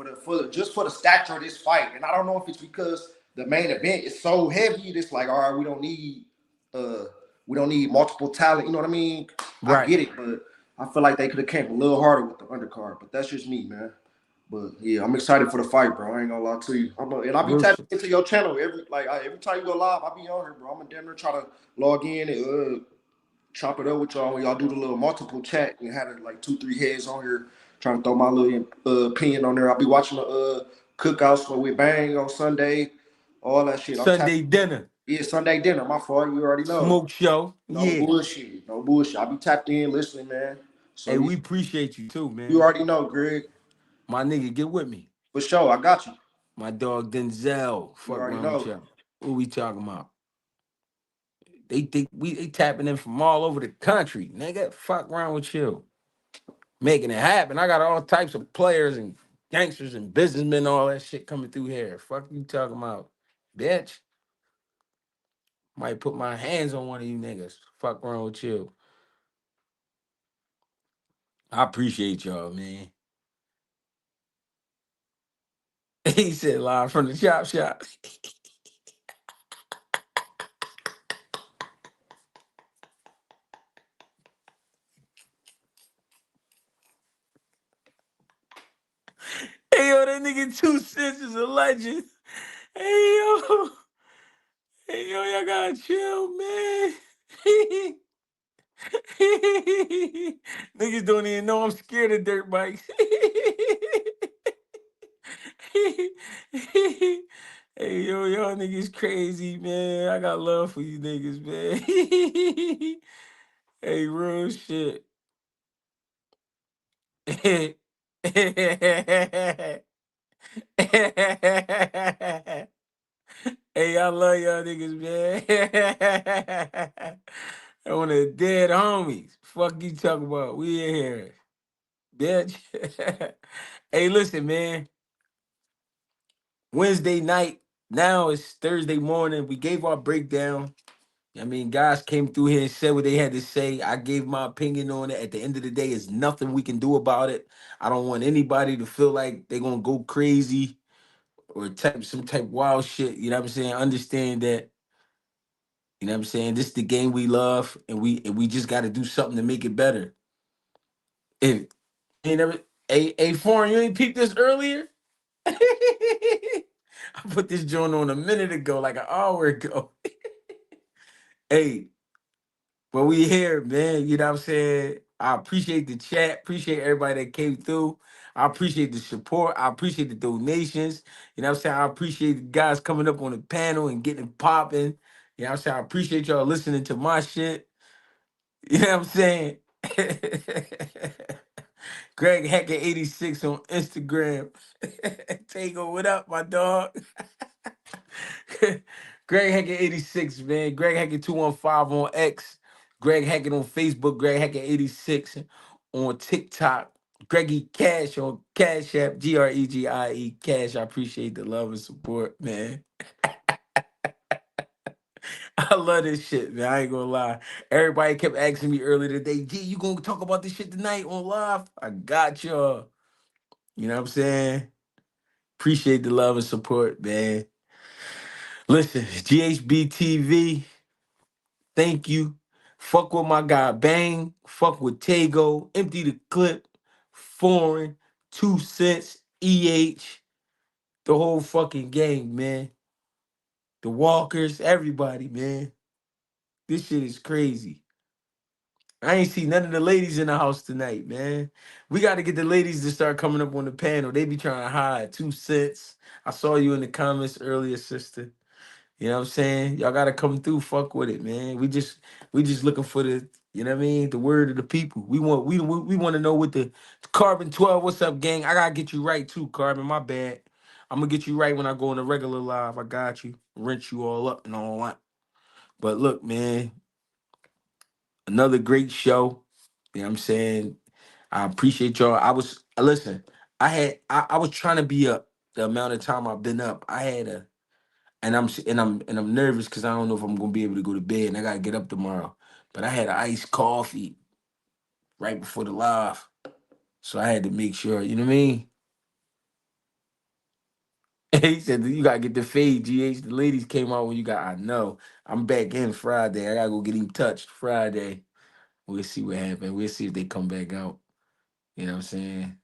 just for the stature of this fight, and I don't know if it's because the main event is so heavy. It's like, all right, uh we don't need multiple talent. You know what I mean? I Right. get it, but I feel like they could have came a little harder with the undercard. But that's just me, man. But yeah, I'm excited for the fight, bro. I ain't gonna lie to you. And I be Real tapping shit. into your channel every time you go live. I be on here, bro. I'm gonna damn near try to log in and chop it up with y'all when y'all do the little multiple chat and had like 2-3 heads on here trying to throw my little opinion on there. I'll be watching the cookouts with Bang on Sunday, all that shit. I'm tapping. Sunday dinner, Yeah, Sunday dinner. My fault. You already know. smoke show. No Yeah. bullshit. No bullshit. I be tapped in listening, man. So Hey, you, we appreciate you too, you man. already know, Greg. My nigga, get with me. For sure, I got you. My dog Denzel. You Fuck already around with know. y'all. What we talking about? They think they tapping in from all over the country. Nigga, fuck around with you. Making it happen. I got all types of players and gangsters and businessmen, all that shit coming through here. Fuck you talking about, bitch. Might put my hands on one of you niggas. Fuck around with you. I appreciate y'all, man. He said live from the chop shop. Hey yo, that nigga 2 cents is a legend. Hey yo. Hey yo, y'all gotta chill, man. Niggas don't even know I'm scared of dirt bikes. Hey yo, y'all niggas crazy, man. I got love for you niggas, man. Hey, real shit. Hey, I love y'all niggas, man. I want to dead homies. Fuck you talking about? We in here, bitch. Hey, listen, man. Wednesday night. Now it's Thursday morning. We gave our breakdown. I mean, guys came through here and said what they had to say. I gave my opinion on it. At the end of the day, there's nothing we can do about it. I don't want anybody to feel like they're gonna go crazy or some type wild shit. You know what I'm saying? Understand that. You know what I'm saying? This is the game we love, and we just got to do something to make it better. If you never, foreign, you ain't peeped this earlier. I put this joint on a minute ago, like an hour ago. Hey, but we here, man. You know what I'm saying? I appreciate the chat. Appreciate everybody that came through. I appreciate the support. I appreciate the donations. You know what I'm saying? I appreciate the guys coming up on the panel and getting it popping. You know what I'm saying? I appreciate y'all listening to my shit. You know what I'm saying? Greg Hacker 86 on Instagram. Tago, what up, my dog? Greg Hackett 86, man. Greg Hackett 215 on X. Greg Hackett on Facebook. Greg Hackett 86 on TikTok. Greggy Cash on Cash App. Gregie Cash. I appreciate the love and support, man. I love this shit, man. I ain't gonna lie. Everybody kept asking me earlier today, G, you gonna talk about this shit tonight on live? I got y'all. You know what I'm saying? Appreciate the love and support, man. Listen, GHB TV. Thank you. Fuck with my guy Bang. Fuck with Tago. Empty the clip. Foreign. 2 cents. EH. The whole fucking gang, man. The Walkers. Everybody, man. This shit is crazy. I ain't see none of the ladies in the house tonight, man. We got to get the ladies to start coming up on the panel. They be trying to hide 2 cents. I saw you in the comments earlier, sister. You know what I'm saying? Y'all gotta come through, fuck with it, man. We just looking for the, you know what I mean, the word of the people. We want to know what the Carbon 12. What's up, gang? I gotta get you right too, Carbon. My bad. I'm gonna get you right when I go on the regular live. I got you. Rinse you all up and all that. But look, man, another great show. You know what I'm saying? I appreciate y'all. Listen, I was trying to be up the amount of time I've been up. I had a and I'm nervous because I don't know if I'm gonna be able to go to bed and I gotta get up tomorrow. But I had an iced coffee right before the live. So I had to make sure, you know what I mean? He said you gotta get the fade, GH. The ladies came out when you got I know. I'm back in Friday. I gotta go get him touched Friday. We'll see what happens. We'll see if they come back out. You know what I'm saying?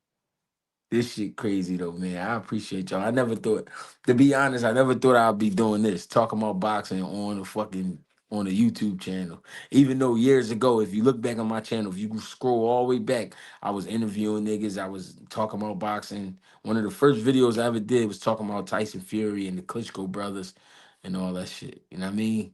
This shit crazy though, man. I appreciate y'all. I never thought, to be honest, I never thought I'd be doing this, talking about boxing on the YouTube channel. Even though years ago, if you look back on my channel, if you scroll all the way back, I was interviewing niggas, I was talking about boxing. One of the first videos I ever did was talking about Tyson Fury and the Klitschko brothers and all that shit. You know what I mean?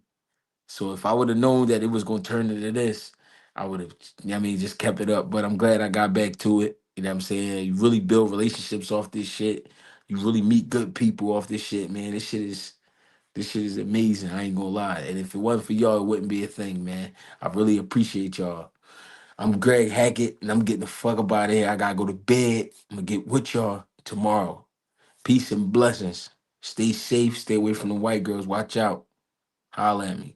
So if I would have known that it was gonna turn into this, I would have, you know what I mean, just kept it up. But I'm glad I got back to it. You know what I'm saying? You really build relationships off this shit. You really meet good people off this shit, man. This shit is amazing. I ain't gonna lie. And if it wasn't for y'all, it wouldn't be a thing, man. I really appreciate y'all. I'm Greg Hackett, and I'm getting the fuck up out of here. I gotta go to bed. I'm gonna get with y'all tomorrow. Peace and blessings. Stay safe. Stay away from the white girls. Watch out. Holla at me.